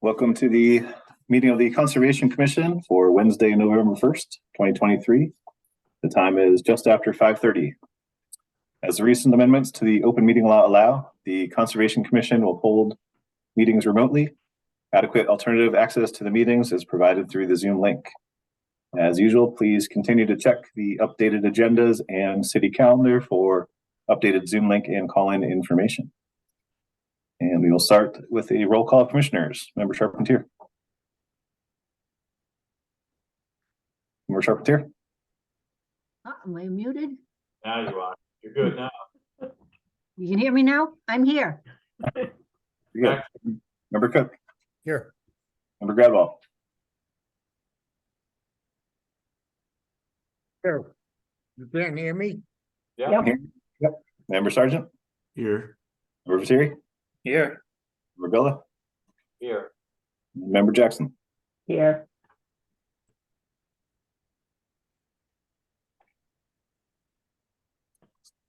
Welcome to the meeting of the Conservation Commission for Wednesday, November 1st, 2023. The time is just after 5:30. As the recent amendments to the open meeting law allow, the Conservation Commission will hold meetings remotely. Adequate alternative access to the meetings is provided through the Zoom link. As usual, please continue to check the updated agendas and city calendar for updated Zoom link and call-in information. And we will start with a roll call of commissioners. Member Charpentier. Member Charpentier. Am I muted? Now you are. You're good now. You can hear me now? I'm here. You're good. Member Cook. Here. Member Gradwell. Here. You can't hear me? Yeah. Yep. Member Sargent. Here. Member Viteri. Here. Member Bella. Here. Member Jackson. Here.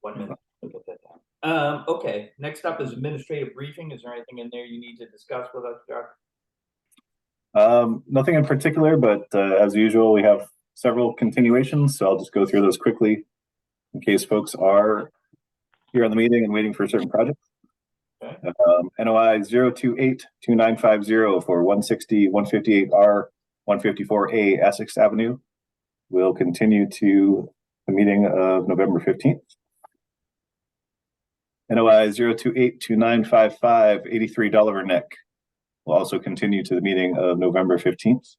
One minute. Look at that time. Okay, next up is administrative briefing. Is there anything in there you need to discuss with us, Chuck? Nothing in particular, but as usual, we have several continuations, so I'll just go through those quickly in case folks are here on the meeting and waiting for a certain project. Okay. NOI 0282950 for 160 158R 154A Essex Avenue will continue to the meeting of November 15th. NOI 0282955 83 Dolliver Neck will also continue to the meeting of November 15th.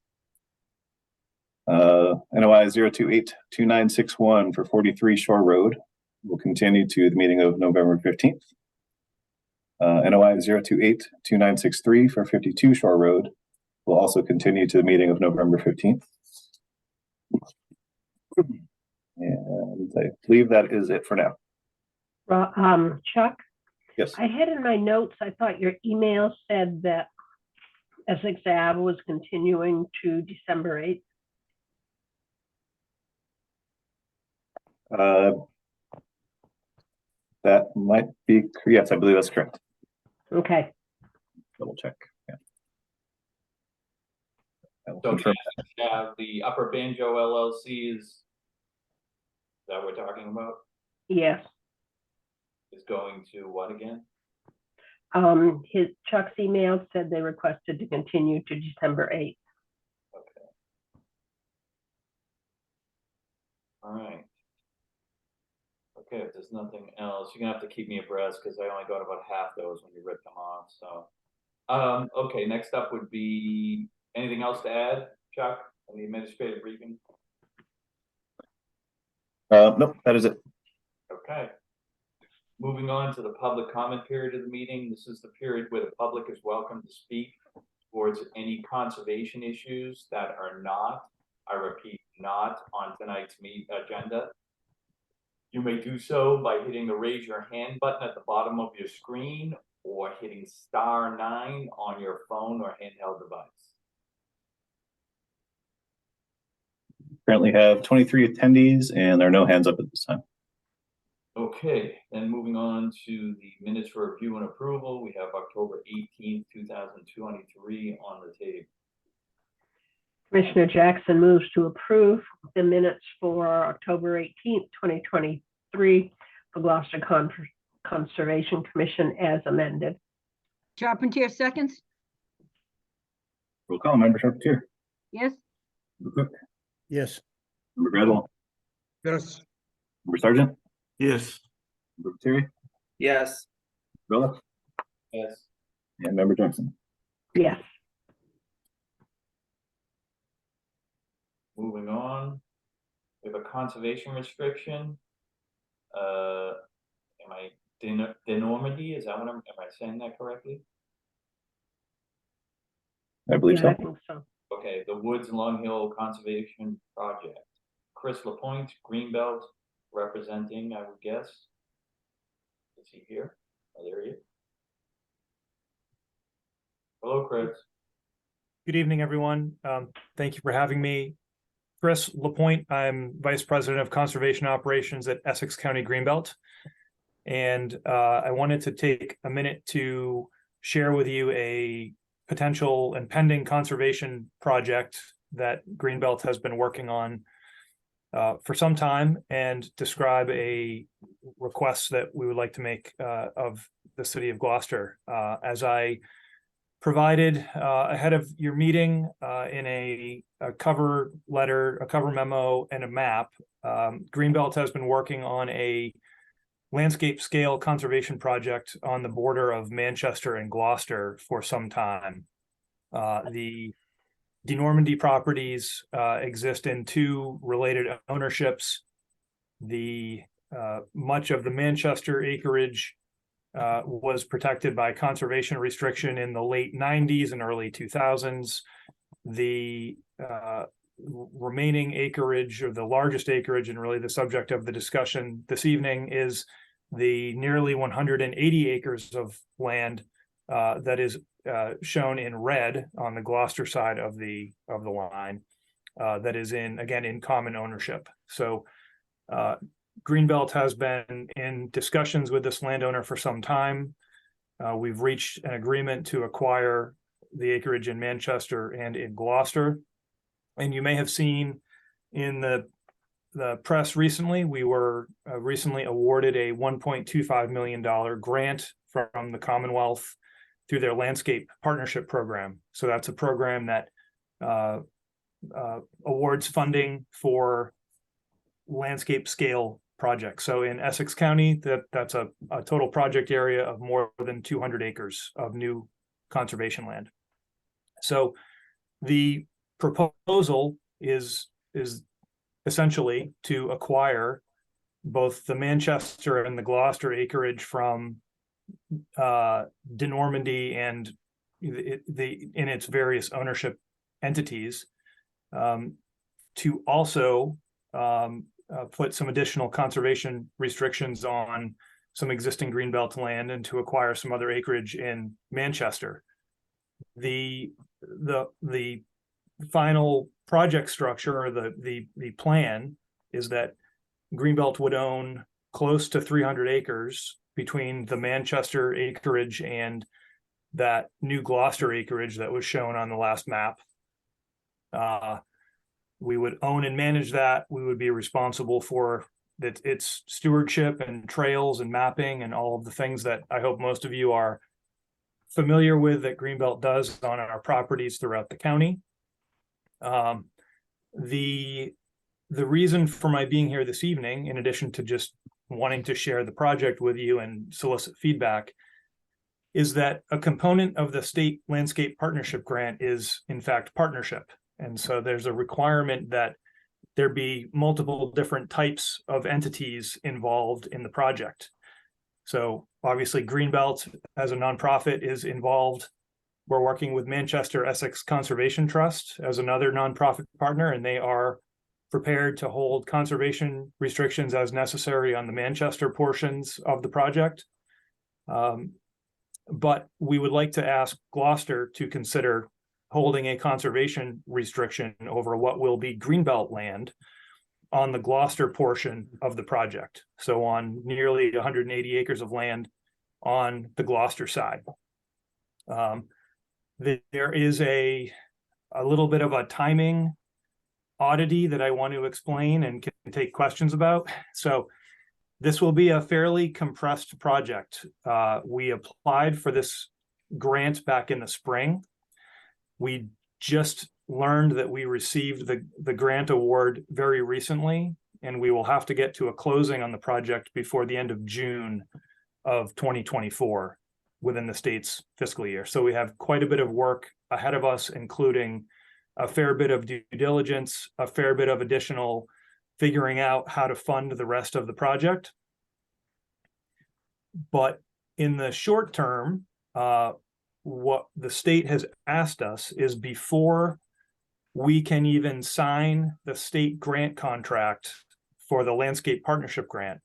NOI 0282961 for 43 Shore Road will continue to the meeting of November 15th. NOI 0282963 for 52 Shore Road will also continue to the meeting of November 15th. And I believe that is it for now. Chuck, Yes. I had in my notes, I thought your email said that Essex Ave was continuing to December 8th. That might be, yes, I believe that's correct. Okay. Double check. Yeah. I will So confirm. we have the Upper Banjo LLC is that we're talking about? Yes. Is going to what again? Chuck's email said they requested to continue to December 8th. Okay. All right. Okay, if there's nothing else, you're gonna have to keep me abreast because I only got about half those when you ripped them off. So, okay, next up would be anything else to add, Chuck, on the administrative briefing? Nope, that is it. Okay. Moving on to the public comment period of the meeting. This is the period where the public is welcome to speak towards any conservation issues that are not, I repeat, not on tonight's agenda. You may do so by hitting the raise your hand button at the bottom of your screen or hitting *9 on your phone or handheld device. Currently have 23 attendees and there are no hands up at this time. Okay, then moving on to the minutes for review and approval. We have October 18th, 2023 on the table. Commissioner Jackson moves to approve the minutes for October 18th, 2023 for Gloucester Conservation Commission as amended. Charpentier seconds? Roll call. Member Charpentier. Yes. Member Cook. Yes. Member Gradwell. Yes. Member Sargent. Yes. Member Viteri. Yes. Bella. Yes. And Member Jackson. Yes. Moving on, we have a conservation restriction. Am I Denormity? Is that what am I saying that correctly? I believe Yeah, I so. think so. Okay, the Woods Long Hill Conservation Project. Chris Lapointe, Greenbelt, representing, I would guess. Is he here? Oh, there he is. Hello, Chris. Good evening, everyone. Thank you for having me. Chris Lapointe, I'm Vice President of Conservation Operations at Essex County Greenbelt. And I wanted to take a minute to share with you a potential and pending conservation project that Greenbelt has been working on for some time, and describe a request that we would like to make of the city of Gloucester. As I provided ahead of your meeting in a cover letter, a cover memo, and a map, Greenbelt has been working on a landscape scale conservation project on the border of Manchester and Gloucester for some time. The De Normandy properties exist in two related ownerships. The much of the Manchester acreage was protected by conservation restriction in the late 90s and early 2000s. The remaining acreage, or the largest acreage, and really the subject of the discussion this evening, is the nearly 180 acres of land that is shown in red on the Gloucester side of the line, that is in common ownership. So Greenbelt has been in discussions with this landowner for some time. We've reached an agreement to acquire the acreage in Manchester and in Gloucester. And you may have seen in the press recently, we were recently awarded a $1.25 million grant from the Commonwealth through their landscape partnership program. So that's a program that awards funding for landscape scale projects. So in Essex County, that's a total project area of more than 200 acres of new conservation land. So the proposal is essentially to acquire both the Manchester and the Gloucester acreage from De Normandy and in its various ownership entities, to also put some additional conservation restrictions on some existing Greenbelt land, and to acquire some other acreage in Manchester. The final project structure, or the plan, is that Greenbelt would own close to 300 acres between the Manchester acreage and that new Gloucester acreage that was shown on the last map. We would own and manage that. We would be responsible for its stewardship and trails and mapping and all of the things that I hope most of you are familiar with that Greenbelt does on our properties throughout the county. The reason for my being here this evening, in addition to just wanting to share the project with you and solicit feedback, is that a component of the state landscape partnership grant is in fact partnership. And so there's a requirement that there be multiple different types of entities involved in the project. So obviously Greenbelt as a nonprofit is involved. We're working with Manchester Essex Conservation Trust as another nonprofit partner, and they are prepared to hold conservation restrictions as necessary on the Manchester portions of the project. But we would like to ask Gloucester to consider holding a conservation restriction over what will be Greenbelt land on the Gloucester portion of the project. So on nearly 180 acres of land on the Gloucester side. There is a little bit of a timing oddity that I want to explain and can take questions about. So this will be a fairly compressed project. We applied for this grant back in the spring. We just learned that we received the grant award very recently, and we will have to get to a closing on the project before the end of June of 2024 within the state's fiscal year. So we have quite a bit of work ahead of us, including a fair bit of due diligence, a fair bit of additional figuring out how to fund the rest of the project. But in the short term, what the state has asked us is, before we can even sign the state grant contract for the landscape partnership grant,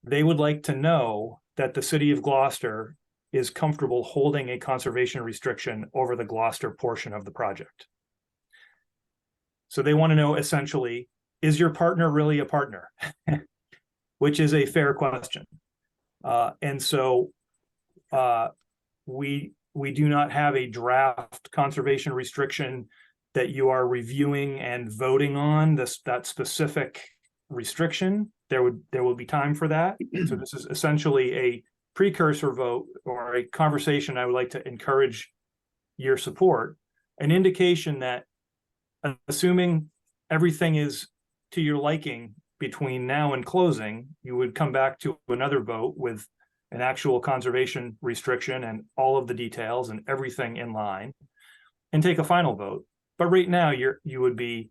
they would like to know that the city of Gloucester is comfortable holding a conservation restriction over the Gloucester portion of the project. So they want to know, essentially, is your partner really a partner? Which is a fair question. And so we we do not have a draft conservation restriction that you are reviewing and voting on that specific restriction. There will be time for that. So this is essentially a precursor vote or a conversation I would like to encourage your support, an indication that assuming everything is to your liking between now and closing, you would come back to another vote with an actual conservation restriction and all of the details and everything in line and take a final vote. But right now you would be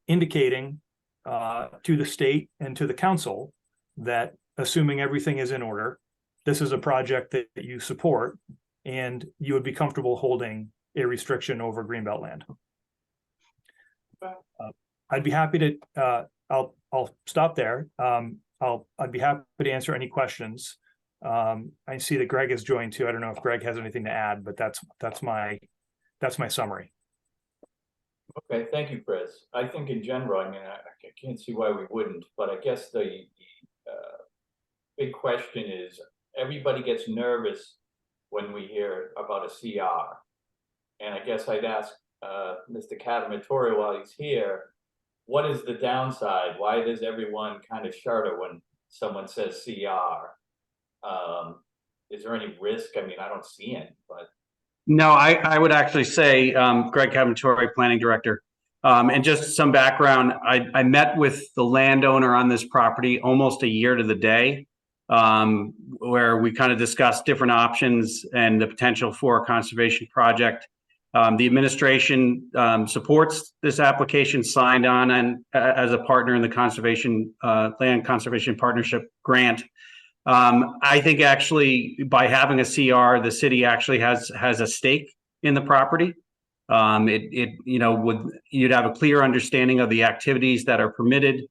indicating to the state and to the council that assuming everything is in order, this is a project that you support and you would be comfortable holding a restriction over Greenbelt land. I'd be happy to, I'll stop there. I'd be happy to answer any questions. I see that Greg has joined too. I don't know if Greg has anything to add, but that's my summary. Okay, thank you, Chris. I think in general, I mean, I can't see why we wouldn't, but I guess the big question is everybody gets nervous when we hear about a CR. And I guess I'd ask Mr. Catamatore while he's here, what is the downside? Why does everyone kind of shudder when someone says CR? Is there any risk? I mean, I don't see any, but. No, I would actually say, Greg Cavatori, Planning Director. And just some background, I met with the landowner on this property almost a year to the day, where we kind of discussed different options and the potential for a conservation project. The administration supports this application, signed on and as a partner in the conservation land conservation partnership grant. I think actually by having a CR, the city actually has a stake in the property. You'd have a clear understanding of the activities that are permitted.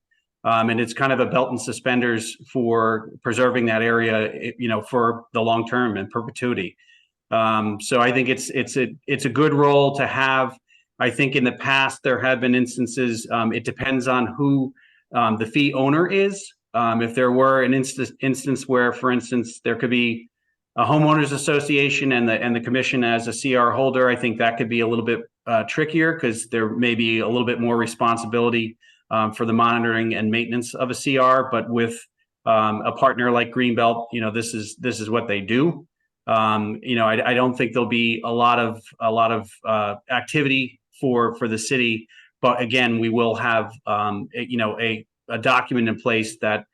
And it's kind of a belt and suspenders for preserving that area, for the long term and perpetuity. So I think it's a good role to have. I think in the past there have been instances. It depends on who the fee owner is. If there were an instance where, for instance, there could be a homeowners association and the commission as a CR holder, I think that could be a little bit trickier because there may be a little bit more responsibility for the monitoring and maintenance of a CR. But with a partner like Greenbelt, this is what they do. I don't think there'll be a lot of activity for the city, but again, we will have a document in place that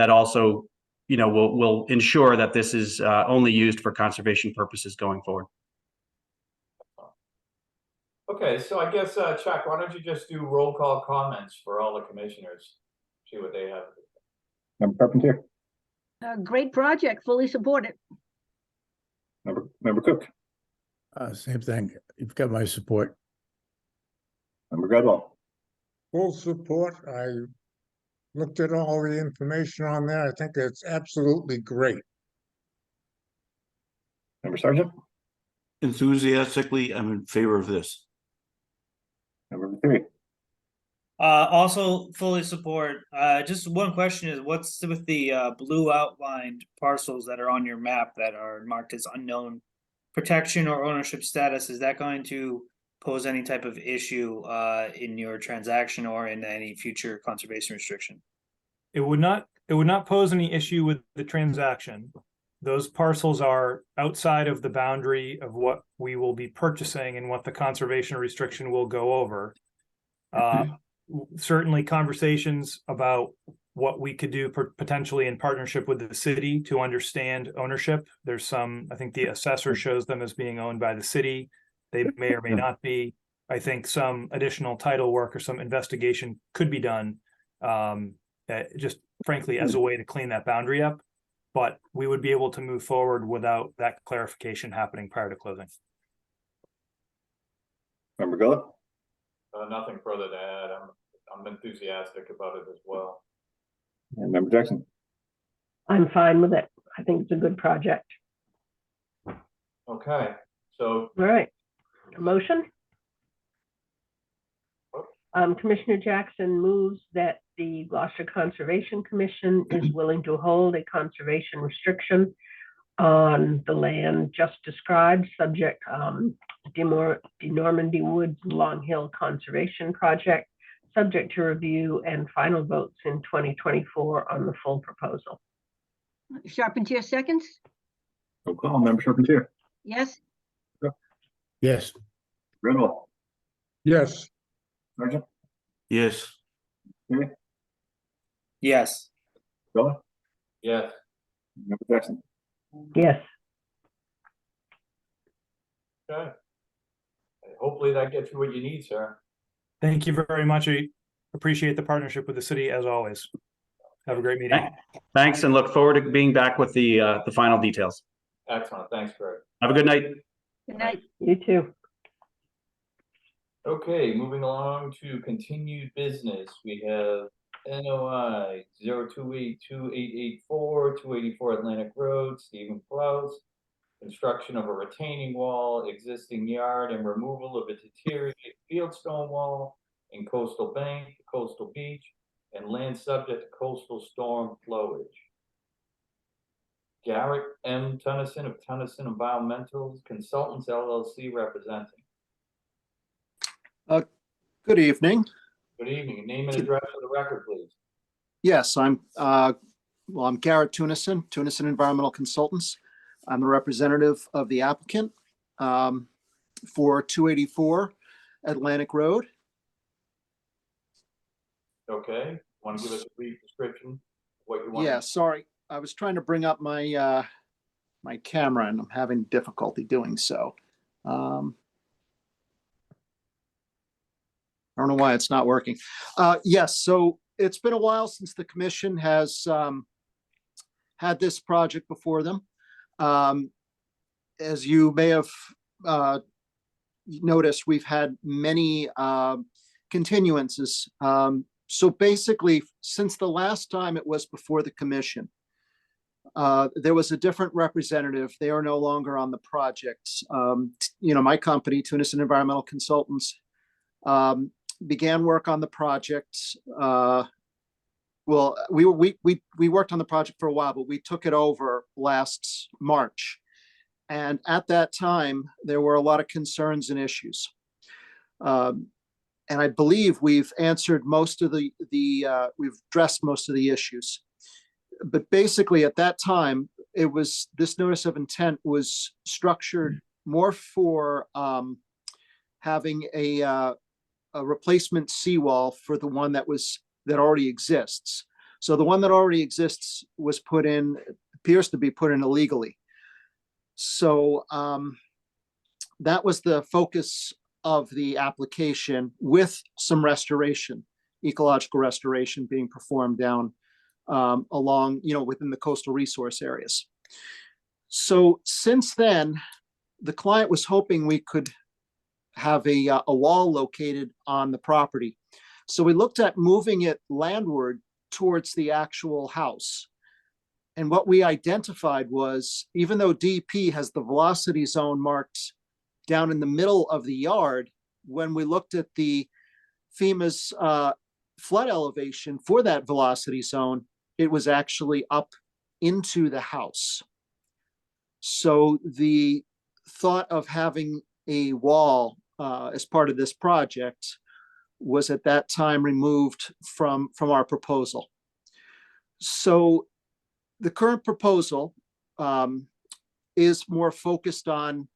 also will ensure that this is only used for conservation purposes going forward. Okay, so I guess Chuck, why don't you just do roll call comments for all the commissioners, see what they have. Member Carpenter, Great project, fully supported. Member Cook, Same thing. You've got my support. Member Gradwell, Full support. I looked at all the information on there. I think it's absolutely great. Member Sargent, Enthusiastically, I'm in favor of this. Member Materi, Also fully support. Just one question is what's with the blue outlined parcels that are on your map that are marked as unknown protection or ownership status? Is that going to pose any type of issue in your transaction or in any future conservation restriction? It would not pose any issue with the transaction. Those parcels are outside of the boundary of what we will be purchasing and what the conservation restriction will go over. Certainly conversations about what we could do potentially in partnership with the city to understand ownership. There's some, I think the assessor shows them as being owned by the city. They may or may not be. I think some additional title work or some investigation could be done, just frankly as a way to clean that boundary up. But we would be able to move forward without that clarification happening prior to closing. Member Gullett, Nothing further to add. I'm enthusiastic about it as well. and Member Jackson. I'm fine with it. I think it's a good project. Okay, so All right. A motion? Commissioner Jackson moves that the Gloucester Conservation Commission is willing to hold a conservation restriction on the land just described, subject De Normandy Woods Long Hill Conservation Project, subject to review and final votes in 2024 on the full proposal. Charpentier seconds? Roll call, Member Charpentier, Yes? Yes. Grindle, Yes. Sergeant, Yes, Yes. Bella, Yes, Member Jackson. Yes. okay. Hopefully that gets you what you need, sir. Thank you very much. I appreciate the partnership with the city as always. Have a great meeting. Thanks, and look forward to being back with the final details. Excellent, thanks, Greg. Have a good night. Good night. You too. Okay, moving along to continued business, we have NOI 0282884, 284 Atlantic Road, Stephen Klaus. Construction of a retaining wall, existing yard, and removal of a deteriorated fieldstone wall in coastal bank, coastal beach, and land subject to coastal storm flowage. Garrett M. Tennyson of Tennyson Environmental Consultants LLC representing. Good evening. Good evening. Name and address for the record, please. Yes, I'm Garrett Tunison, Tunison Environmental Consultants. I'm the representative of the applicant for 284 Atlantic Road. Okay, want to give us a brief description of what you want? Yeah, sorry, I was trying to bring up my my camera and I'm having difficulty doing so. I don't know why it's not working. Yes, so it's been a while since the commission has had this project before them. As you may have noticed, we've had many continuances. So basically, since the last time it was before the commission, there was a different representative. They are no longer on the project. My company, Tunison Environmental Consultants, began work on the project. Well, we worked on the project for a while, but we took it over last March. And at that time, there were a lot of concerns and issues. And I believe we've answered most of we've addressed most of the issues. But basically at that time, this notice of intent was structured more for having a replacement seawall for the one that already exists. So the one that already exists was appears to be put in illegally. So that was the focus of the application, with some restoration, ecological restoration being performed down along, within the coastal resource areas. So since then, the client was hoping we could have a wall located on the property. So we looked at moving it landward towards the actual house. And what we identified was, even though DEP has the velocity zone marked down in the middle of the yard, when we looked at the FEMA's flood elevation for that velocity zone, it was actually up into the house. So the thought of having a wall as part of this project was at that time removed from our proposal. So the current proposal is more focused on,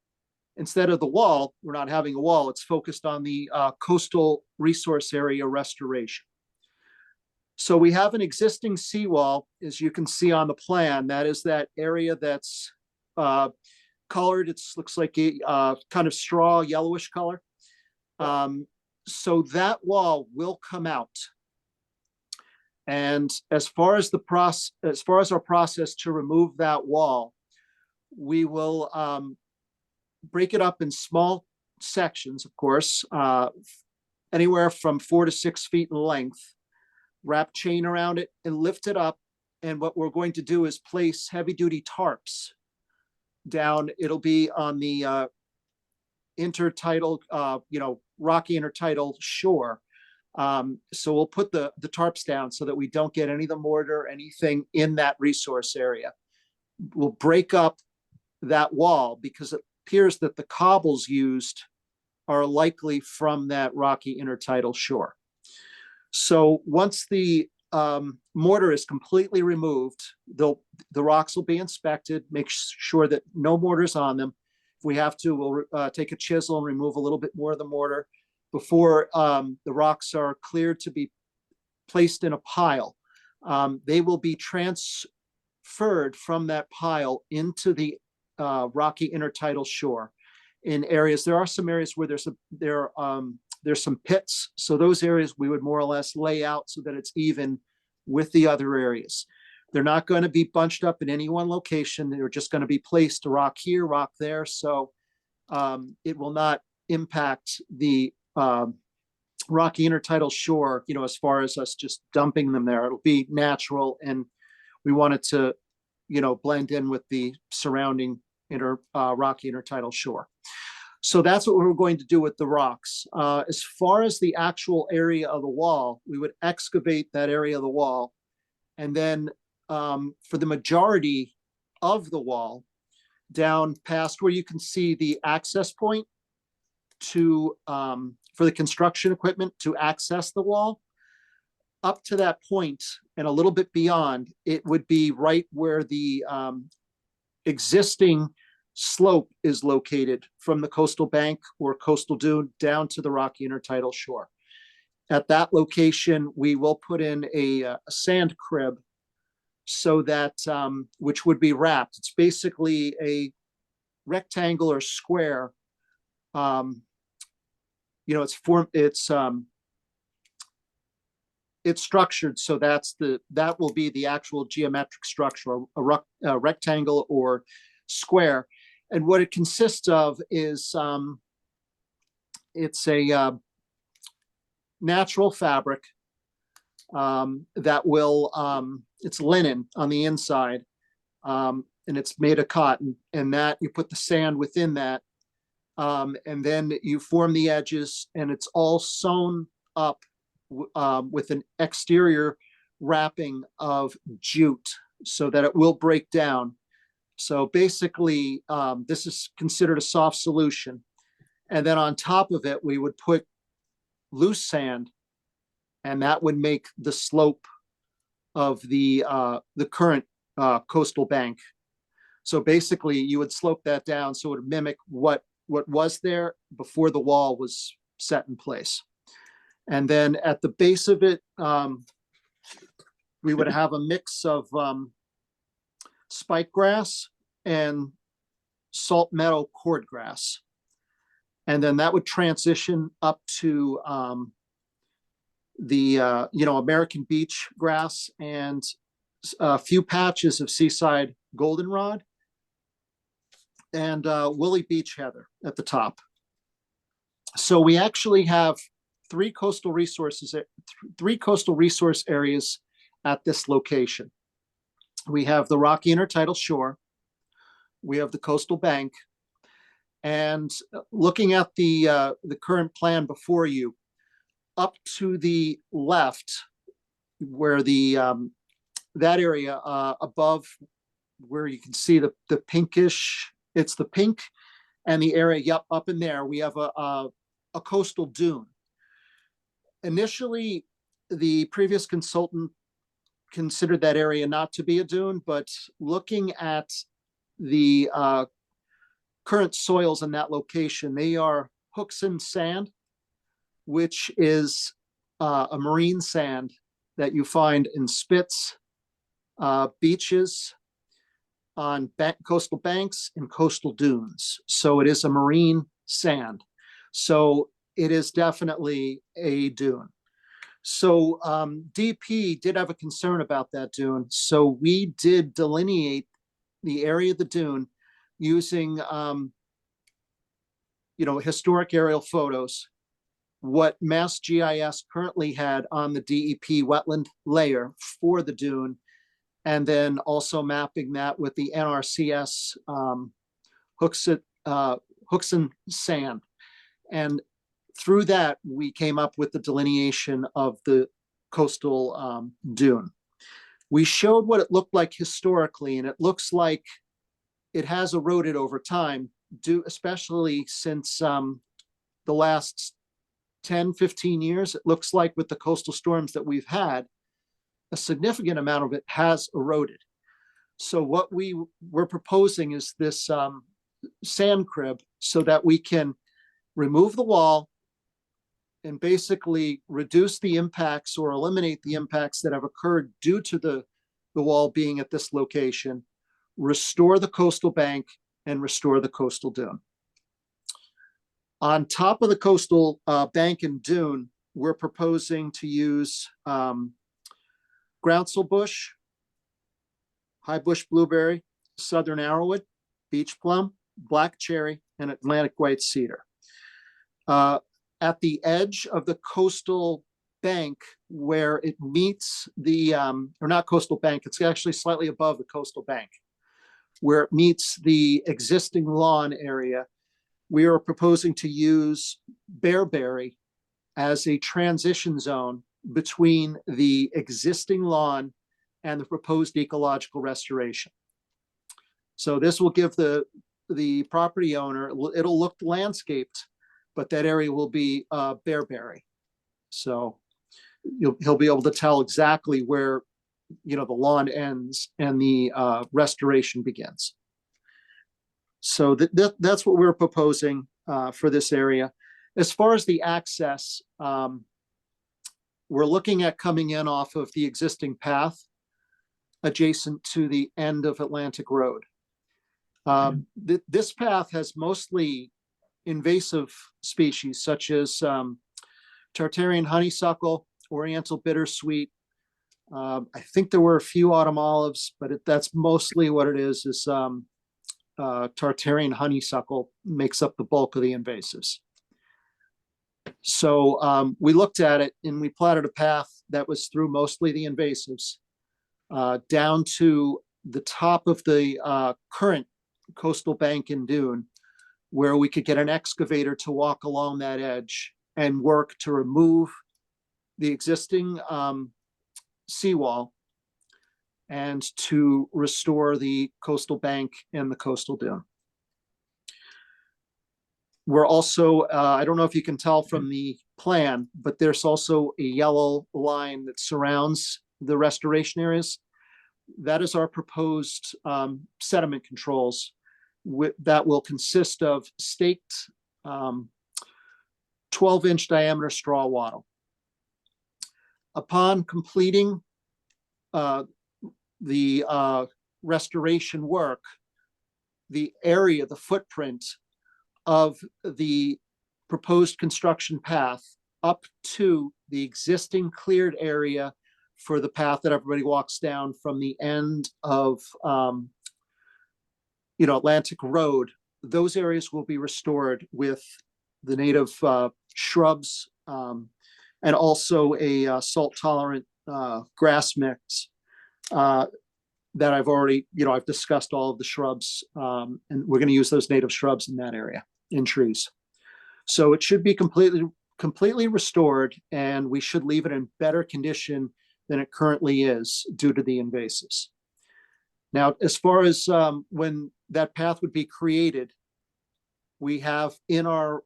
instead of the wall, we're not having a wall, it's focused on the coastal resource area restoration. So we have an existing seawall, as you can see on the plan. That is that area that's colored. It looks like a kind of straw yellowish color. So that wall will come out. And as far as our process to remove that wall, we will break it up in small sections, of course, anywhere from 4 to 6 feet in length, wrap chain around it and lift it up. And what we're going to do is place heavy duty tarps down. It'll be on the intertidal, rocky intertidal shore. So we'll put the tarps down so that we don't get any of the mortar, anything in that resource area. We'll break up that wall because it appears that the cobbles used are likely from that rocky intertidal shore. So once the mortar is completely removed, the rocks will be inspected, make sure that no mortar's on them. If we have to, we'll take a chisel and remove a little bit more of the mortar before the rocks are cleared to be placed in a pile. They will be transferred from that pile into the rocky intertidal shore in areas. There are some areas where there's some pits. So those areas we would more or less lay out so that it's even with the other areas. They're not going to be bunched up in any one location. They're just going to be placed a rock here, rock there. So it will not impact the rocky intertidal shore, as far as us just dumping them there. It'll be natural, and we want it to, blend in with the surrounding rocky intertidal shore. So that's what we're going to do with the rocks. As far as the actual area of the wall, we would excavate that area of the wall. And then for the majority of the wall, down past where you can see the access point to for the construction equipment to access the wall, up to that point and a little bit beyond, it would be right where the existing slope is located from the coastal bank or coastal dune down to the rocky intertidal shore. At that location, we will put in a sand crib so that, which would be wrapped. It's basically a rectangle or square. It's structured so that will be the actual geometric structure, a rectangle or square. And what it consists of is it's a natural fabric that will, it's linen on the inside, and it's made of cotton, and that you put the sand within that, and then you form the edges, and it's all sewn up with an exterior wrapping of jute so that it will break down. So basically, this is considered a soft solution. And then on top of it, we would put loose sand, and that would make the slope of the current coastal bank. So basically, you would slope that down so it would mimic what was there before the wall was set in place. And then at the base of it, we would have a mix of spike grass and salt meadow cordgrass. And then that would transition up to the American beach grass and a few patches of seaside goldenrod and woolly beach heather at the top. So we actually have three coastal resource areas at this location. We have the rocky intertidal shore, we have the coastal bank, and looking at the current plan before you, up to the left, where the that area above where you can see the pinkish, it's the pink, and the area up in there, we have a coastal dune. Initially, the previous consultant considered that area not to be a dune, but looking at the current soils in that location, they are Hooksand sand, which is a marine sand that you find in spits, beaches, on coastal banks and coastal dunes. So it is a marine sand. So it is definitely a dune. So DP did have a concern about that dune. So we did delineate the area of the dune using, historic aerial photos, what Mass GIS currently had on the DEP wetland layer for the dune, and then also mapping that with the NRCS Hooksand sand. And through that, we came up with the delineation of the coastal dune. We showed what it looked like historically, and it looks like it has eroded over time, especially since the last 10, 15 years. It looks like with the coastal storms that we've had, a significant amount of it has eroded. So what we're proposing is this sand crib so that we can remove the wall and basically reduce the impacts or eliminate the impacts that have occurred due to the wall being at this location, restore the coastal bank, and restore the coastal dune. On top of the coastal bank and dune, we're proposing to use groundsel bush, high bush blueberry, southern arrowwood, beach plum, black cherry, and Atlantic white cedar. At the edge of the coastal bank where it meets the, or not coastal bank, it's actually slightly above the coastal bank, where it meets the existing lawn area, we are proposing to use bearberry as a transition zone between the existing lawn and the proposed ecological restoration. So this will give the property owner, it'll look landscaped, but that area will be bearberry. So he'll be able to tell exactly where, you know, the lawn ends and the restoration begins. So that's what we're proposing for this area. As far as the access, we're looking at coming in off of the existing path adjacent to the end of Atlantic Road. This path has mostly invasive species such as Tartarian honeysuckle, Oriental bittersweet. I think there were a few autumn olives, but that's mostly what it is Tartarian honeysuckle makes up the bulk of the invasives. So we looked at it and we plotted a path that was through mostly the invasives down to the top of the current coastal bank and dune, where we could get an excavator to walk along that edge and work to remove the existing seawall and to restore the coastal bank and the coastal dune. We're also, I don't know if you can tell from the plan, but there's also a yellow line that surrounds the restoration areas. That is our proposed sediment controls that will consist of staked 12-inch diameter straw wattle. Upon completing the restoration work, the area, the footprint of the proposed construction path up to the existing cleared area for the path that everybody walks down from the end of Atlantic Road, those areas will be restored with the native shrubs and also a salt tolerant grass mix that I've already, I've discussed all of the shrubs and we're going to use those native shrubs in that area, in trees. So it should be completely restored, and we should leave it in better condition than it currently is due to the invasives. Now, as far as when that path would be created, we have in our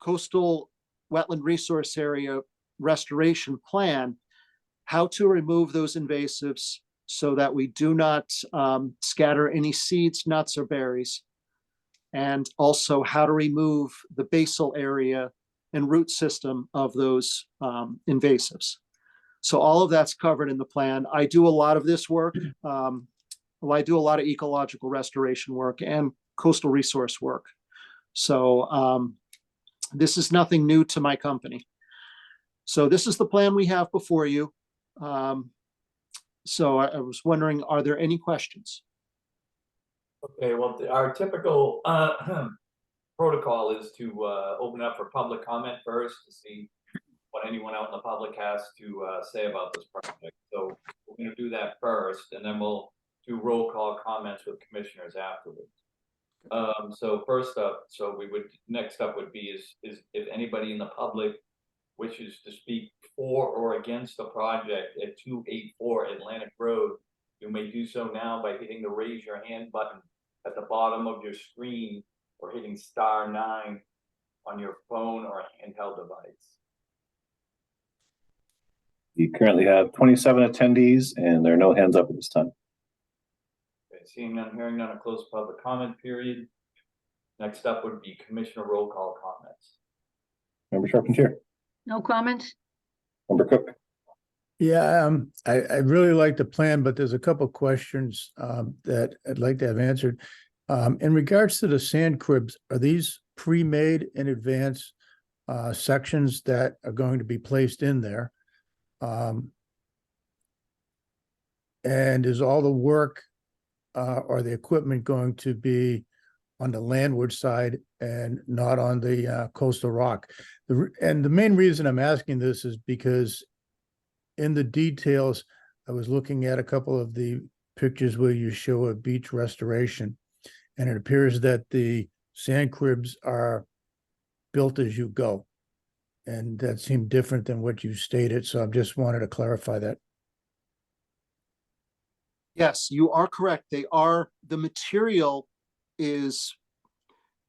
coastal wetland resource area restoration plan how to remove those invasives so that we do not scatter any seeds, nuts, or berries, and also how to remove the basal area and root system of those invasives. So all of that's covered in the plan. I do a lot of this work. I do a lot of ecological restoration work and coastal resource work. So this is nothing new to my company. So this is the plan we have before you. So I was wondering, are there any questions? Okay, well, our typical protocol is to open up for public comment first to see what anyone out in the public has to say about this project. So we're going to do that first, and then we'll do roll call comments with commissioners afterwards. So first up, next up would be is if anybody in the public wishes to speak for or against the project at 284 Atlantic Road, You may do so now by hitting the raise your hand button at the bottom of your screen or hitting *9 on your phone or handheld device. We currently have 27 attendees and there are no hands up at this time. Okay, seeing none, hearing none, a closed public comment period. Next up would be commissioner roll call comments. Member Charpentier, No comments? Member Cook, Yeah, I really like the plan, but there's a couple questions that I'd like to have answered. In regards to the sand cribs, are these pre-made in advance sections that are going to be placed in there? And is all the work or the equipment going to be on the landward side and not on the coastal rock? And the main reason I'm asking this is because in the details, I was looking at a couple of the pictures where you show a beach restoration, and it appears that the sand cribs are built as you go. And that seemed different than what you stated, so I just wanted to clarify that. Yes, you are correct. They are, the material is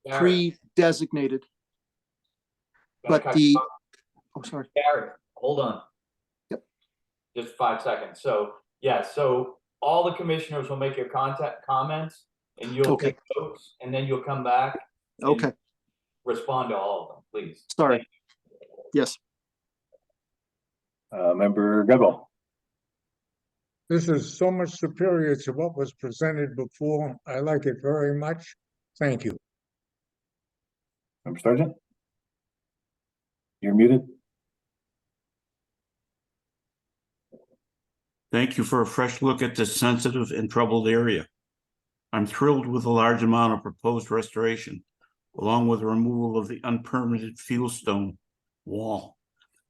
pre-designated, but oh, sorry. Gary, hold on. Yep. Just 5 seconds. So, yeah, so all the commissioners will make your comments and you'll Okay. take notes and then you'll come back. and Okay, Respond to all of them, please. sorry. Yes, Member Gudwell, This is so much superior to what was presented before. I like it very much. Thank you. Member Sargent. You're muted. Thank you for a fresh look at this sensitive and troubled area. I'm thrilled with the large amount of proposed restoration, along with the removal of the unpermitted fieldstone wall.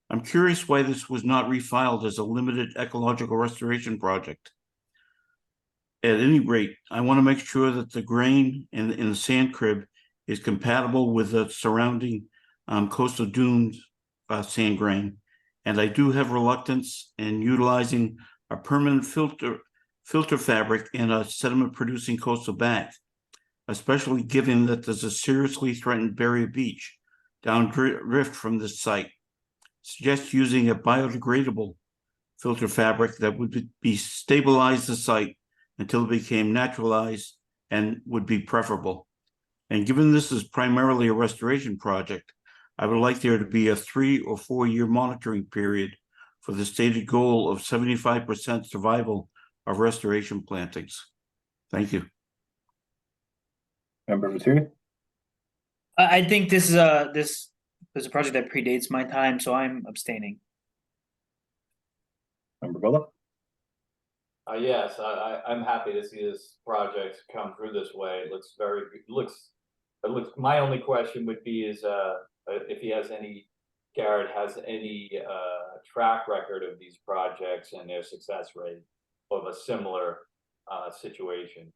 I'm curious why this was not refiled as a limited ecological restoration project. At any rate, I want to make sure that the grain in the sand crib is compatible with the surrounding coastal dunes sand grain. And I do have reluctance in utilizing a permanent filter fabric in a sediment producing coastal bank, especially given that there's a seriously threatened barrier beach downrift from this site. Suggest using a biodegradable filter fabric that would be stabilize the site until it became naturalized and would be preferable. And given this is primarily a restoration project, I would like there to be a 3 or 4 year monitoring period for the stated goal of 75% survival of restoration plantings. Thank you. Member Materi, I think this is a project that predates my time, so I'm abstaining. Member Gudwell, Yes, I'm happy to see this project come through this way. It looks very good. It looks, my only question would be is if he has any, Garrett has any track record of these projects and their success rate of a similar situation.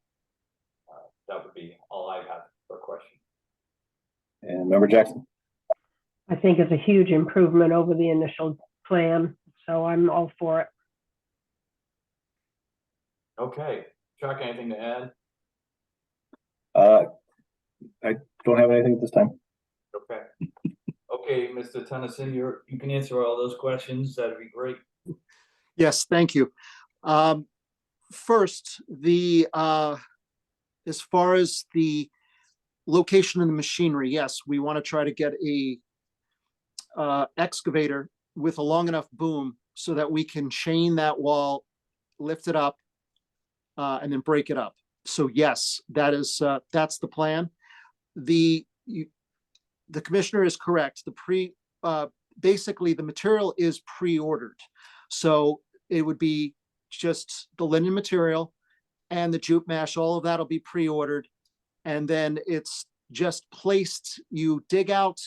That would be all I have for a question. and Member Jackson. I think it's a huge improvement over the initial plan, so I'm all for it. Okay, Chuck, anything to add? I don't have anything at this time. Okay. Okay, Mr. Tennyson, you can answer all those questions. That'd be great. yes, thank you. First, as far as the location of the machinery, yes, we want to try to get a excavator with a long enough boom so that we can chain that wall, lift it up, and then break it up. So yes, that's the plan. The commissioner is correct. Basically the material is pre-ordered. So it would be just the linen material and the jute mesh, all of that'll be pre-ordered. And then it's just placed, you dig out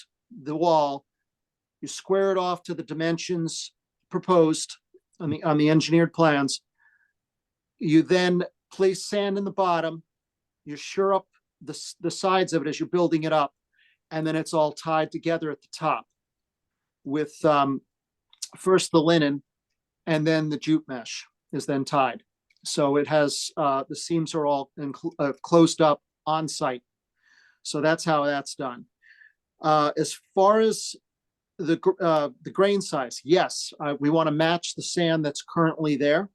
the wall, you square it off to the dimensions proposed on the engineered plans. You then place sand in the bottom, you shore up the sides of it as you're building it up, and then it's all tied together at the top with first the linen and then the jute mesh is then tied. So it has, the seams are all closed up on site. So that's how that's done. As far as the grain size, yes, we want to match the sand that's currently there.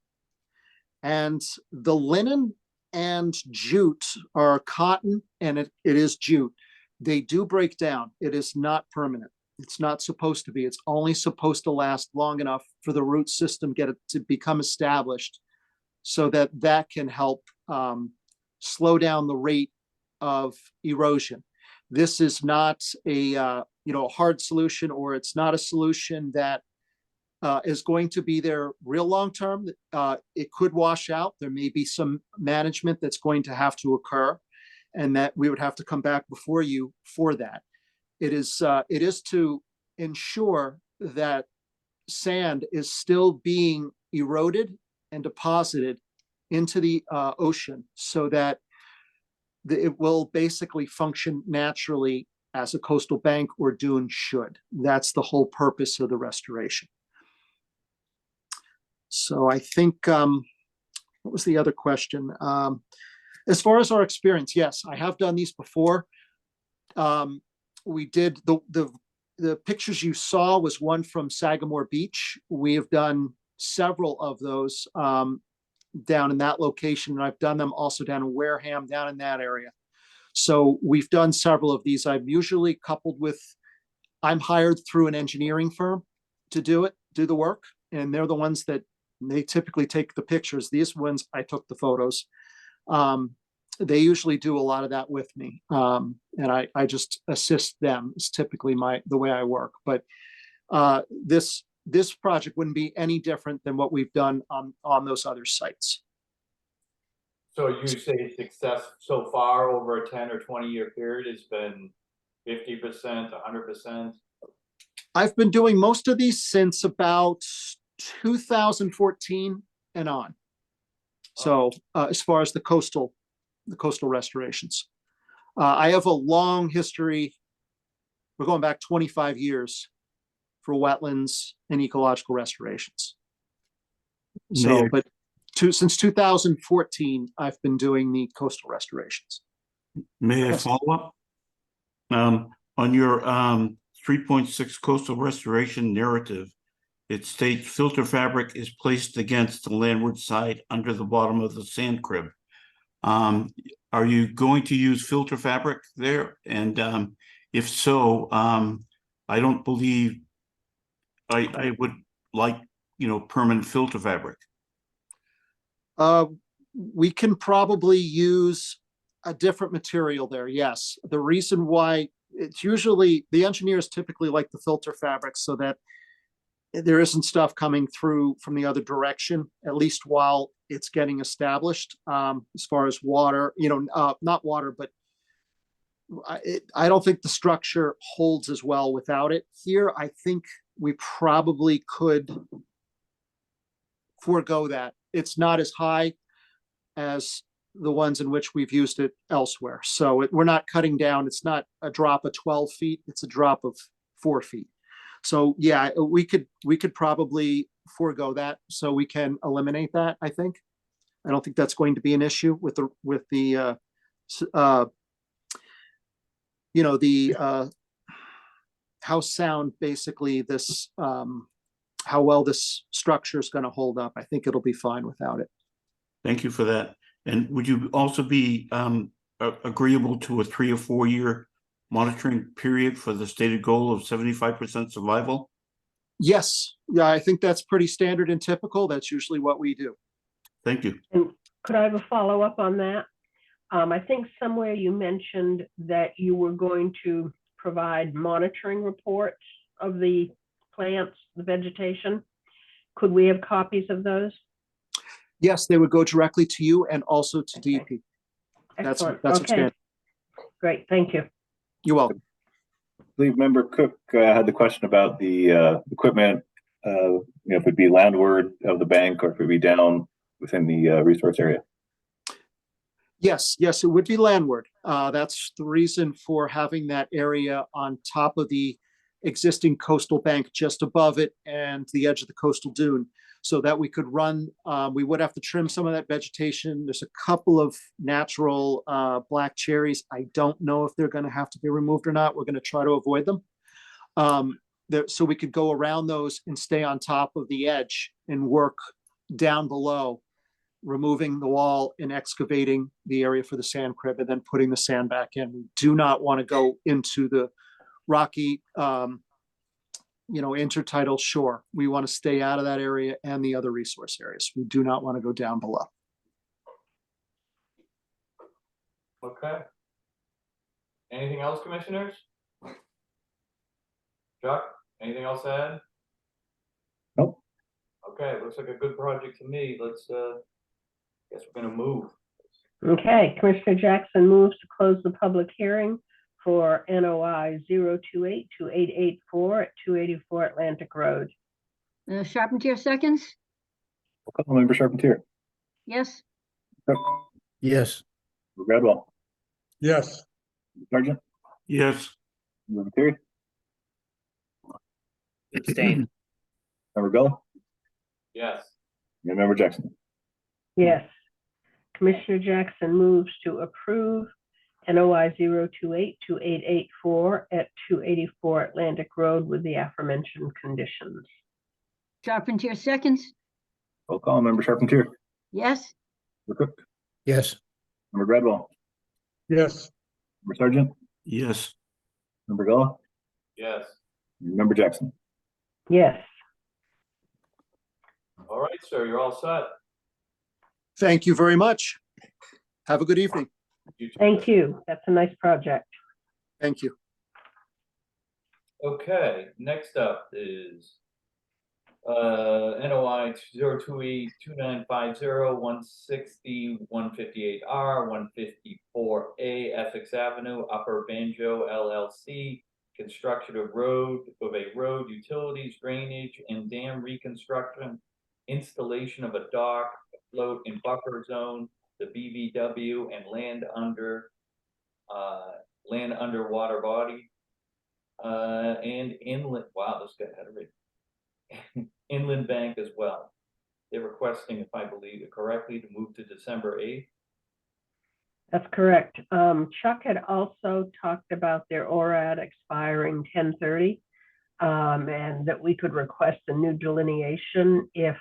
And the linen and jute are cotton, and it is jute. They do break down. It is not permanent. It's not supposed to be. It's only supposed to last long enough for the root system to become established, so that can help slow down the rate of erosion. This is not a hard solution, or it's not a solution that is going to be there real long term. It could wash out. There may be some management that's going to have to occur, and that we would have to come back before you for that. It is to ensure that sand is still being eroded and deposited into the ocean, so that it will basically function naturally as a coastal bank or dune should. That's the whole purpose of the restoration. So I think, what was the other question? As far as our experience, yes, I have done these before. We did the pictures you saw was one from Sagamore Beach. We have done several of those down in that location, and I've done them also down in Wareham, down in that area. So we've done several of these. I've usually coupled with, I'm hired through an engineering firm to do the work, and they're the ones that they typically take the pictures. These ones, I took the photos. They usually do a lot of that with me, and I just assist them. It's typically the way I work. But this project wouldn't be any different than what we've done on those other sites. So you say success so far over a 10 or 20-year period has been 50%, 100%? I've been doing most of these since about 2014 and on. So as far as the coastal restorations, I have a long history. We're going back 25 years for wetlands and ecological restorations. So, but since 2014, I've been doing the coastal restorations. May I follow up? On your 3.6 coastal restoration narrative, it states filter fabric is placed against the landward side under the bottom of the sand crib. Are you going to use filter fabric there? And if so, I don't believe I would like, permanent filter fabric. We can probably use a different material there. Yes. The reason why it's usually the engineers typically like the filter fabric so that there isn't stuff coming through from the other direction, at least while it's getting established. As far as water, not water, but I don't think the structure holds as well without it. Here, I think we probably could forego that. It's not as high as the ones in which we've used it elsewhere. So we're not cutting down. It's not a drop of 12 feet. It's a drop of 4 feet. So yeah, we could probably forego that, so we can eliminate that. I think. I don't think that's going to be an issue with the how sound basically this how well this structure is going to hold up. I think it'll be fine without it. Thank you for that. And would you also be agreeable to a 3 or 4 year monitoring period for the stated goal of 75% survival? Yes. Yeah, I think that's pretty standard and typical. That's usually what we do. Thank you. And could I have a follow-up on that? I think somewhere you mentioned that you were going to provide monitoring reports of the plants, the vegetation. Could we have copies of those? Yes, they would go directly to you and also to Okay. DEP. Excellent. That's Okay. expanded. Great, thank you. You're welcome. I believe Member Cook had the question about the equipment, if it'd be landward of the bank or if it'd be down within the resource area. Yes, it would be landward. That's the reason for having that area on top of the existing coastal bank, just above it and the edge of the coastal dune. so that we could run, we would have to trim some of that vegetation. There's a couple of natural black cherries. I don't know if they're going to have to be removed or not. We're going to try to avoid them. So we could go around those and stay on top of the edge and work down below, removing the wall and excavating the area for the sand crib and then putting the sand back in. We do not want to go into the rocky, intertidal shore. We want to stay out of that area and the other resource areas. We do not want to go down below. Okay. Anything else, commissioners? Chuck, anything else to add? Nope. Okay, looks like a good project to me. Let's, guess we're gonna move. Okay, Commissioner Jackson moves to close the public hearing for NOI 0282884 at 284 Atlantic Road. Charpentier seconds? Roll call, Member Charpentier. Yes. Yes. Member Gradwell. yes, Sergeant. yes, Member Terry. Abstain. Member Bell. Yes. And Member Jackson. Yes. Commissioner Jackson moves to approve NOI 0282884 at 284 Atlantic Road with the aforementioned conditions. Charpentier seconds? Roll call, Member Charpentier. Yes. Member Cook. Yes. Member Gradwell. yes, Member Sergeant. yes, Member Gullah. Yes. Member Jackson. Yes. All right, sir, you're all set. Thank you very much. Have a good evening. You too. Thank you. That's a nice project. Thank you. Okay, next up is NOI 0282950 160 158R 154A Essex Avenue, Upper Banjo LLC, construction of a road, utilities, drainage, and dam reconstruction, installation of a dock, float and buffer zone, the BVW, and land underwater body. And inland, wow, this guy had a read. Inland bank as well. They're requesting, if I believe it correctly, to move to December 8th. That's correct. Chuck had also talked about their ORAD expiring 10/30, and that we could request a new delineation if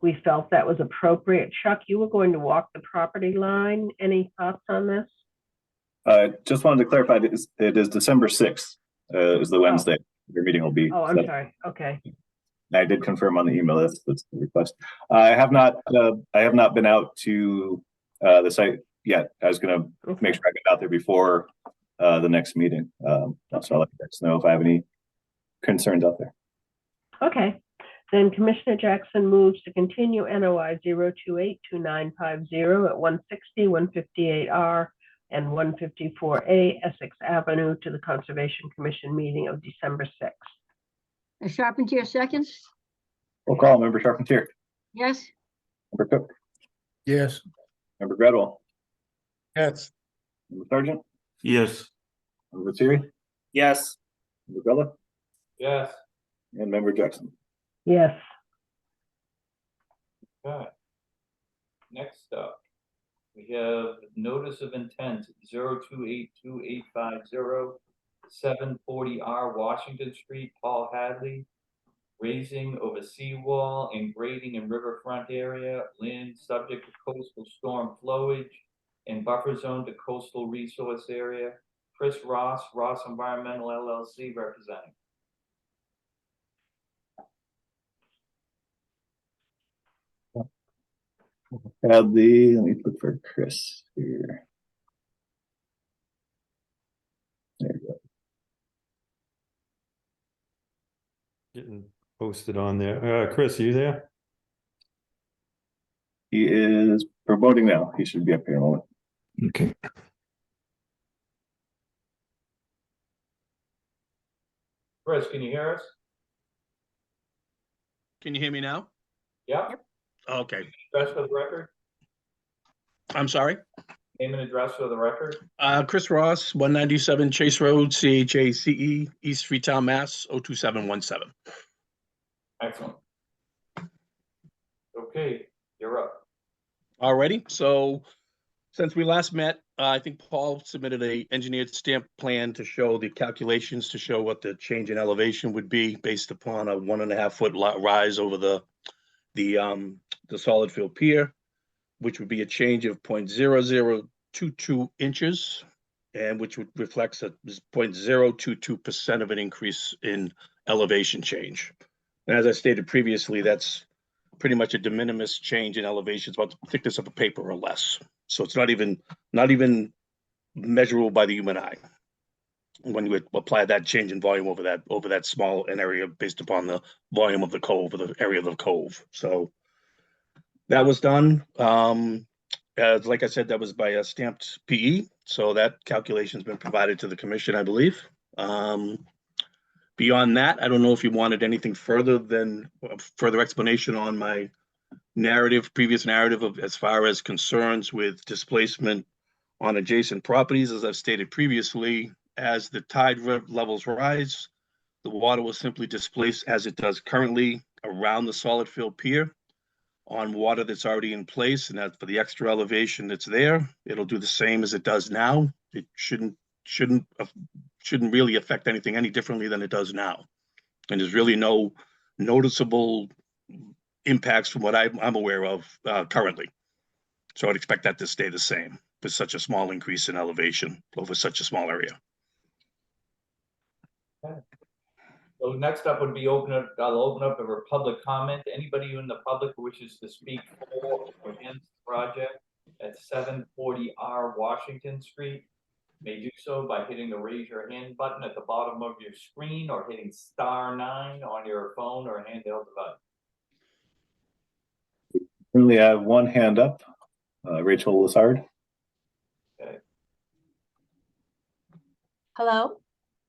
we felt that was appropriate. Chuck, you were going to walk the property line. Any thoughts on this? Just wanted to clarify, it is December 6th, is the Wednesday. Your meeting will be. Oh, I'm set. sorry. Okay. I did confirm on the email, that's the request. I have not been out to the site yet. I was gonna make sure I get out there before the next meeting. So I'll let you guys know if I have any concerns out there. Okay. Then Commissioner Jackson moves to continue NOI 0282950 at 160, 158R, and 154A Essex Avenue to the Conservation Commission meeting of December 6th. Charpentier seconds? Roll call, Member Charpentier. Yes. Member Cook. Yes. Member Gradwell. yes, Member Sergeant. yes, Member Terry. Yes. Member Bella. Yes. And Member Jackson. Yes. Okay. Next up, we have notice of intent 0282850 740R Washington Street, Paul Hadley. Raising of a seawall and grading in riverfront area, land subject to coastal storm flowage and buffer zone to coastal resource area. Chris Ross, Ross Environmental LLC representing. Let me look for Chris here. There you go. Getting posted on there. Chris, are you there? He is promoting now. He should be up here in a moment. Okay. Chris, can you hear us? Can you hear me now? Yeah. Okay, Address for the record. I'm sorry. Name and address for the record. Chris Ross, 197 Chase Road, CHACE, East Freetown, Mass. 02717. Excellent. Okay, you're up. Already, so since we last met, I think Paul submitted a engineered stamp plan to show the calculations to show what the change in elevation would be based upon a 1.5 foot rise over the solid fill pier, which would be a change of 0.0022 inches, and which would reflects a 0.022% of an increase in elevation change. And as I stated previously, that's pretty much a de minimis change in elevation. It's about the thickness of a paper or less. So it's not even measurable by the human eye when you apply that change in volume over that small an area based upon the volume of the cove or the area of the cove. So that was done. Like I said, that was by a stamped PE. So that calculation's been provided to the commission, I believe. Beyond that, I don't know if you wanted anything further than further explanation on my previous narrative of as far as concerns with displacement on adjacent properties. As I've stated previously, as the tide levels rise, the water will simply displace as it does currently around the solid fill pier on water that's already in place, and that for the extra elevation that's there, it'll do the same as it does now. It shouldn't really affect anything any differently than it does now. And there's really no noticeable impacts from what I'm aware of currently. So I'd expect that to stay the same with such a small increase in elevation over such a small area. Okay. So next up would be I'll open up for public comment. Anybody in the public who wishes to speak for or against the project at 740R Washington Street may do so by hitting the raise your hand button at the bottom of your screen or hitting *9 on your phone or handheld device. Currently have one hand up, Rachel Lessard. Okay. Hello.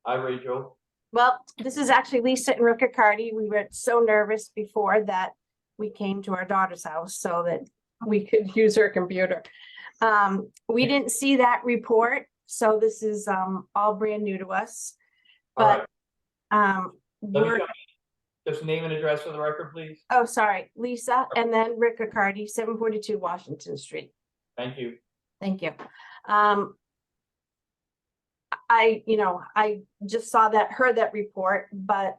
Hi, Rachel. Well, this is actually Lisa and Rick Cardi. We were so nervous before that we came to our daughter's house so that we could use her computer. We didn't see that report, so this is all brand new to us. But just name and address for the record, please. oh, sorry, Lisa, and then Rick Cardi, 742 Washington Street. Thank you. Thank you. I just heard that report, but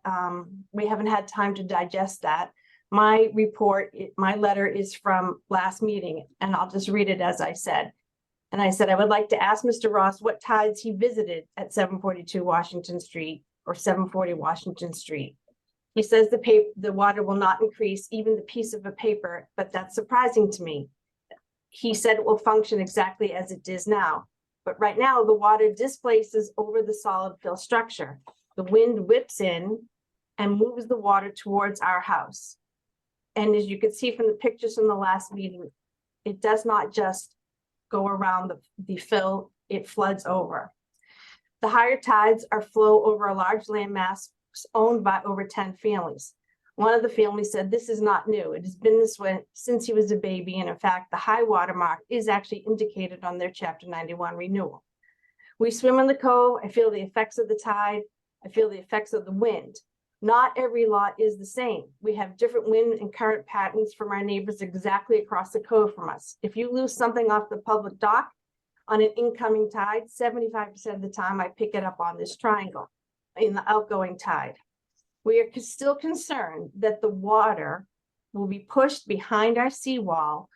we haven't had time to digest that. My letter is from last meeting, and I'll just read it as I said. And I said, I would like to ask Mr. Ross what tides he visited at 742 Washington Street or 740 Washington Street. He says the water will not increase even the piece of a paper, but that's surprising to me. He said it will function exactly as it is now. But right now, the water displaces over the solid fill structure. The wind whips in and moves the water towards our house. And as you can see from the pictures from the last meeting, it does not just go around the fill, it floods over. The higher tides are flow over a large landmass owned by over 10 families. One of the families said this is not new. It has been this way since he was a baby. And in fact, the high water mark is actually indicated on their Chapter 91 renewal. We swim in the cove. I feel the effects of the tide. I feel the effects of the wind. Not every lot is the same. We have different wind and current patterns from our neighbors exactly across the cove from us. If you lose something off the public dock on an incoming tide, 75% of the time I pick it up on this triangle in the outgoing tide. We are still concerned that the water will be pushed behind our seawall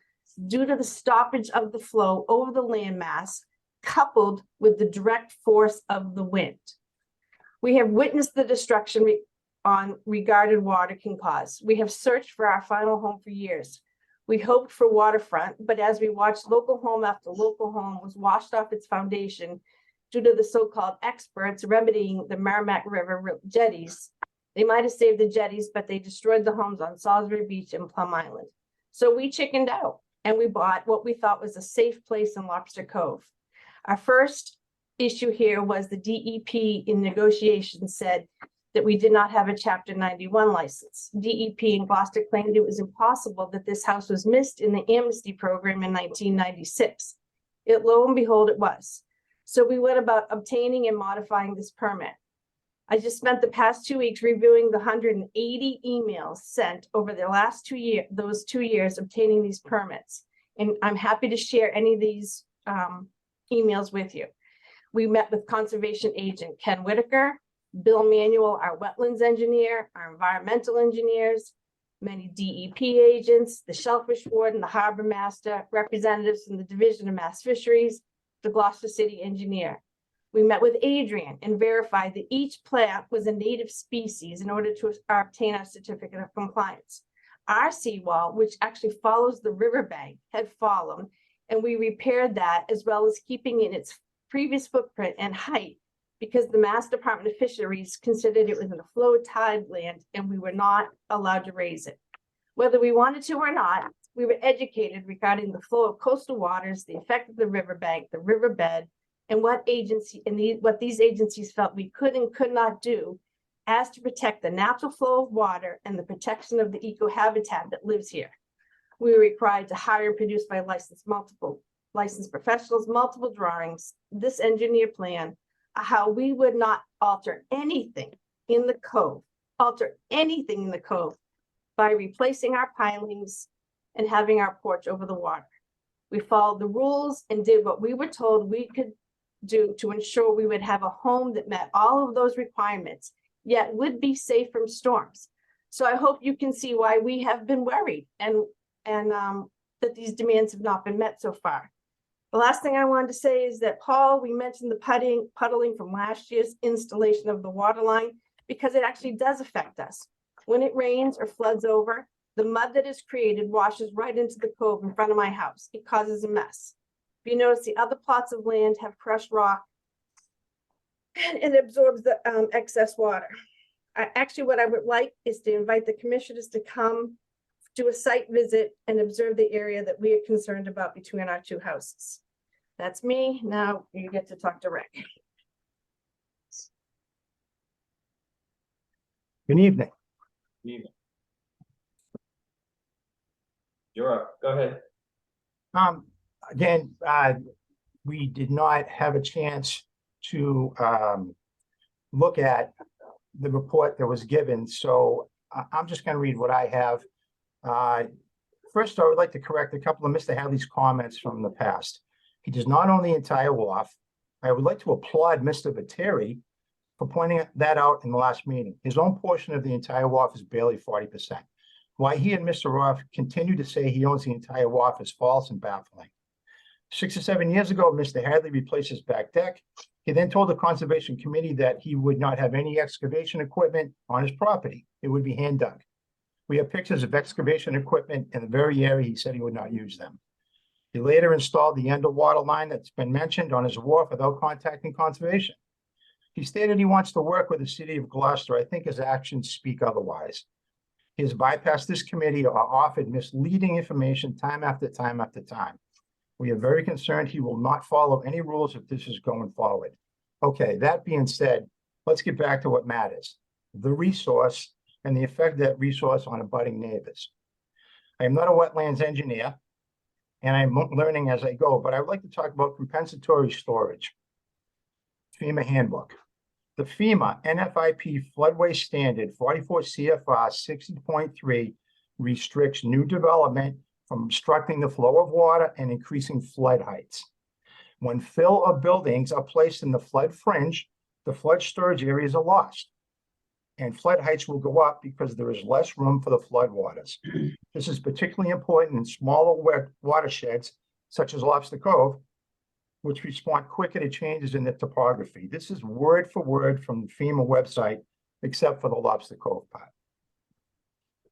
due to the stoppage of the flow over the landmass, coupled with the direct force of the wind. We have witnessed the destruction on regarded water can cause. We have searched for our final home for years. We hoped for waterfront, but as we watched local home after local home was washed off its foundation due to the so-called experts remedying the Merrimack River jetties, they might have saved the jetties, but they destroyed the homes on Salisbury Beach and Plum Island. So we chickened out and we bought what we thought was a safe place in Lobster Cove. Our first issue here was the DEP in negotiations said that we did not have a Chapter 91 license. DEP in Gloucester claimed it was impossible that this house was missed in the amnesty program in 1996. Lo and behold, it was. So we went about obtaining and modifying this permit. I just spent the past 2 weeks reviewing the 180 emails sent over the last 2 years, those 2 years obtaining these permits. And I'm happy to share any of these emails with you. We met with conservation agent Ken Whitaker, Bill Manuel, our wetlands engineer, our environmental engineers, many DEP agents, the Shellfish Warden, the Harbor Master, representatives from the Division of Mass Fisheries, the Gloucester City engineer. We met with Adrian and verified that each plant was a native species in order to obtain our certificate of compliance. Our seawall, which actually follows the riverbank, had fallen, and we repaired that as well as keeping in its previous footprint and height because the Mass Department of Fisheries considered it was in a flow tide land and we were not allowed to raise it. Whether we wanted to or not, we were educated regarding the flow of coastal waters, the effect of the riverbank, the riverbed, and what these agencies felt we could and could not do as to protect the natural flow of water and the protection of the eco-habitat that lives here. We were required to hire and produce by licensed professionals, multiple drawings, this engineer plan, how we would not alter anything in the cove by replacing our pilings and having our porch over the water. We followed the rules and did what we were told we could do to ensure we would have a home that met all of those requirements, yet would be safe from storms. So I hope you can see why we have been worried and that these demands have not been met so far. The last thing I wanted to say is that, Paul, we mentioned the puddling from last year's installation of the water line because it actually does affect us. When it rains or floods over, the mud that is created washes right into the cove in front of my house. It causes a mess. If you notice, the other plots of land have crushed rock and it absorbs the excess water. Actually, what I would like is to invite the commissioners to come do a site visit and observe the area that we are concerned about between our two houses. That's me. Now you get to talk to Rick. Good evening. You're up. Go ahead. Again, we did not have a chance to look at the report that was given, so I'm just going to read what I have. First, I would like to correct a couple of Mr. Hadley's comments from the past. He does not own the entire wharf. I would like to applaud Mr. Viteri for pointing that out in the last meeting. His own portion of the entire wharf is barely 40%. Why he and Mr. Roth continue to say he owns the entire wharf is false and baffling. 6 or 7 years ago, Mr. Hadley replaced his back deck. He then told the Conservation Committee that he would not have any excavation equipment on his property. It would be hand dug. We have pictures of excavation equipment in the very area he said he would not use them. He later installed the underwater line that's been mentioned on his wharf without contacting conservation. He stated he wants to work with the city of Gloucester. I think his actions speak otherwise. He has bypassed this committee or offered misleading information time after time after time. We are very concerned he will not follow any rules if this is going forward. Okay, that being said, let's get back to what matters. The resource and the effect of that resource on abutting neighbors. I am not a wetlands engineer, and I'm learning as I go, but I would like to talk about compensatory storage. FEMA handbook. The FEMA NFIP floodway standard 44 CFR 60.3 restricts new development from obstructing the flow of water and increasing flood heights. When fill or buildings are placed in the flood fringe, the flood storage areas are lost. And flood heights will go up because there is less room for the flood waters. This is particularly important in smaller watersheds, such as Lobster Cove, which respond quicker to changes in the topography. This is word for word from the FEMA website, except for the Lobster Cove part.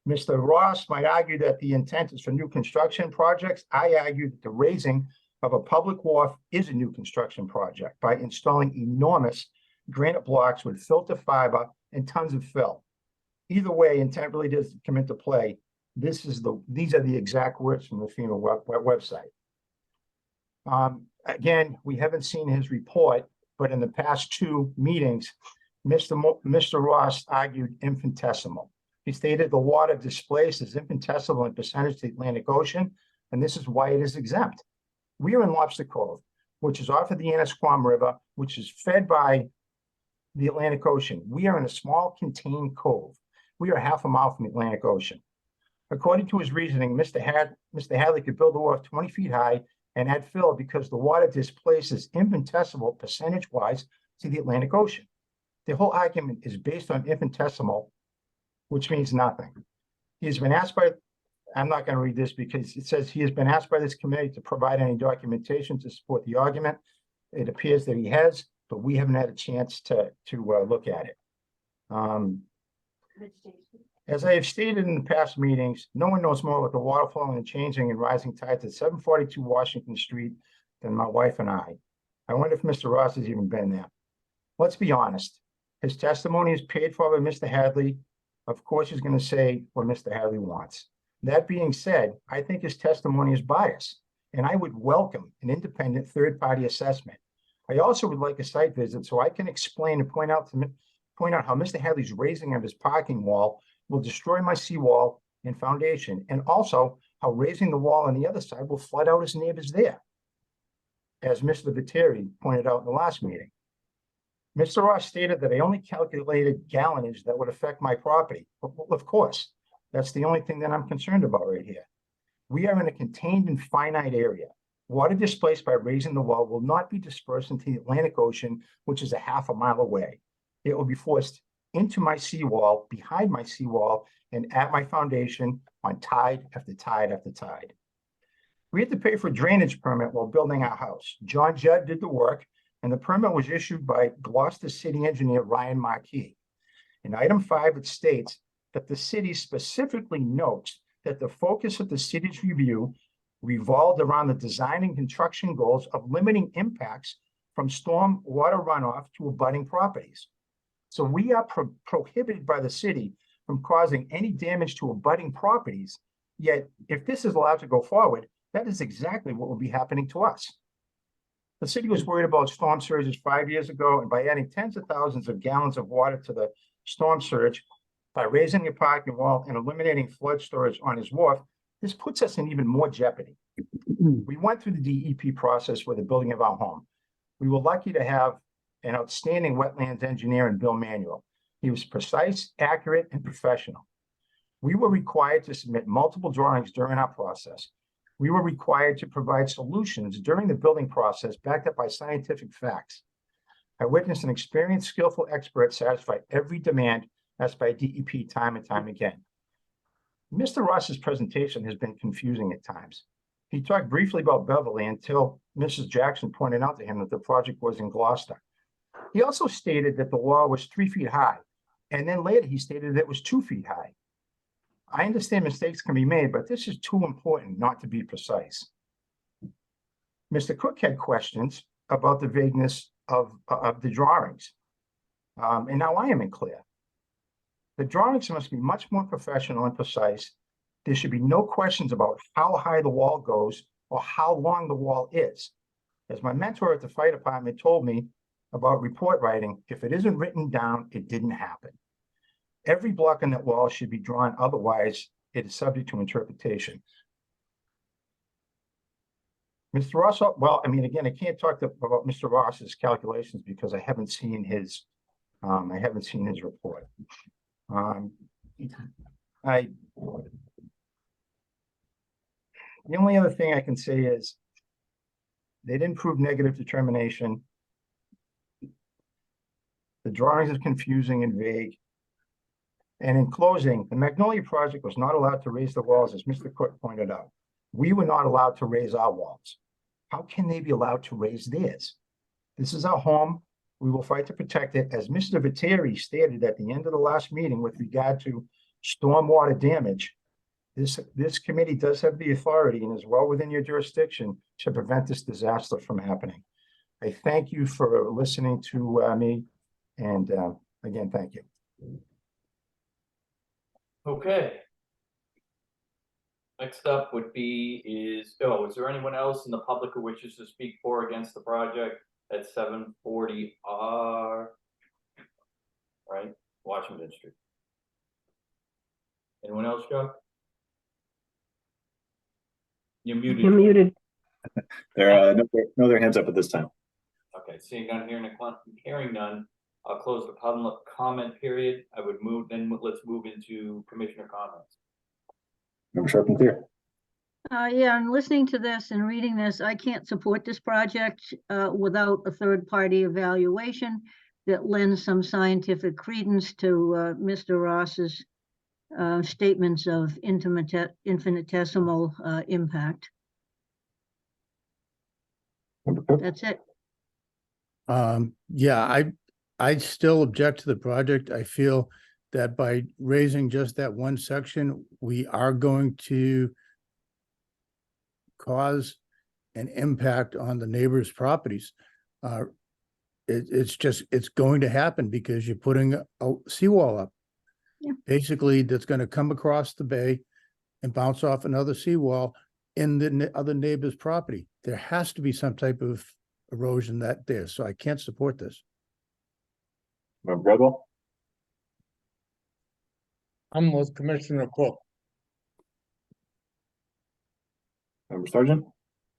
Mr. Ross might argue that the intent is for new construction projects. I argue that the raising of a public wharf is a new construction project by installing enormous granite blocks with filter fiber and tons of fill. Either way, intent really does come into play. These are the exact words from the FEMA website. Again, we haven't seen his report, but in the past 2 meetings, Mr. Ross argued infinitesimal. He stated the water displaced is infinitesimal in percentage to the Atlantic Ocean, and this is why it is exempt. We are in Lobster Cove, which is off of the Annisquam River, which is fed by the Atlantic Ocean. We are in a small contained cove. We are half a mile from the Atlantic Ocean. According to his reasoning, Mr. Hadley could build a wharf 20 feet high and add fill because the water displaces infinitesimal percentage-wise to the Atlantic Ocean. The whole argument is based on infinitesimal, which means nothing. He has been asked by, I'm not going to read this because it says he has been asked by this committee to provide any documentation to support the argument. It appears that he has, but we haven't had a chance to look at it. As I have stated in the past meetings, no one knows more about the water flowing and changing and rising tides at 742 Washington Street than my wife and I. I wonder if Mr. Ross has even been there. Let's be honest. His testimony is paid for by Mr. Hadley. Of course, he's going to say what Mr. Hadley wants. That being said, I think his testimony is biased, and I would welcome an independent third-party assessment. I also would like a site visit so I can explain and point out how Mr. Hadley's raising of his parking wall will destroy my seawall and foundation, and also how raising the wall on the other side will flood out his neighbors there, as Mr. Viteri pointed out in the last meeting. Mr. Ross stated that I only calculated gallonage that would affect my property. Well, of course, that's the only thing that I'm concerned about right here. We are in a contained and finite area. Water displaced by raising the wall will not be dispersed into the Atlantic Ocean, which is a half a mile away. It will be forced into my seawall, behind my seawall, and at my foundation on tide after tide after tide. We had to pay for a drainage permit while building our house. John Judd did the work, and the permit was issued by Gloucester City Engineer Ryan Markey. In item 5, it states that the city specifically notes that the focus of the city's review revolved around the design and construction goals of limiting impacts from storm water runoff to abutting properties. So we are prohibited by the city from causing any damage to abutting properties. Yet, if this is allowed to go forward, that is exactly what will be happening to us. The city was worried about storm surges 5 years ago, and by adding tens of thousands of gallons of water to the storm surge, by raising the parking wall and eliminating flood storage on his wharf, this puts us in even more jeopardy. We went through the DEP process for the building of our home. We were lucky to have an outstanding wetlands engineer in Bill Manuel. He was precise, accurate, and professional. We were required to submit multiple drawings during our process. We were required to provide solutions during the building process backed up by scientific facts. I witnessed an experienced, skillful expert satisfy every demand asked by DEP time and time again. Mr. Ross's presentation has been confusing at times. He talked briefly about Beverly until Mrs. Jackson pointed out to him that the project was in Gloucester. He also stated that the wall was 3 feet high, and then later he stated that it was 2 feet high. I understand mistakes can be made, but this is too important not to be precise. Mr. Cook had questions about the vagueness of the drawings. And now I am in clear. The drawings must be much more professional and precise. There should be no questions about how high the wall goes or how long the wall is. As my mentor at the fire department told me about report writing, if it isn't written down, it didn't happen. Every block on that wall should be drawn, otherwise it is subject to interpretation. Mr. Ross, well, I mean, again, I can't talk about Mr. Ross's calculations because I haven't seen his report. The only other thing I can say is they didn't prove negative determination. The drawings are confusing and vague. And in closing, the Magnolia project was not allowed to raise the walls, as Mr. Cook pointed out. We were not allowed to raise our walls. How can they be allowed to raise theirs? This is our home. We will fight to protect it. As Mr. Viteri stated at the end of the last meeting with regard to stormwater damage, this committee does have the authority and is well within your jurisdiction to prevent this disaster from happening. I thank you for listening to me. And again, thank you. Okay. Next up would be is there anyone else in the public who wishes to speak for or against the project at 740 R, right, Washington Street? Anyone else, Joe? You're muted. You're muted. There are no other hands up at this time. Okay, seeing none, hearing none, I'll close the public comment period. I would move, then let's move into commissioner comments. Member Charpentier. Yeah, and listening to this and reading this, I can't support this project without a third-party evaluation that lends some scientific credence to Mr. Ross's statements of infinitesimal impact. Member Cook. That's it. Yeah, I still object to the project. I feel that by raising just that one section, we are going to cause an impact on the neighbors' properties. It's going to happen because you're putting a seawall up. Yeah. Basically, that's going to come across the bay and bounce off another seawall in the other neighbor's property. There has to be some type of erosion that there, so I can't support this. Member Bradwell. I'm with Commissioner Cook. Member Sargent.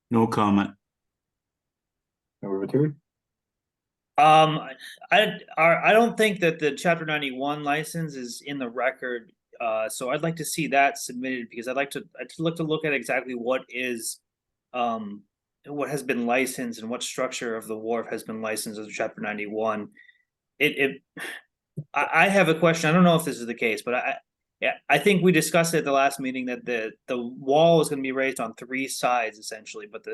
No comment. Member Viteri. I don't think that the Chapter 91 license is in the record. So I'd like to see that submitted because I'd like to look at exactly what has been licensed and what structure of the wharf has been licensed as Chapter 91. I have a question. I don't know if this is the case, but I think we discussed it at the last meeting that the wall is going to be raised on 3 sides essentially, but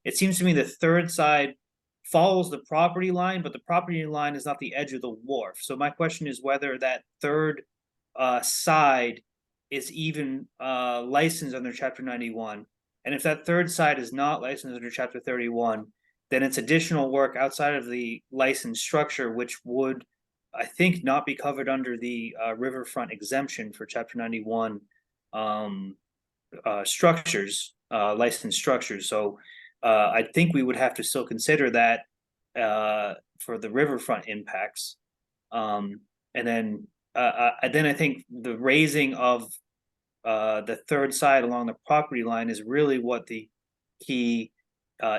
it seems to me the third side follows the property line, but the property line is not the edge of the wharf. So my question is whether that third side is even licensed under Chapter 91. And if that third side is not licensed under Chapter 31, then it's additional work outside of the licensed structure, which would, I think, not be covered under the riverfront exemption for Chapter 91 structures, licensed structures. So I think we would have to still consider that for the riverfront impacts. And then I think the raising of the third side along the property line is really what the key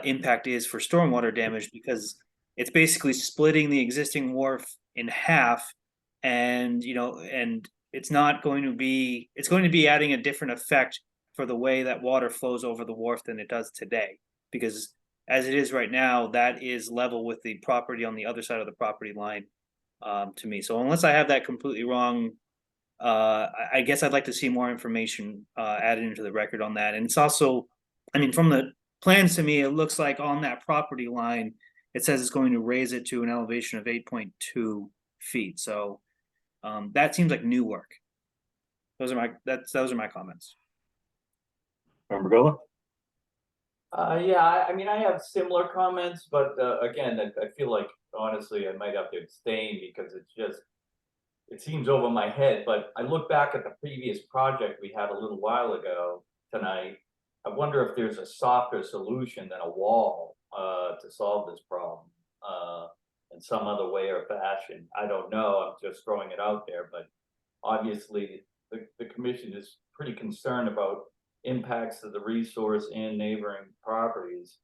impact is for stormwater damage, because it's basically splitting the existing wharf in half, and it's going to be adding a different effect for the way that water flows over the wharf than it does today, because as it is right now, that is level with the property on the other side of the property line, to me. So unless I have that completely wrong, I guess I'd like to see more information added into the record on that. And it's also, from the plans to me, it looks like on that property line, it says it's going to raise it to an elevation of 8.2 feet. So that seems like new work. Those are my comments. Member Gola. Yeah, I have similar comments, but again, I feel like honestly I might have to abstain because it seems over my head. But I look back at the previous project we had a little while ago tonight. I wonder if there's a softer solution than a wall to solve this problem in some other way or fashion. I don't know. I'm just throwing it out there, but obviously the commission is pretty concerned about impacts to the resource and neighboring properties.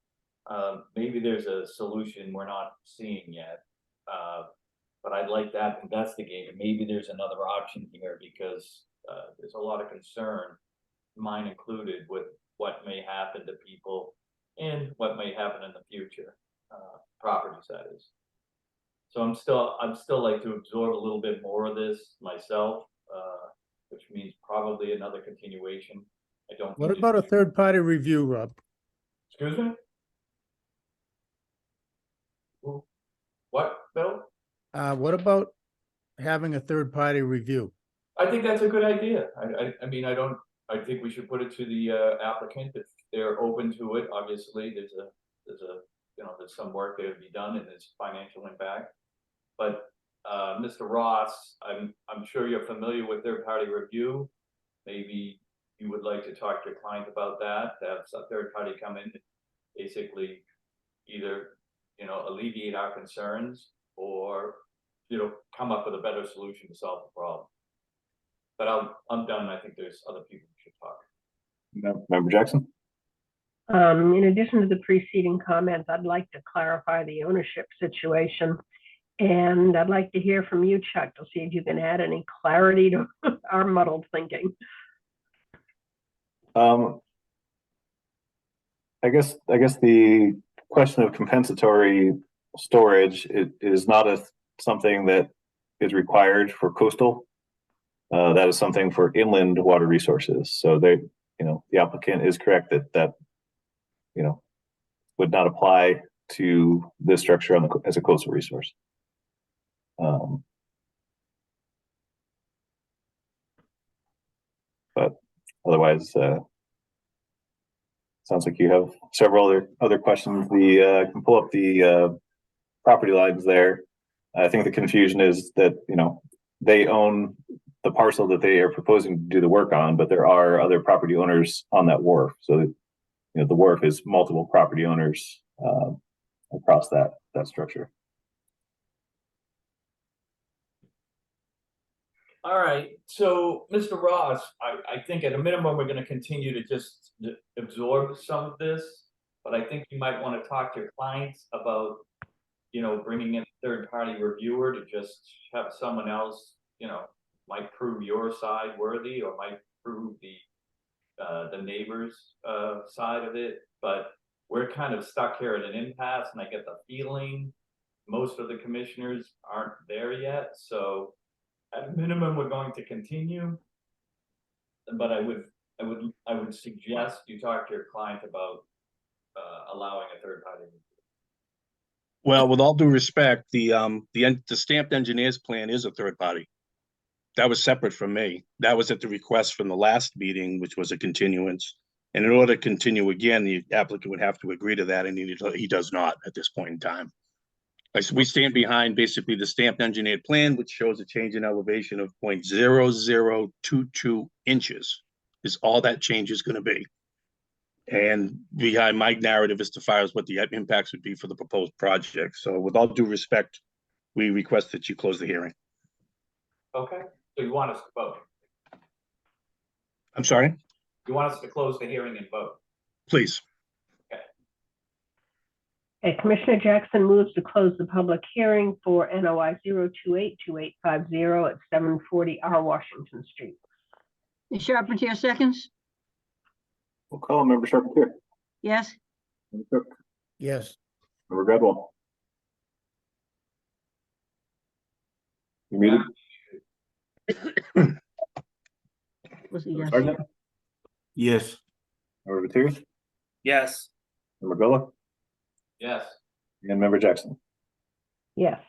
Maybe there's a solution we're not seeing yet, but I'd like that investigated. Maybe there's another option here because there's a lot of concern, mine included, with what may happen to people and what may happen in the future, properties that is. So I'm still like to absorb a little bit more of this myself, which means probably another continuation. I don't. What about a third-party review, Rob? Excuse me? What, Bill? What about having a third-party review? I think that's a good idea. I think we should put it to the applicant if they're open to it. Obviously, there's some work that would be done and there's financial impact. But Mr. Ross, I'm sure you're familiar with third-party review. Maybe you would like to talk to your client about that, to have a third party come in and basically either, alleviate our concerns or, come up with a better solution to solve the problem. But I'm done. I think there's other people who should talk. Member Jackson. In addition to the preceding comments, I'd like to clarify the ownership situation. And I'd like to hear from you, Chuck, to see if you can add any clarity to our muddled thinking. I guess the question of compensatory storage is not something that is required for coastal. That is something for inland water resources. So the applicant is correct that would not apply to this structure as a coastal resource. But otherwise, sounds like you have several other questions. Can pull up the property lines there. I think the confusion is that they own the parcel that they are proposing to do the work on, but there are other property owners on that wharf. So the wharf is multiple property owners across that structure. All right, so Mr. Ross, I think at a minimum, we're gonna continue to just absorb some of this, but I think you might want to talk to your clients about, bringing in a third-party reviewer to just have someone else, might prove your side worthy or might prove the neighbor's side of it, but we're kind of stuck here at an impasse, and I get the feeling most of the commissioners aren't there yet, so at a minimum, we're going to continue, but I would suggest you talk to your client about allowing a third party. Well, with all due respect, the stamped engineer's plan is a third party. That was separate from me. That was at the request from the last meeting, which was a continuance. And in order to continue again, the applicant would have to agree to that, and he does not at this point in time. We stand behind basically the stamped engineered plan, which shows a change in elevation of 0.0022 inches is all that change is going to be. And behind my narrative as far as what the impacts would be for the proposed project. So with all due respect, we request that you close the hearing. Okay, so you want us to vote? I'm sorry? You want us to close the hearing and vote? Please. Okay, Commissioner Jackson moves to close the public hearing for NOI 0282850 at 740 R Washington Street. Charpentier seconds? We'll call Member Charpentier. Yes. Member Cook. Yes. Member Gradwell. You muted. Was a yes. Sergeant? Yes. Member Viteri? Yes. Member Gola? Yes. And Member Jackson? Yes.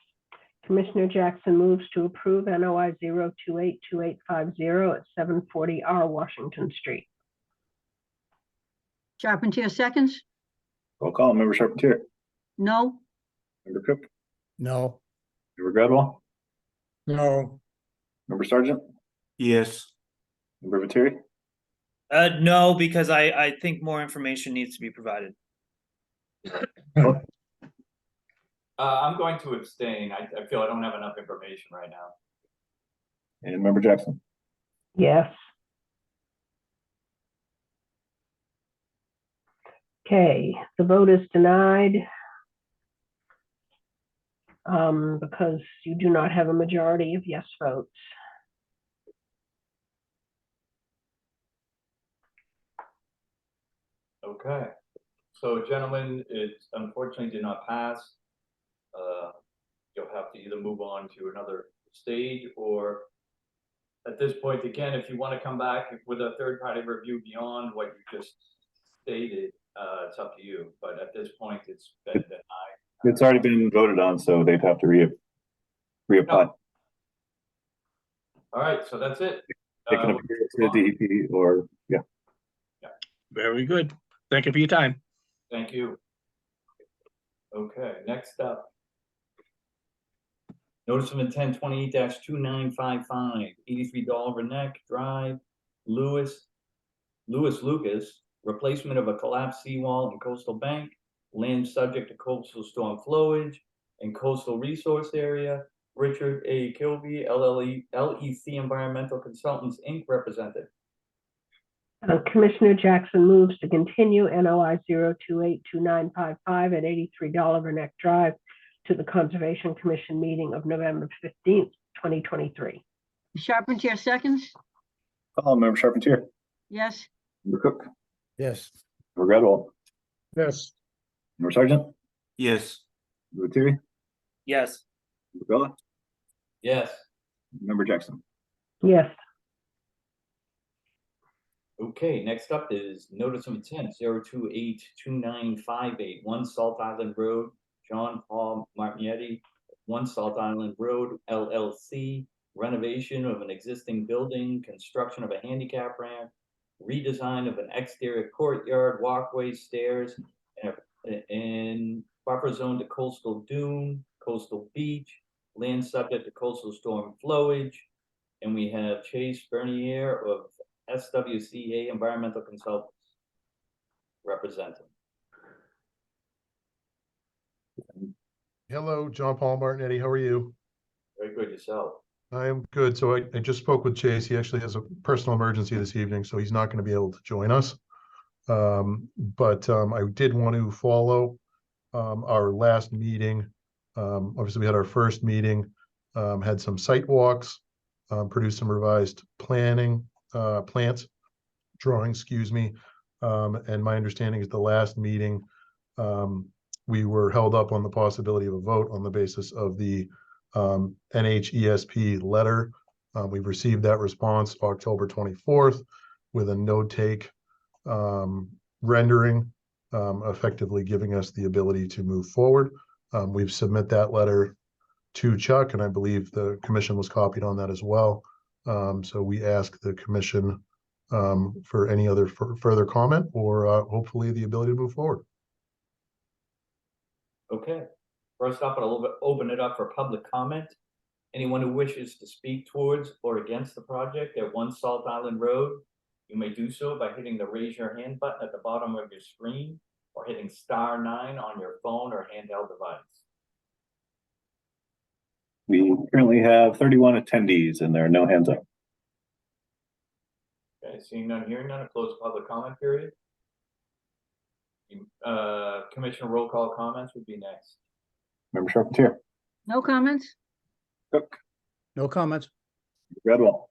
Commissioner Jackson moves to approve NOI 0282850 at 740 R Washington Street. Charpentier seconds? Roll call. Member Charpentier? No. Member Cook? No. Member Gradwell? No, Member Sergeant? Yes. Member Viteri? No, because I think more information needs to be provided. I'm going to abstain. I feel I don't have enough information right now. And Member Jackson? Yes. Okay, the vote is denied because you do not have a majority of yes votes. Okay, so gentlemen, it unfortunately did not pass. You'll have to either move on to another stage, or at this point, again, if you want to come back with a third-party review beyond what you just stated, it's up to you. But at this point, it's been denied. It's already been voted on, so they'd have to reapply. No. All right, so that's it. They can appeal to the DEP or, yeah. Very good. Thank you for your time. Thank you. Okay, next up. Notice of intent 28-2955, 83 Dollar Neck Drive, Lewis Lucas, replacement of a collapsed seawall in coastal bank, land subject to coastal storm flowage and coastal resource area. Richard A. Kilby, LEC Environmental Consultants, Inc., represented. Commissioner Jackson moves to continue NOI 0282955 at 83 Dollar Neck Drive to the Conservation Commission meeting of November 15th, 2023. Charpentier seconds, Call Member Charpentier, yes, Member Cook, Yes. Member Gradwell, yes, Member Sergeant, yes, Member Terry, Yes. Member Bella, Yes. Member Jackson. Yes, Okay, next up is notice of intent 0282958, 1 Salt Island Road, John Paul Martignetti, 1 Salt Island Road LLC, renovation of an existing building, construction of a handicap ramp, redesign of an exterior courtyard, walkway, stairs, and buffer zone to coastal dune, coastal beach, land subject to coastal storm flowage. And we have Chase Bernier of SWCA Environmental Consultants representing. Hello, John Paul Martignetti. How are you? Very good yourself. I am good. So I just spoke with Chase. He actually has a personal emergency this evening, so he's not going to be able to join us. But I did want to follow our last meeting. Obviously, we had our first meeting, had some site walks, produced some revised plans, drawings, excuse me. And my understanding is the last meeting, we were held up on the possibility of a vote on the basis of the NHESP letter. We've received that response October 24th with a no-take rendering, effectively giving us the ability to move forward. We've submit that letter to Chuck, and I believe the commission was copied on that as well. So we ask the commission for any other further comment or hopefully the ability to move forward. Okay, first up, I'll open it up for public comment. Anyone who wishes to speak towards or against the project at 1 Salt Island Road, you may do so by hitting the raise your hand button at the bottom of your screen or hitting *9 on your phone or handheld device. We currently have 31 attendees and there are no hands up. Okay, seeing none, hearing none, close the public comment period. Commissioner roll call comments would be next. Member Charpentier, no comments, Cook, No comments. Gradwell,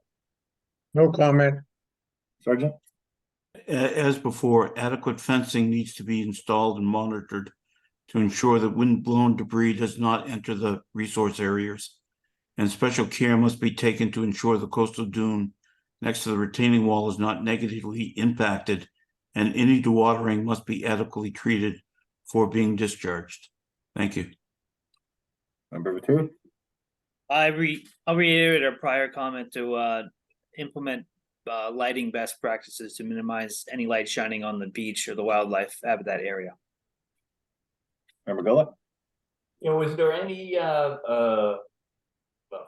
no comment, Sergeant, As before, adequate fencing needs to be installed and monitored to ensure that wind-blown debris does not enter the resource areas. And special care must be taken to ensure the coastal dune next to the retaining wall is not negatively impacted, and any dewatering must be adequately treated before being discharged. Thank you. Member Terry, I'll reiterate our prior comment to implement lighting best practices to minimize any light shining on the beach or the wildlife habitat area. Member Gullah, Was there any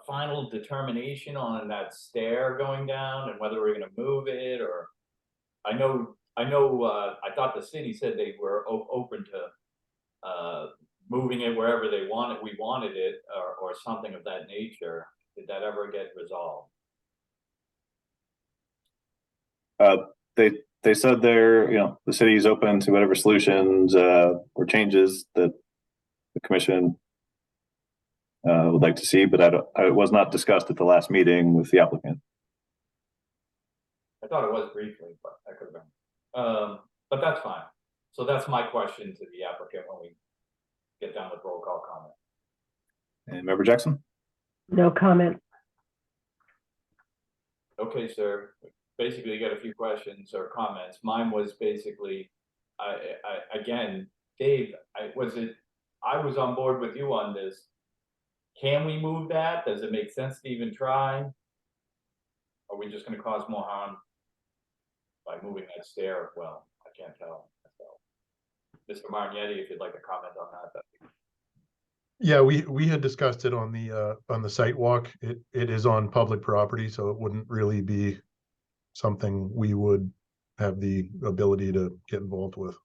final determination on that stair going down and whether we're going to move it? Or I thought the city said they were open to moving it wherever we wanted it, or something of that nature. Did that ever get resolved? they said the city is open to whatever solutions or changes that the commission would like to see, but it was not discussed at the last meeting with the applicant. I thought it was briefly, but I could have been. But that's fine. So that's my question to the applicant when we get down with roll call comment. And Member Jackson? no comment. Okay, sir. Basically, you got a few questions or comments. Mine was basically, again, Dave, I was on board with you on this. Can we move that? Does it make sense to even try? Are we just going to cause more harm by moving that stair? Well, I can't tell. Mr. Martignetti, if you'd like to comment on that. Yeah, we had discussed it on the site walk. It is on public property, so it wouldn't really be something we would have the ability to get involved with.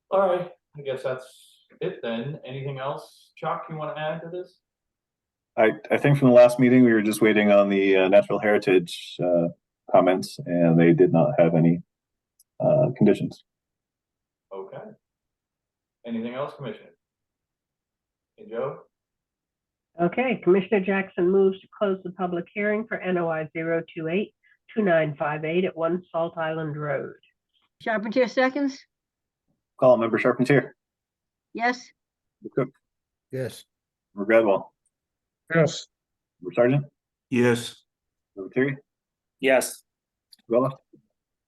All right, I guess that's it then. Anything else, Chuck, you want to add to this? I think from the last meeting, we were just waiting on the natural heritage comments, and they did not have any conditions. Okay. Anything else, Commissioner? Hey, Joe? Okay, Commissioner Jackson moves to close the public hearing for NOI 028-2958 at 1 Salt Island Road. Charpentier seconds? Call member Charpentier, Yes? member Cook, Yes. member Gradwell, yes, member Sergeant, yes, member Terry, Yes. Bella,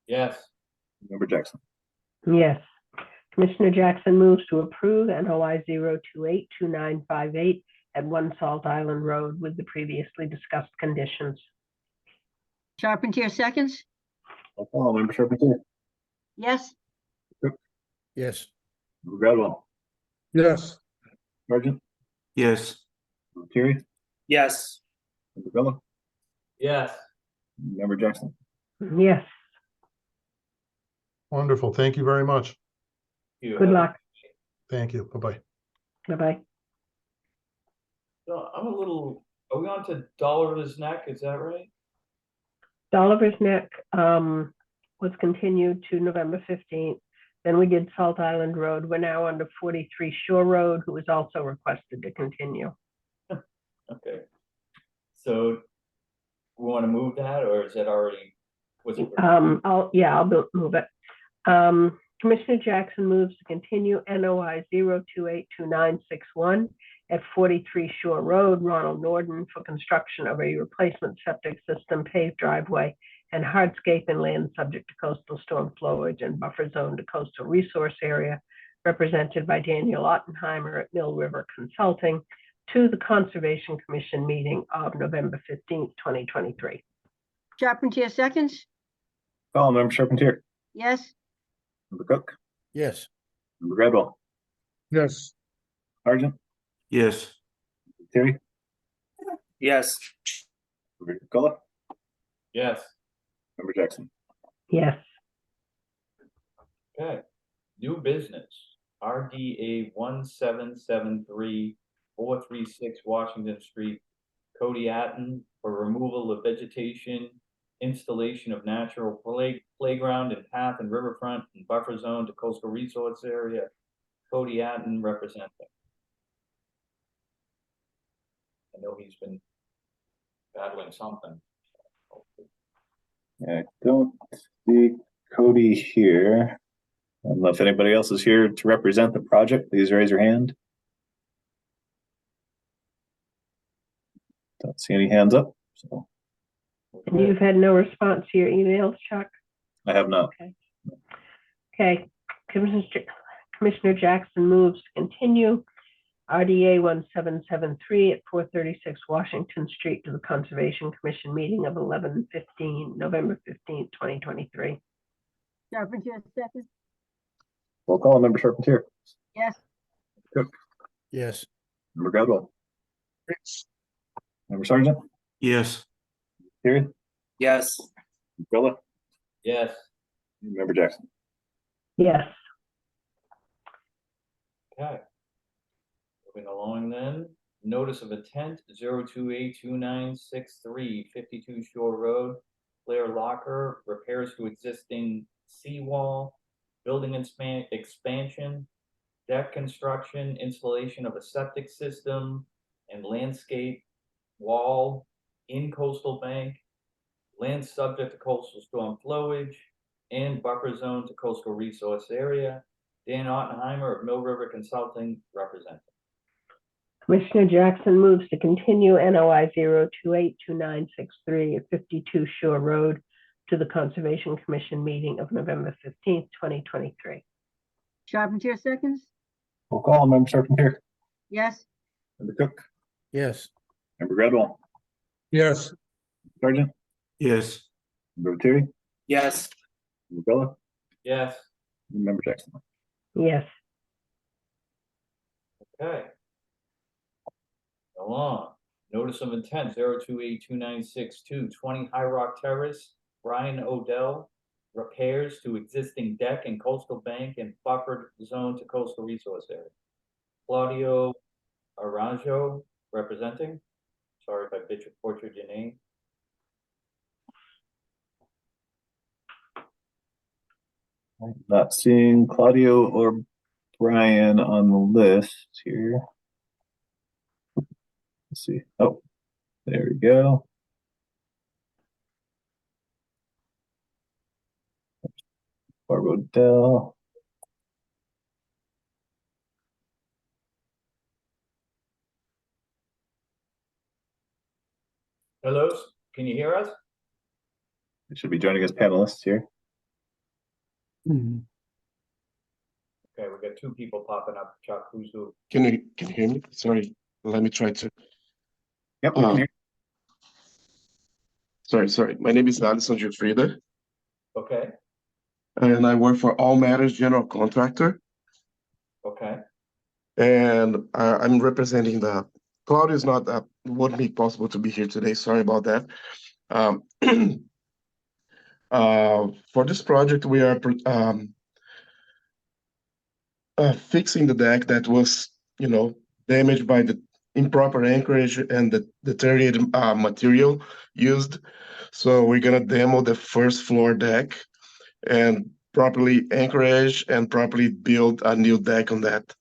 Yes. member Jackson. Yes. Commissioner Jackson moves to approve NOI 028-2958 at 1 Salt Island Road with the previously discussed conditions. Charpentier seconds? Call member Charpentier, Yes? Yes. member Gradwell, yes, Sergeant, yes, member Terry, Yes. member Bella, Yes. member Jackson. Yes, Wonderful. Thank you very much. good luck. Thank you. Bye-bye. Bye-bye. So I'm a little, are we on to Dollar's Neck? Is that right? Dolliver's Neck was continued to November 15th. Then we did Salt Island Road. We're now under 43 Shore Road, who was also requested to continue. Okay. So we want to move that, or is it already, was it? I'll move it. Commissioner Jackson moves to continue NOI 0282961 at 43 Shore Road, Ronald Norden, for construction of a replacement septic system, paved driveway, and hardscape and land subject to coastal storm flowage and buffer zone to coastal resource area, represented by Daniel Ottenheimer at Mill River Consulting, to the Conservation Commission meeting of November 15th, 2023. Charpentier seconds? Call member Charpentier, Yes? member Cook, Yes. member Gradwell, yes, Sergeant, yes, Terry, Yes. member Gullah, Yes. member Jackson. Yes. Okay. New business, RDA 1773436 Washington Street, Cody Atten, for removal of vegetation, installation of natural playground and path and riverfront and buffer zone to coastal resource area. Cody Atten representing. I know he's been battling something. I don't see Cody here. I don't know if anybody else is here to represent the project. Please raise your hand. Don't see any hands up, so And you've had no response to your emails, Chuck? I have not. Okay. Commissioner Jackson moves to continue RDA 1773 at 436 Washington Street to the Conservation Commission meeting of November 15th, 2023. Charpentier seconds? Roll call, member Charpentier, Yes? Cook, Yes. member Gradwell, yes, member Sergeant, yes, Terry, Yes. Bella, Yes. member Jackson. Yes. Okay. Moving along then, notice of intent 0282963 52 Shore Road, Blair Locker, repairs to existing seawall, building expansion, deck construction, installation of a septic system and landscape wall in coastal bank, land subject to coastal storm flowage, and buffer zone to coastal resource area. Dan Ottenheimer of Mill River Consulting representing. Commissioner Jackson moves to continue NOI 0282963 at 52 Shore Road to the Conservation Commission meeting of November 15th, 2023. Charpentier seconds? Roll call, member Charpentier, Yes? member Cook, Yes. member Gradwell, yes, Sergeant, yes, member Terry, Yes. member Bella, Yes. member Jackson. Yes. Okay. Along, notice of intent 0282962 20 High Rock Terrace, Brian Odell, repairs to existing deck and coastal bank and buffered zone to coastal resource area. Claudio Aranjo representing. Sorry if I butchered your name. Not seeing Claudio or Brian on the list here. Let's see. Oh, there we go. Barbara Odell. Hello, can you hear us? They should be joining as panelists here. Okay, we got two people popping up. Chuck, who's who? Can you hear me? Sorry, let me try to. Yep, we can hear. Sorry. My name is Alisson Gilfrida, Okay, and I work for All Matters General Contractor. okay, And I'm representing the. Claudia is not wouldn't be possible to be here today. Sorry about that. For this project, we are fixing the deck that was, damaged by the improper anchorage and the deteriorated material used. So we're gonna demo the first floor deck and properly anchorage and properly build a new deck on that.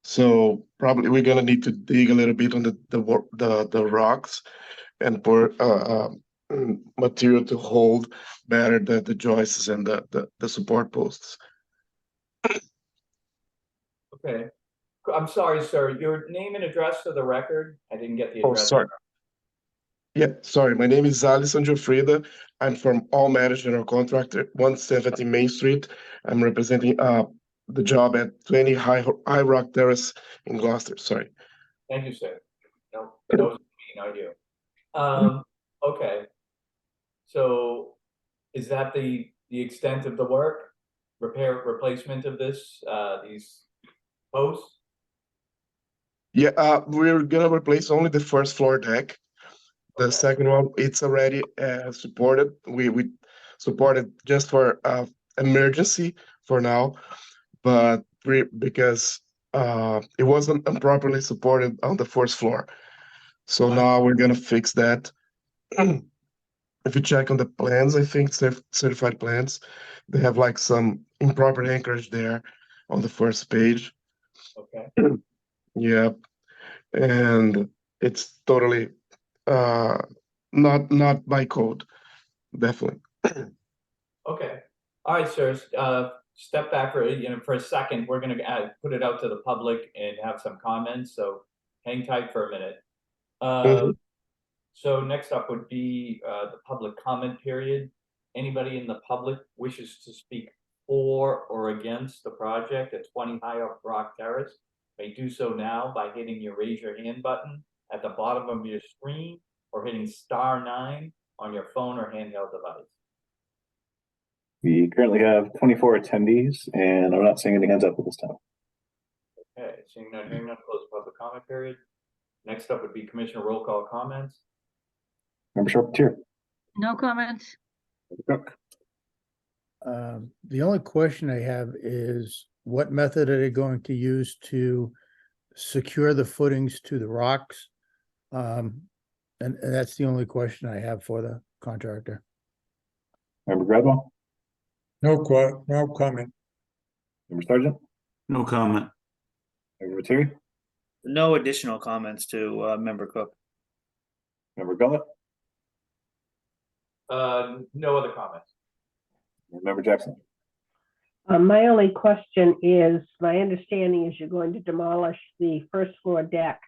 So probably we're gonna need to dig a little bit on the rocks and pour material to hold better the joists and the support posts. okay. I'm sorry, sir, your name and address for the record? I didn't get the Oh, address. sorry. Yeah, sorry. My name is Alisson Gilfrida. I'm from All Matters General Contractor, 170 Main Street. I'm representing the job at 20 High Rock Terrace in Gloucester. Sorry. Thank you, sir. No, that was me, not you. Okay. So is that the extent of the work? Repair, replacement of this, these posts? Yeah, we're gonna replace only the first floor deck. The second one, it's already supported. We supported just for emergency for now, but because it wasn't improperly supported on the first floor. So now we're gonna fix that. If you check on the plans, I think certified plans, they have like some improper anchorage there on the first page. Okay. Yeah, and it's totally not by code, definitely. Okay. All right, sir. Step back for a second. We're gonna put it out to the public and have some comments. So hang tight for a minute. So next up would be the public comment period. Anybody in the public wishes to speak for or against the project at 20 High Rock Terrace may do so now by hitting your raise your hand button at the bottom of your screen or hitting *9 on your phone or handheld device. We currently have 24 attendees, and I'm not seeing any hands up at this time. Okay, seeing none, hearing none, close the public comment period. Next up would be commissioner roll call comments. Member Charpentier. No comments. Cook. The only question I have is what method are they going to use to secure the footings to the rocks? And that's the only question I have for the contractor. Member Gradwell. No comment. Member Sargent. No comment. Member Materi. No additional comments to member Cook. Member Gullet. No other comments. Member Jackson. My only question is, my understanding is you're going to demolish the first floor deck.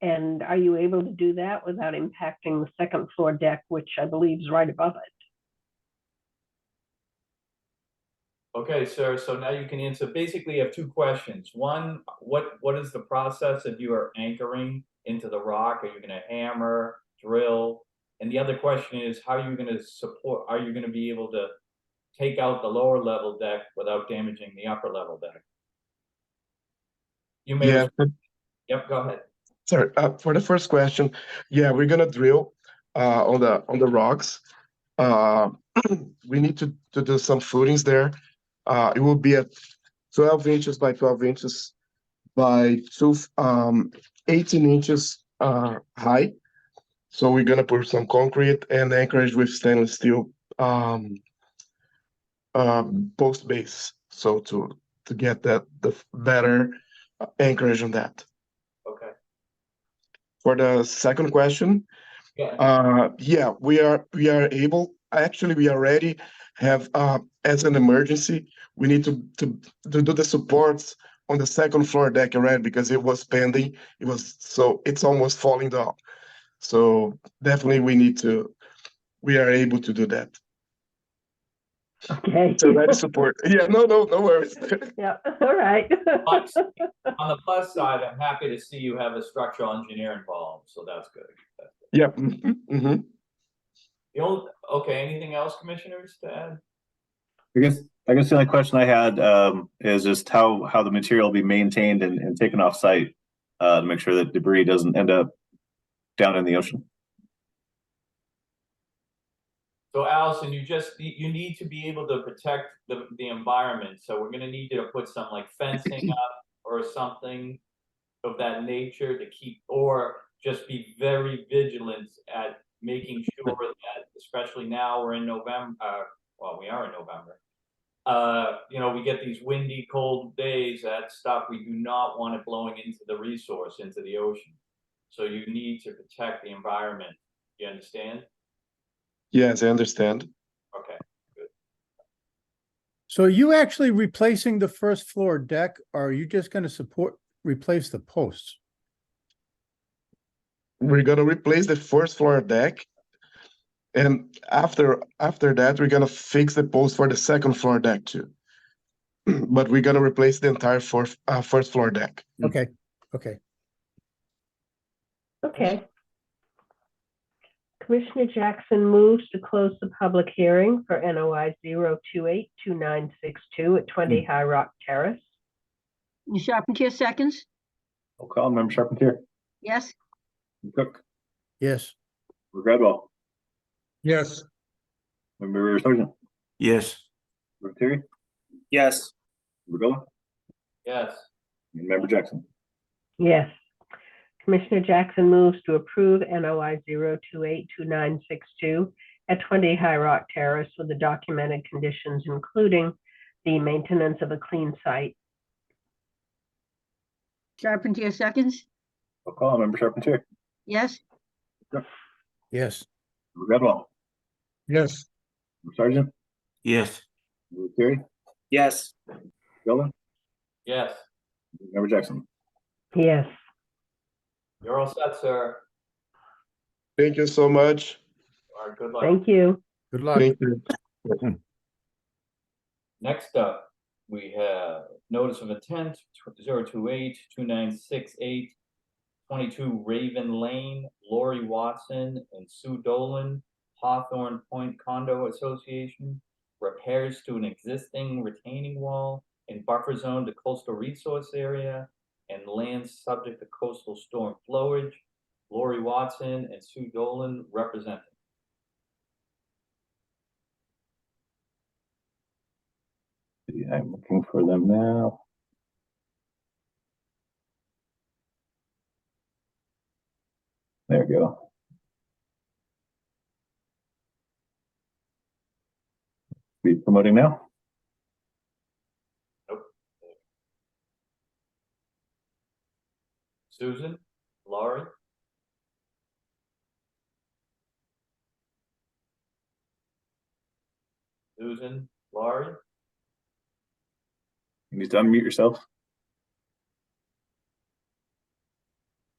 And are you able to do that without impacting the second floor deck, which I believe is right above it? Okay, sir, so now you can answer, basically you have two questions. One, what is the process if you are anchoring into the rock? Are you gonna hammer, drill? And the other question is, how are you gonna support, are you gonna be able to take out the lower level deck without damaging the upper level deck? You may. Yeah. Yep, go ahead. Sorry, for the first question, yeah, we're gonna drill on the rocks. We need to do some footings there. It will be at 12 inches by 12 inches by 18 inches high. So we're gonna put some concrete and anchorage with stainless steel post base. So to get the better anchorage on that. Okay. For the second question, Yeah. we are able, actually, we already have, as an emergency, we need to do the supports on the second floor deck already because it was pending. It's almost falling down. So definitely we are able to do that. Okay. It's already support. Yeah, no worries. Yeah, all right. On the plus side, I'm happy to see you have a structural engineer involved, so that's good. Yeah. Okay, anything else, commissioners, to add? I guess the only question I had is just how the material will be maintained and taken off site to make sure that debris doesn't end up down in the ocean. So Allison, you need to be able to protect the environment. So we're gonna need you to put some like fencing up or something of that nature to keep, or just be very vigilant at making sure that, especially now we're in November, well, we are in November. We get these windy, cold days, that stuff, we do not want it blowing into the resource, into the ocean. So you need to protect the environment. You understand? Yes, I understand. Okay, good. So are you actually replacing the first floor deck, or are you just gonna replace the posts? We're gonna replace the first floor deck. And after that, we're gonna fix the post for the second floor deck too. But we're gonna replace the entire first floor deck. Okay. Okay. Commissioner Jackson moves to close the public hearing for NOI 0282962 at 20 High Rock Terrace. Charpentier seconds, I'll call Member Charpentier. yes? Cook. Yes. Gradwell. Yes. Member Sargent. Yes. Member Terry. Yes. Member Gola. Yes. And Member Jackson. Yes. Commissioner Jackson moves to approve NOI 0282962 at 20 High Rock Terrace with the documented conditions, including the maintenance of a clean site. Charpentier seconds, I'll call Member Charpentier. yes? Yes. Member Gradwell. Yes. Member Sargent. Yes. Member Terry. Yes. Gola. Yes. Member Jackson. Yes. You're all set, sir. Thank you so much. All right, good luck. Thank you. Good luck. Thank you. Next up, we have notice of intent 0282968 22 Raven Lane, Lori Watson and Sue Dolan, Hawthorne Point Condo Association, repairs to an existing retaining wall in buffer zone to coastal resource area and land subject to coastal storm flowage. Lori Watson and Sue Dolan representing. I'm looking for them now. There we go. Be promoting now. Susan, Laurie. Susan, Laurie. You need to unmute yourself.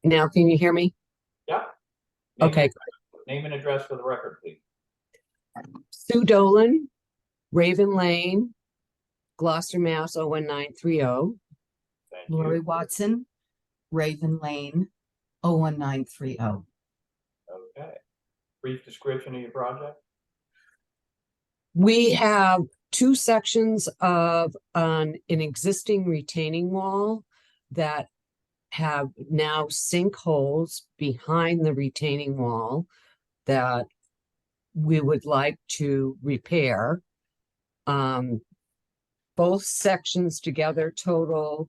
Now, can you hear me? Yep. Okay. Name and address for the record, please. Sue Dolan, Raven Lane, Gloucester, Mass. 01930. Thank Lori you. Watson, Raven Lane, 01930. Okay. Brief description of your project. We have two sections of an existing retaining wall that have now sinkholes behind the retaining wall that we would like to repair. Both sections together total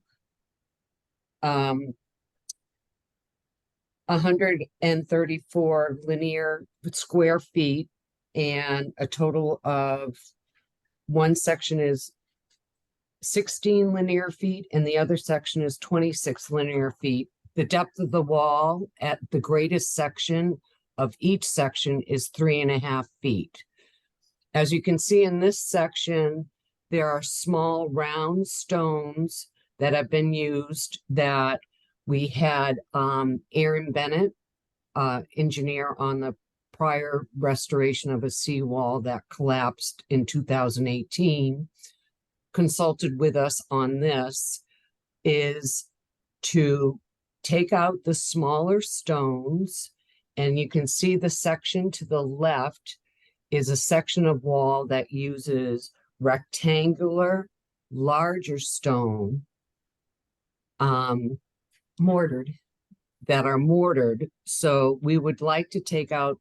134 linear square feet and a total of one section is 16 linear feet and the other section is 26 linear feet. The depth of the wall at the greatest section of each section is 3.5 feet. As you can see in this section, there are small round stones that have been used that we had Aaron Bennett, engineer on the prior restoration of a seawall that collapsed in 2018, consulted with us on this, is to take out the smaller stones, and you can see the section to the left is a section of wall that uses rectangular, larger stone, Mortared. that are mortared. So we would like to take out,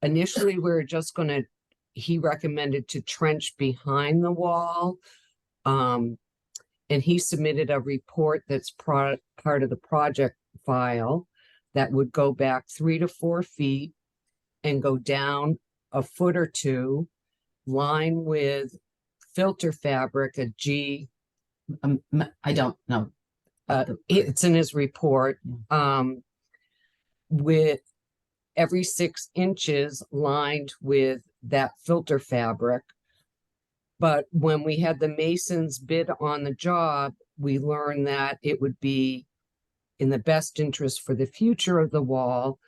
initially, we were just gonna, he recommended to trench behind the wall. And he submitted a report that's part of the project file that would go back 3 to 4 feet and go down a foot or two, line with filter fabric, a G. I don't know. It's in his report, with every 6 inches lined with that filter fabric. But when we had the masons bid on the job, we learned that it would be in the best interest for the future of the wall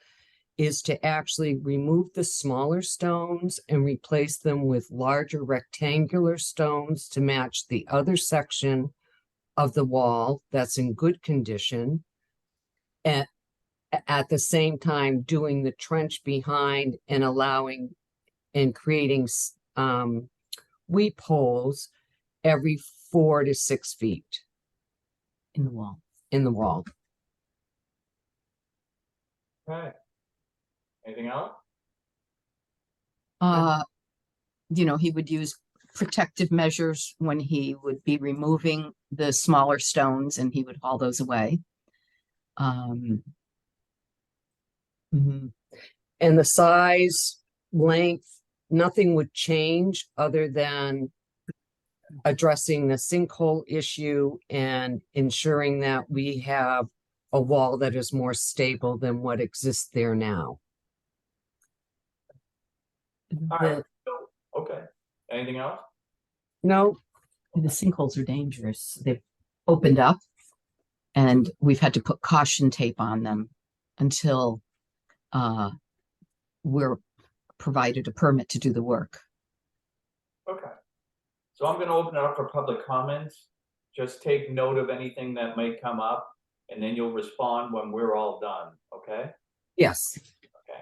is to actually remove the smaller stones and replace them with larger rectangular stones to match the other section of the wall that's in good condition. At the same time, doing the trench behind and allowing and creating weep holes every 4 to 6 feet In the wall. in the wall. Okay. Anything else? He would use protective measures when he would be removing the smaller stones and he would haul those away. And the size, length, nothing would change other than addressing the sinkhole issue and ensuring that we have a wall that is more stable than what exists there now. All right, so, okay. Anything else? No, The sinkholes are dangerous. They've opened up and we've had to put caution tape on them until we're provided a permit to do the work. Okay. So I'm gonna open it up for public comments. Just take note of anything that may come up, and then you'll respond when we're all done, okay? yes. Okay.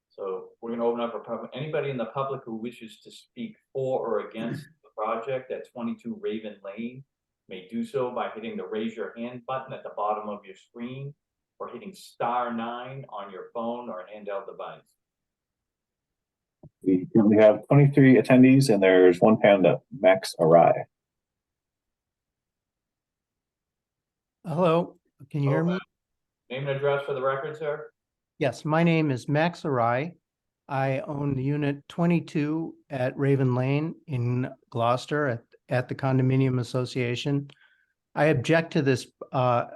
So we're gonna open up for public, anybody in the public who wishes to speak for or against the project at 22 Raven Lane may do so by hitting the raise your hand button at the bottom of your screen or hitting *9 on your phone or handheld device. We currently have 23 attendees and there's one hand up, Max Arai. Hello, can you hear me? Name and address for the record, sir? Yes, my name is Max Arai. I own the unit 22 at Raven Lane in Gloucester at the Condominium Association. I object to this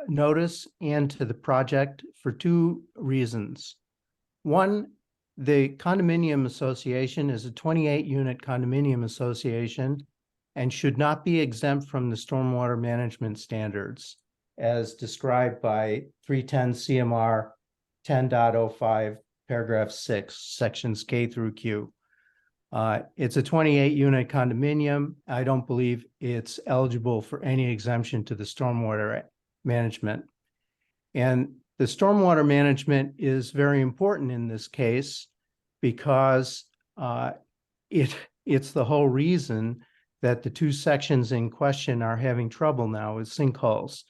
notice and to the project for 2 reasons. One, the Condominium Association is a 28-unit condominium association and should not be exempt from the stormwater management standards as described by 310 CMR 10.05 paragraph 6, sections K through Q. It's a 28-unit condominium. I don't believe it's eligible for any exemption to the stormwater management. And the stormwater management is very important in this case because it's the whole reason that the 2 sections in question are having trouble now with sinkholes.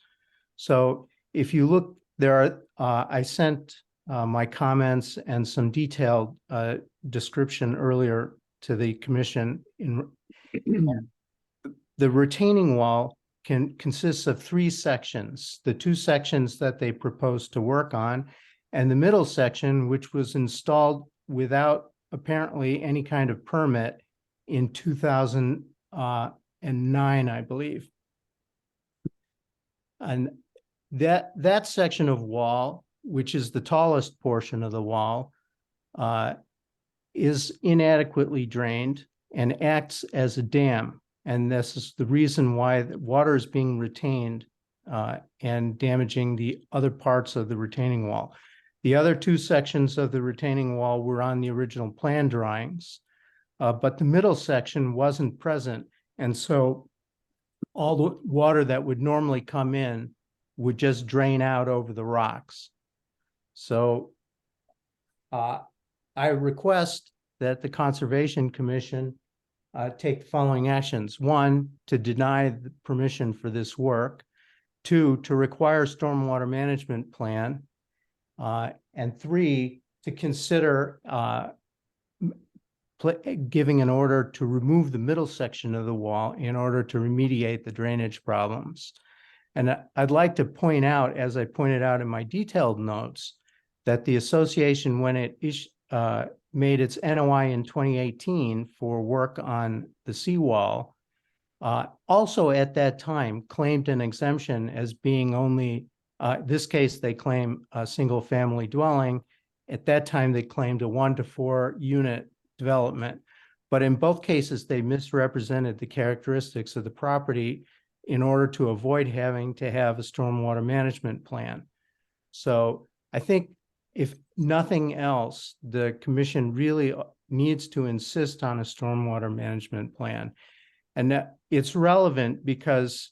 So if you look there, I sent my comments and some detailed description earlier to the commission. The retaining wall consists of 3 sections, the 2 sections that they proposed to work on, and the middle section, which was installed without apparently any kind of permit in 2009, I believe. And that section of wall, which is the tallest portion of the wall, is inadequately drained and acts as a dam. And this is the reason why the water is being retained and damaging the other parts of the retaining wall. The other two sections of the retaining wall were on the original plan drawings, but the middle section wasn't present. And so all the water that would normally come in would just drain out over the rocks. So I request that the Conservation Commission take the following actions. 1, to deny the permission for this work. 2, to require stormwater management plan. And 3, to consider giving an order to remove the middle section of the wall in order to remediate the drainage problems. And I'd like to point out, as I pointed out in my detailed notes, that the association, when it made its NOI in 2018 for work on the seawall, also at that time claimed an exemption as being only, this case they claim a single family dwelling. At that time they claimed a 1 to 4 unit development. But in both cases, they misrepresented the characteristics of the property in order to avoid having to have a stormwater management plan. So I think if nothing else, the commission really needs to insist on a stormwater management plan. And that it's relevant because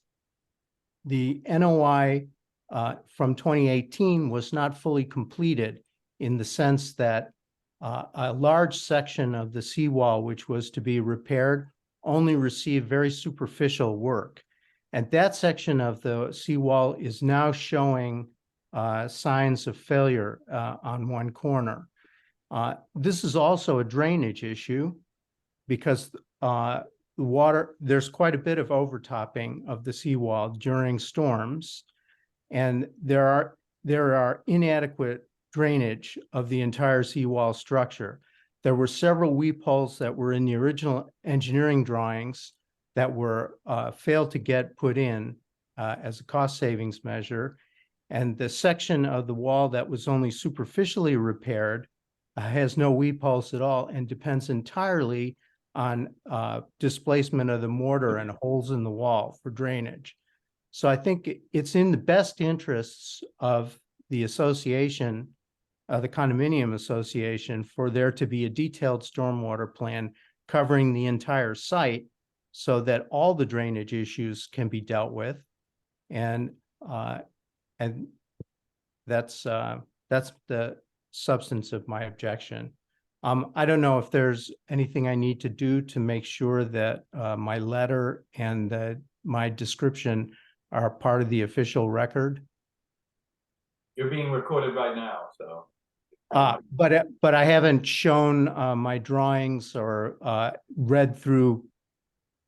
the NOI from 2018 was not fully completed, in the sense that a large section of the seawall, which was to be repaired, only received very superficial work. And that section of the seawall is now showing signs of failure on one corner. This is also a drainage issue because the water, there's quite a bit of overtopping of the seawall during storms, and there are inadequate drainage of the entire seawall structure. There were several weep holes that were in the original engineering drawings that were failed to get put in as a cost savings measure. And the section of the wall that was only superficially repaired has no weep holes at all and depends entirely on displacement of the mortar and holes in the wall for drainage. So I think it's in the best interests of the association, the condominium association, for there to be a detailed stormwater plan covering the entire site so that all the drainage issues can be dealt with. And that's the substance of my objection. I don't know if there's anything I need to do to make sure that my letter and my description are part of the official record. You're being recorded right now, so. But I haven't shown my drawings or read through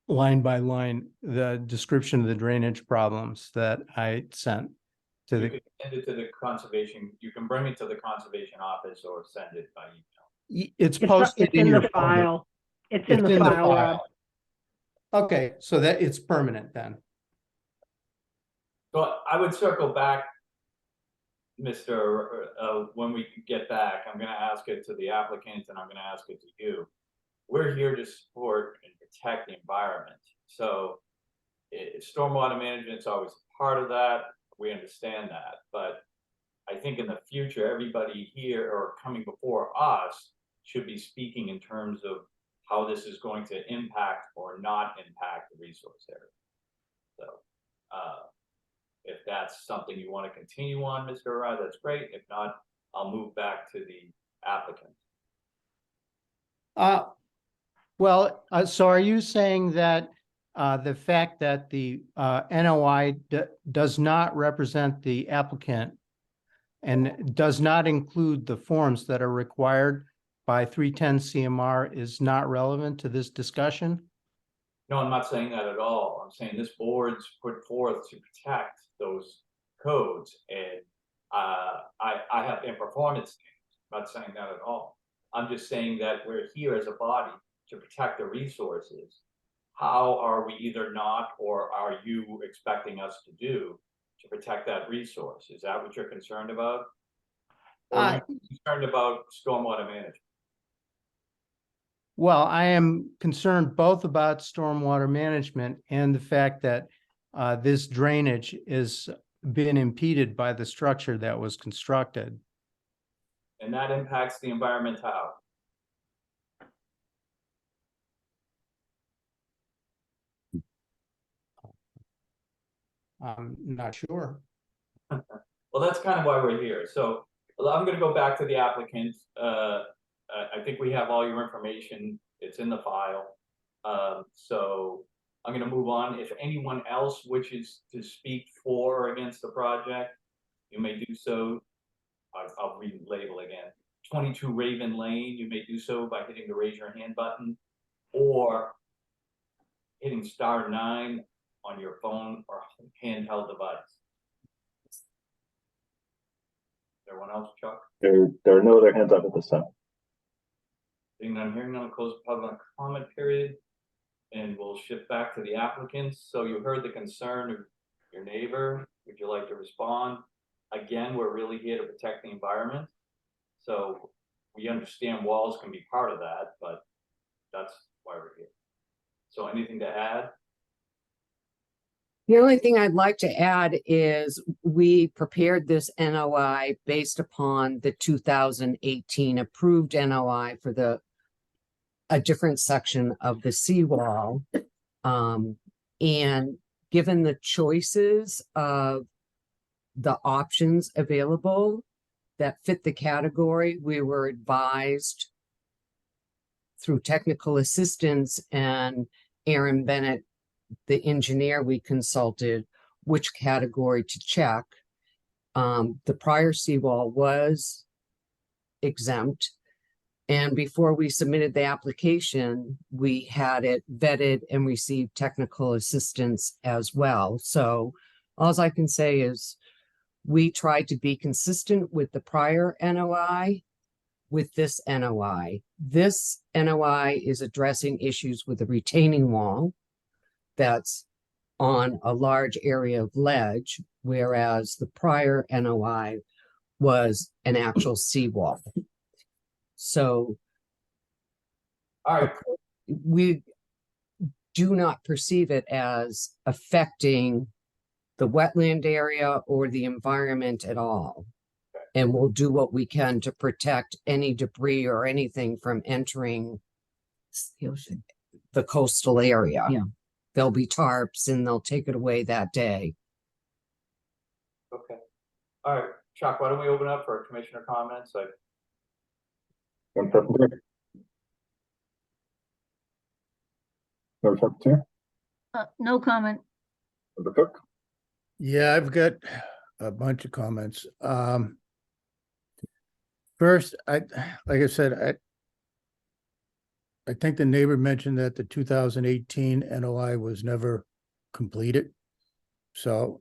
line by line the description of the drainage problems that I sent to You the. can send it to the conservation, you can bring it to the conservation office or send it by email. It's posted in your the folder. file. It's in the file, Rob. Okay, so that it's permanent then. So I would circle back, Mr., when we get back, I'm gonna ask it to the applicant and I'm gonna ask it to you. We're here to support and protect the environment. So stormwater management is always part of that. We understand that, but I think in the future, everybody here or coming before us should be speaking in terms of how this is going to impact or not impact the resource area. So, if that's something you want to continue on, Mr. Arai, that's great. If not, I'll move back to the applicant. So are you saying that the fact that the NOI does not represent the applicant and does not include the forms that are required by 310 CMR is not relevant to this discussion? No, I'm not saying that at all. I'm saying this board's put forth to protect those codes, and I have in performance. I'm not saying that at all. I'm just saying that we're here as a body to protect the resources, how are we either not, or are you expecting us to do to protect that resource? Is that what you're concerned about? Or are you concerned about stormwater management? Well, I am concerned both about stormwater management and the fact that this drainage is been impeded by the structure that was constructed. And that impacts the environment how? I'm not sure. Well, that's kind of why we're here. So I'm gonna go back to the applicant. I think we have all your information. It's in the file. So I'm gonna move on. If anyone else wishes to speak for or against the project, you may do so. I'll read the label again. 22 Raven Lane, you may do so by hitting the raise your hand button or hitting *9 on your phone or handheld device. Everyone else, Chuck? There are no other hands up at this time. Seeing none, hearing none, close the public comment period. And we'll shift back to the applicants. So you heard the concern of your neighbor. Would you like to respond? Again, we're really here to protect the environment. So we understand walls can be part of that, but that's why we're here. So anything to add? The only thing I'd like to add is we prepared this NOI based upon the 2018 approved NOI for a different section of the seawall. And given the choices of the options available that fit the category, we were advised through technical assistance and Aaron Bennett, the engineer we consulted, which category to check. The prior seawall was exempt. And before we submitted the application, we had it vetted and received technical assistance as well. So all I can say is we tried to be consistent with the prior NOI with this NOI. This NOI is addressing issues with the retaining wall that's on a large area of ledge, whereas the prior NOI was an actual seawall. So all right, we do not perceive it as affecting the wetland area or the environment at all. And we'll do what we can to protect any debris or anything from entering the coastal area. Yeah. There'll be tarps and they'll take it away that day. Okay. All right, Chuck, why don't we open up for commissioner comments? Member Carpenter? Member Carpenter? No comment. Member Cook? Yeah, I've got a bunch of comments. First, like I said, I think the neighbor mentioned that the 2018 NOI was never completed. So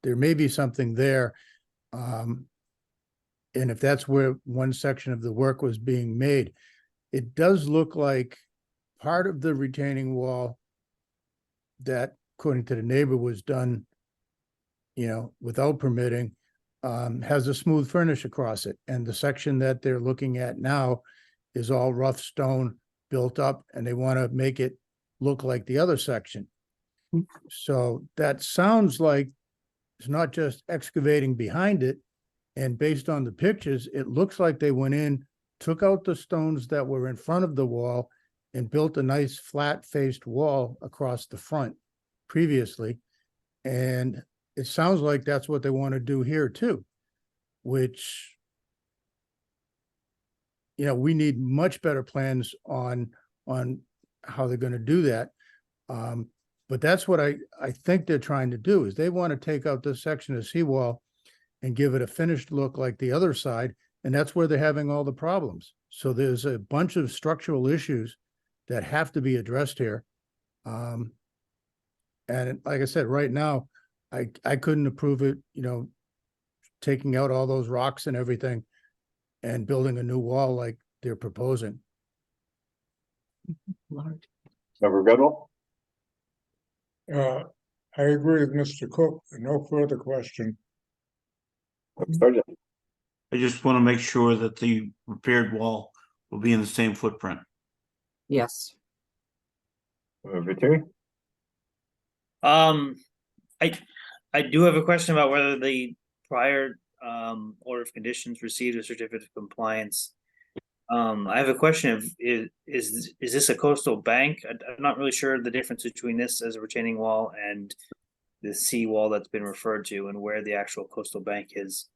there may be something there. And if that's where one section of the work was being made, it does look like part of the retaining wall that, according to the neighbor, was done, without permitting, has a smooth finish across it. And the section that they're looking at now is all rough stone built up, and they want to make it look like the other section. So that sounds like it's not just excavating behind it. And based on the pictures, it looks like they went in, took out the stones that were in front of the wall and built a nice flat-faced wall across the front previously. And it sounds like that's what they want to do here too, which, we need much better plans on how they're going to do that. But that's what I think they're trying to do, is they want to take out this section of seawall and give it a finished look like the other side. And that's where they're having all the problems. So there's a bunch of structural issues that have to be addressed here. And like I said, right now, I couldn't approve it, taking out all those rocks and everything and building a new wall like they're proposing. Large. Member Goodall, I agree with Mr. Cook. No further question. Member Sargent, I just want to make sure that the repaired wall will be in the same footprint. Yes. Member Viteri, I do have a question about whether the prior order of conditions received a certificate of compliance. I have a question of, is this a coastal bank? I'm not really sure the difference between this as a retaining wall and the sea wall that's been referred to and where the actual coastal bank is.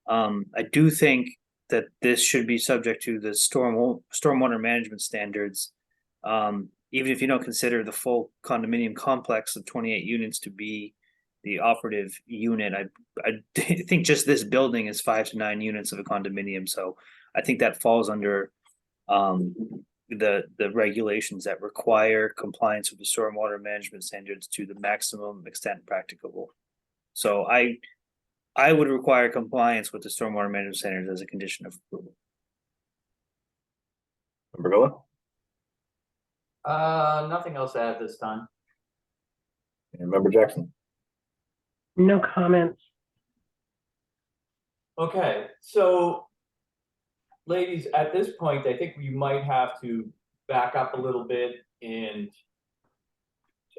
I do think that this should be subject to the stormwater management standards. Even if you don't consider the full condominium complex of 28 units to be the operative unit, I think just this building is 5 to 9 units of a condominium. So I think that falls under the regulations that require compliance with the stormwater management standards to the maximum extent practicable. So I would require compliance with the stormwater management standards as a condition of approval. Member Villa, Nothing else to add this time. and Member Jackson. No comments. Okay, so ladies, at this point, I think we might have to back up a little bit and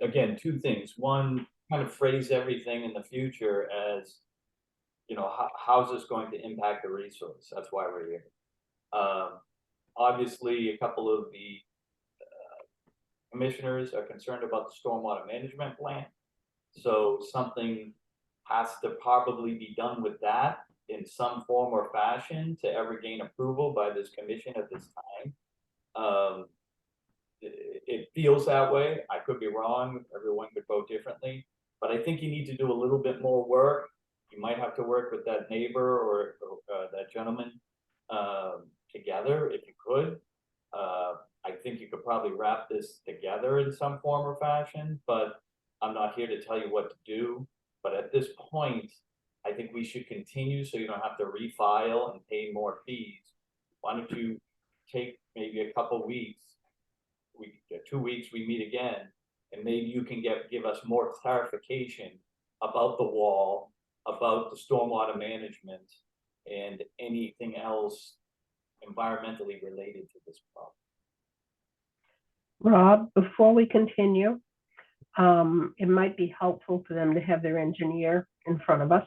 again, two things. One, kind of phrase everything in the future as, you know, how's this going to impact the resource? That's why we're here. Obviously, a couple of the commissioners are concerned about the stormwater management plan. So something has to probably be done with that in some form or fashion to ever gain approval by this commission at this time. It feels that way. I could be wrong. Everyone could vote differently, but I think you need to do a little bit more work. You might have to work with that neighbor or that gentleman together if you could. I think you could probably wrap this together in some form or fashion, but I'm not here to tell you what to do. But at this point, I think we should continue so you don't have to refile and pay more fees. Why don't you take maybe a couple weeks, 2 weeks, we meet again, and maybe you can give us more clarification about the wall, about the stormwater management, and anything else environmentally related to this problem. Rob, before we continue, it might be helpful for them to have their engineer in front of us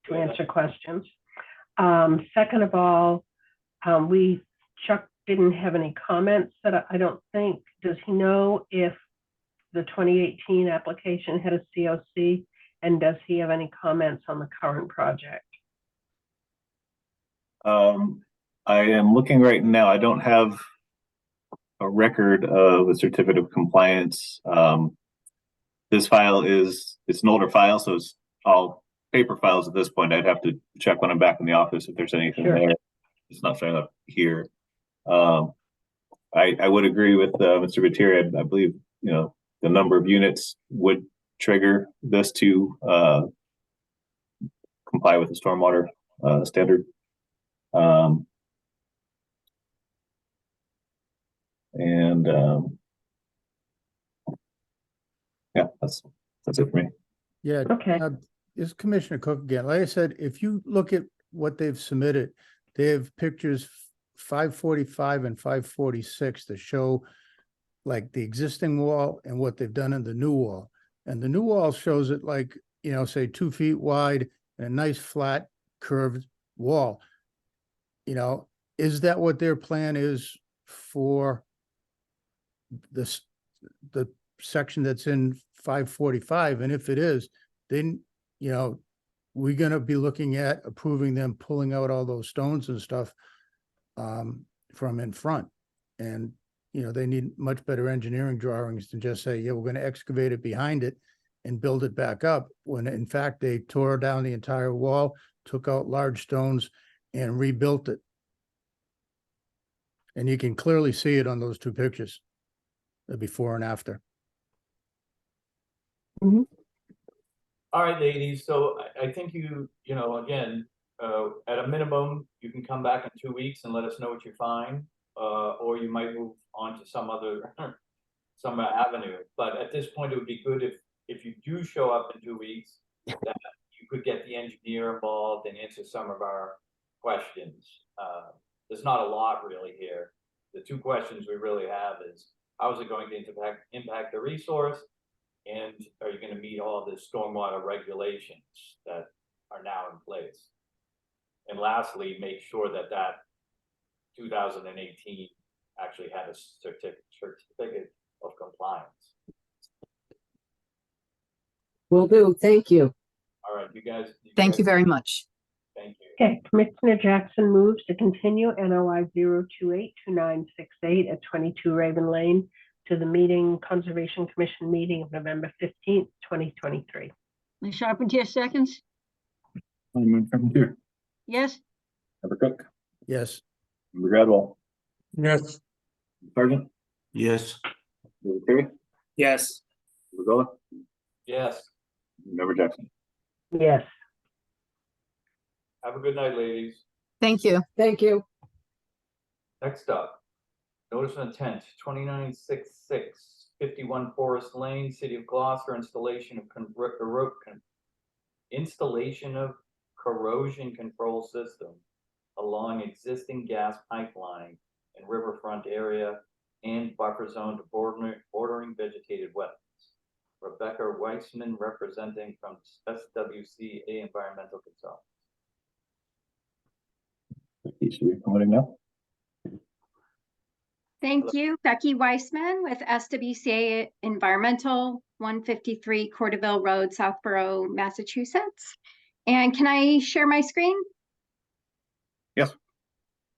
to answer questions. Second of all, Chuck didn't have any comments that I don't think. Does he know if the 2018 application had a COC? And does he have any comments on the current project? I am looking right now. I don't have a record of a certificate of compliance. This file it's an older file, so it's all paper files at this point. I'd have to check when I'm back in the office if there's anything there. It's not showing up here. I would agree with Mr. Viteri. I believe, you know, the number of units would trigger this to comply with the stormwater standard. Yeah, that's it for me. Yeah. Okay. This is Commissioner Cook again. Like I said, if you look at what they've submitted, they have pictures 545 and 546 that show like the existing wall and what they've done in the new wall. And the new wall shows it like, you know, say 2 feet wide and a nice flat curved wall. You know, is that what their plan is for this, the section that's in 545? And if it is, then, you know, we're going to be looking at approving them pulling out all those stones and stuff from in front. And, you know, they need much better engineering drawings than just say, yeah, we're going to excavate it behind it and build it back up, when in fact they tore down the entire wall, took out large stones and rebuilt it. And you can clearly see it on those two pictures, the before and after. Mm-hmm. All right, ladies, so I think you know, again, at a minimum, you can come back in 2 weeks and let us know what you find. or you might move on to some other, some avenue. But at this point, it would be good if you do show up in 2 weeks, that you could get the engineer involved and answer some of our questions. There's not a lot really here. The 2 questions we really have is, how is it going to impact the resource? And are you going to meet all the stormwater regulations that are now in place? And lastly, make sure that 2018 actually had a certificate of compliance. Will do. Thank you. All right, you guys. Thank you very much. Thank you. Okay, Commissioner Jackson moves to continue NOI 0282968 at 22 Raven Lane to the Conservation Commission meeting of November 15th, 2023. Ms. Charpentier seconds. Member Carpentier, Yes, Member Cook, Yes. Member Gradwell, Yes, Sergeant, Yes, Member Terry, Yes. Member Gola, Yes, Member Jackson. Yes. have a good night, ladies. Thank you. Thank you. Next up, notice of intent, 2966 51 Forest Lane, City of Gloucester, installation of corrosion control system along existing gas pipeline and riverfront area and buffer zone to bordering vegetated wetlands. Rebecca Weissman, representing from SWCA Environmental Consultants. Should we be promoting now? Thank you, Becky Weissman with SWCA Environmental, 153 Corderville Road, Southborough, Massachusetts. And can I share my screen? Yes.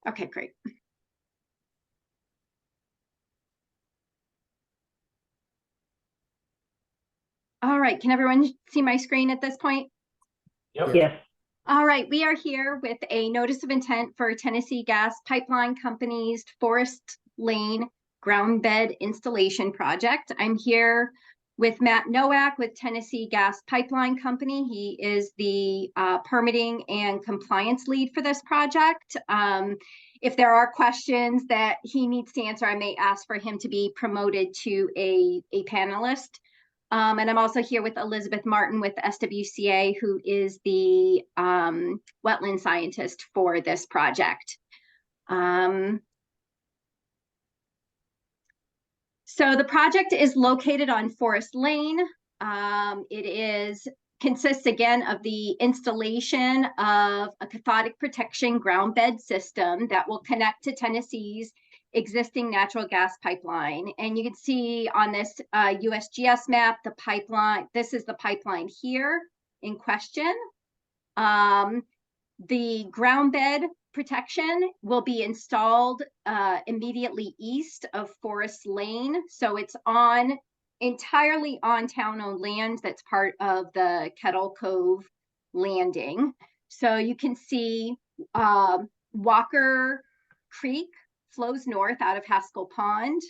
Okay, great. All right, can everyone see my screen at this point? Yep. Yes. All right, we are here with a notice of intent for Tennessee Gas Pipeline Company's Forest Lane ground bed installation project. I'm here with Matt Nowak with Tennessee Gas Pipeline Company. He is the permitting and compliance lead for this project. If there are questions that he needs to answer, I may ask for him to be promoted to a panelist. And I'm also here with Elizabeth Martin with SWCA, who is the wetland scientist for this project. So the project is located on Forest Lane. It consists again of the installation of a cathodic protection ground bed system that will connect to Tennessee's existing natural gas pipeline. And you can see on this USGS map, the pipeline, this is the pipeline here in question. The ground bed protection will be installed immediately east of Forest Lane. So it's entirely on town-owned land that's part of the Kettle Cove landing. So you can see Walker Creek flows north out of Haskell Pond.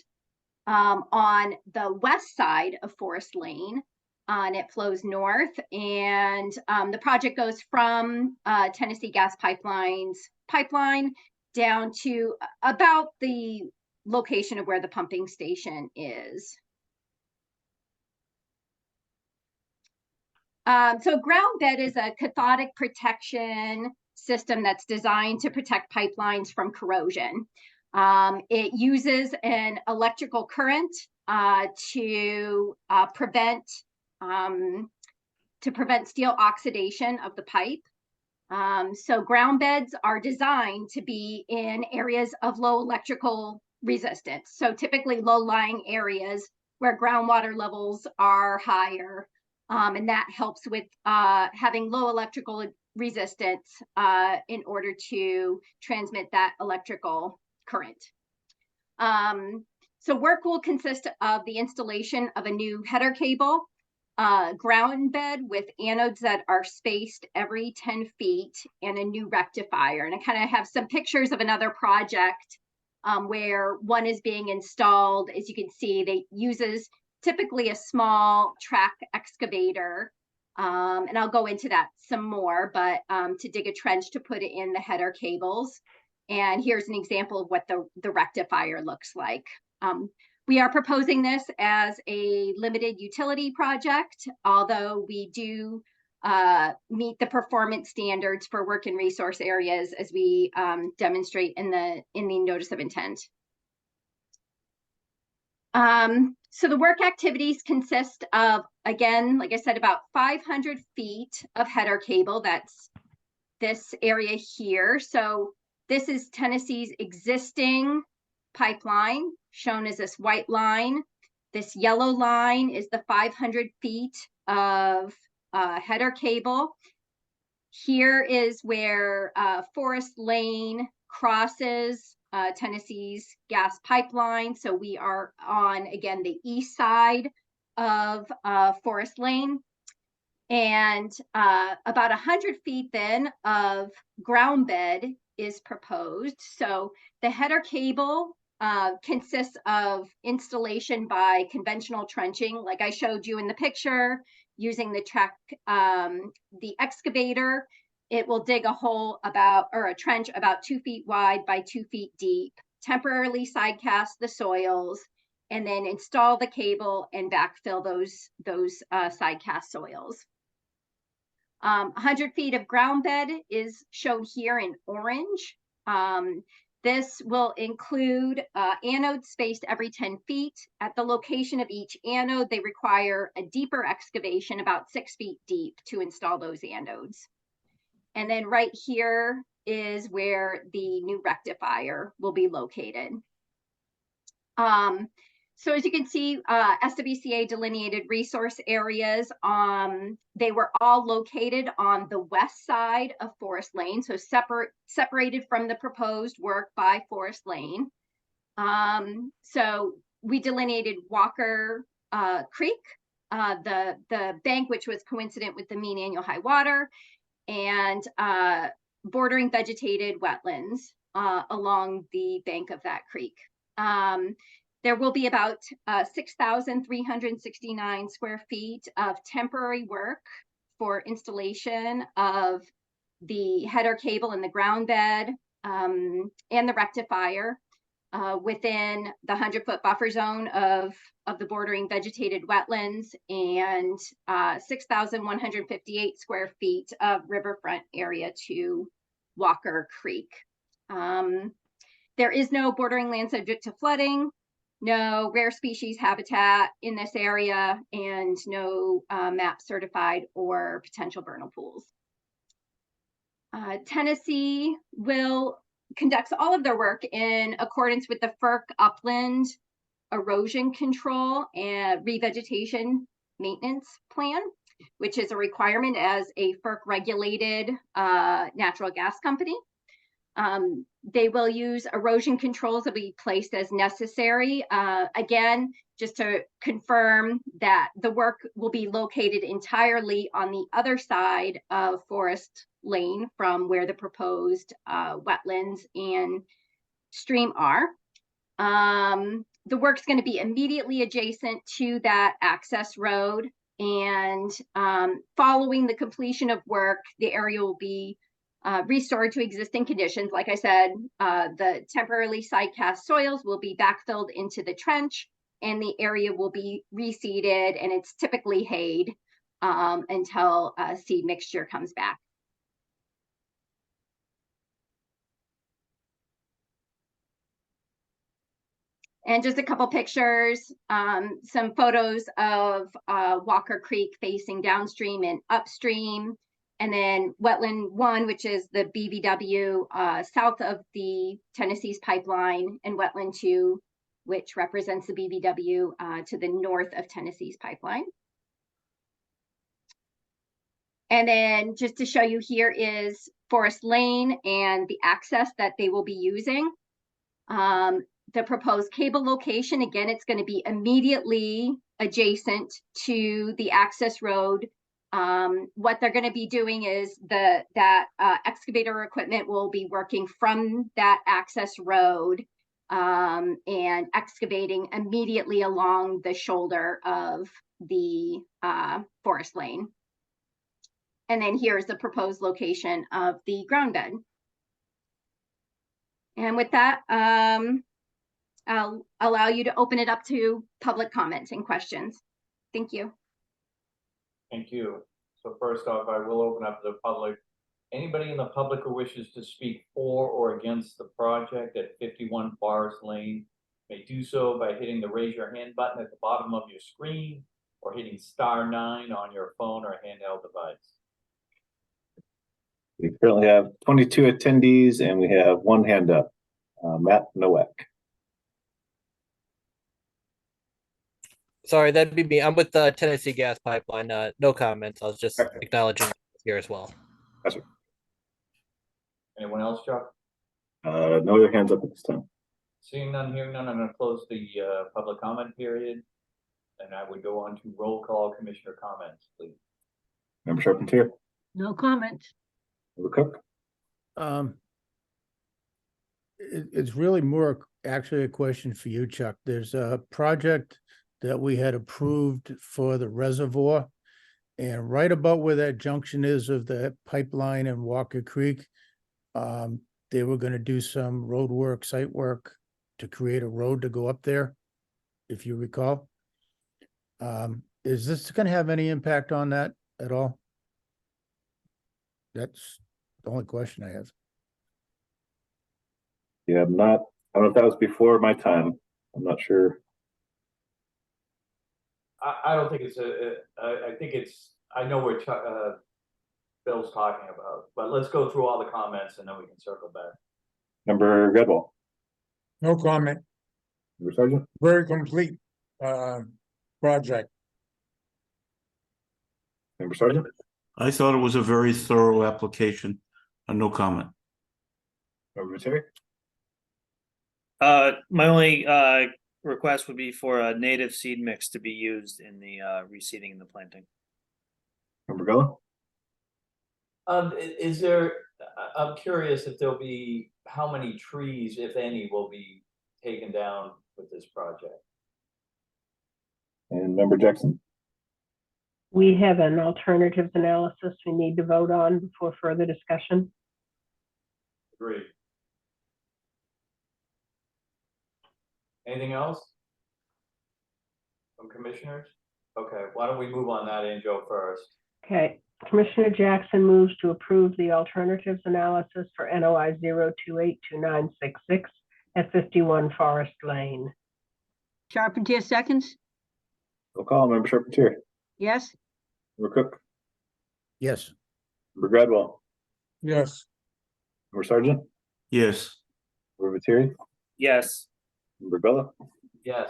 On the west side of Forest Lane, and it flows north, and the project goes from Tennessee Gas Pipeline's pipeline down to about the location of where the pumping station is. So ground bed is a cathodic protection system that's designed to protect pipelines from corrosion. It uses an electrical current to prevent steel oxidation of the pipe. So ground beds are designed to be in areas of low electrical resistance. So typically low-lying areas where groundwater levels are higher. And that helps with having low electrical resistance in order to transmit that electrical current. So work will consist of the installation of a new header cable, ground bed with anodes that are spaced every 10 feet, and a new rectifier. And I kind of have some pictures of another project where one is being installed. As you can see, they uses typically a small track excavator. And I'll go into that some more, but to dig a trench to put it in the header cables. And here's an example of what the rectifier looks like. We are proposing this as a limited utility project, although we do meet the performance standards for work and resource areas as we demonstrate in the notice of intent. So the work activities consist of, again, like I said, about 500 feet of header cable. That's this area here. So this is Tennessee's existing pipeline, shown as this white line. This yellow line is the 500 feet of header cable. Here is where Forest Lane crosses Tennessee's gas pipeline. So we are on, again, the east side of Forest Lane. And about 100 feet then of ground bed is proposed. So the header cable consists of installation by conventional trenching, like I showed you in the picture, using the excavator. It will dig a hole a trench about 2 feet wide by 2 feet deep, temporarily sidecast the soils, and then install the cable and backfill those sidecast soils. 100 feet of ground bed is shown here in orange. This will include anodes spaced every 10 feet. At the location of each anode, they require a deeper excavation, about 6 feet deep, to install those anodes. And then right here is where the new rectifier will be located. So as you can see, SWCA delineated resource areas. They were all located on the west side of Forest Lane, so separated from the proposed work by Forest Lane. So we delineated Walker Creek, the bank, which was coincident with the mean annual high water, and bordering vegetated wetlands along the bank of that creek. There will be about 6,369 square feet of temporary work for installation of the header cable and the ground bed and the rectifier within the 100-foot buffer zone of the bordering vegetated wetlands, and 6,158 square feet of riverfront area to Walker Creek. There is no bordering land subject to flooding, no rare species habitat in this area, and no MAP certified or potential vernal pools. Tennessee will conduct all of their work in accordance with the FERC upland erosion control and revegetation maintenance plan, which is a requirement as a FERC regulated natural gas company. They will use erosion controls that will be placed as necessary. Again, just to confirm that the work will be located entirely on the other side of Forest Lane from where the proposed wetlands and stream are. The work's going to be immediately adjacent to that access road, and following the completion of work, the area will be restored to existing conditions. Like I said, the temporarily sidecast soils will be backfilled into the trench, and the area will be reseeded, and it's typically hayed until seed mixture comes back. And just a couple pictures, some photos of Walker Creek facing downstream and upstream. And then Wetland 1, which is the BVW south of the Tennessee's pipeline, and Wetland 2, which represents the BVW to the north of Tennessee's pipeline. And then just to show you, here is Forest Lane and the access that they will be using. The proposed cable location, again, it's going to be immediately adjacent to the access road. What they're going to be doing is that excavator equipment will be working from that access road and excavating immediately along the shoulder of the Forest Lane. And then here's the proposed location of the ground bed. And with that, I'll allow you to open it up to public comments and questions. Thank you. Thank you. So first off, I will open up to the public. Anybody in the public who wishes to speak for or against the project at 51 Forest Lane may do so by hitting the raise your hand button at the bottom of your screen or hitting *9 on your phone or handheld device. We currently have 22 attendees and we have one hand up. Matt Nowak. Sorry, that'd be me. I'm with the Tennessee Gas Pipeline. No comments. I was just acknowledging here as well. Yes, sir. Anyone else, Chuck? No other hands up at this time. Seeing none, hearing none, I'm going to close the public comment period. And I would go on to roll call commissioner comments, please. Member Charpentier. No comment. Member Cook. It's really more actually a question for you, Chuck. There's a project that we had approved for the reservoir. And right about where that junction is of the pipeline and Walker Creek, they were going to do some road work, site work to create a road to go up there, if you recall. Is this going to have any impact on that at all? That's the only question I have. Yeah, I don't know if that was before my time. I'm not sure. I don't think it's I think it's, I know what Chuck, Bill's talking about, but let's go through all the comments and then we can circle back. Member Redwall. No comment. Member Sergeant. Very complete, project. Member Sergeant. I thought it was a very thorough application. No comment. Member Terry. My only request would be for a native seed mix to be used in the reseeding and the planting. Member Gullo. Is there, I'm curious if there'll be, how many trees, if any, will be taken down with this project? And Member Jackson. We have an alternatives analysis we need to vote on before further discussion. Agreed. Anything else? From commissioners? Okay, why don't we move on that, Angel, first? Okay, Commissioner Jackson moves to approve the alternatives analysis for NOI 0282966 at 51 Forest Lane. Charpentier seconds. Roll call. Member Charpentier. Yes. Member Cook. Yes. Member Gradwell. Yes. Member Sergeant. Yes. Member Terry. Yes. Member Gullo. Yes.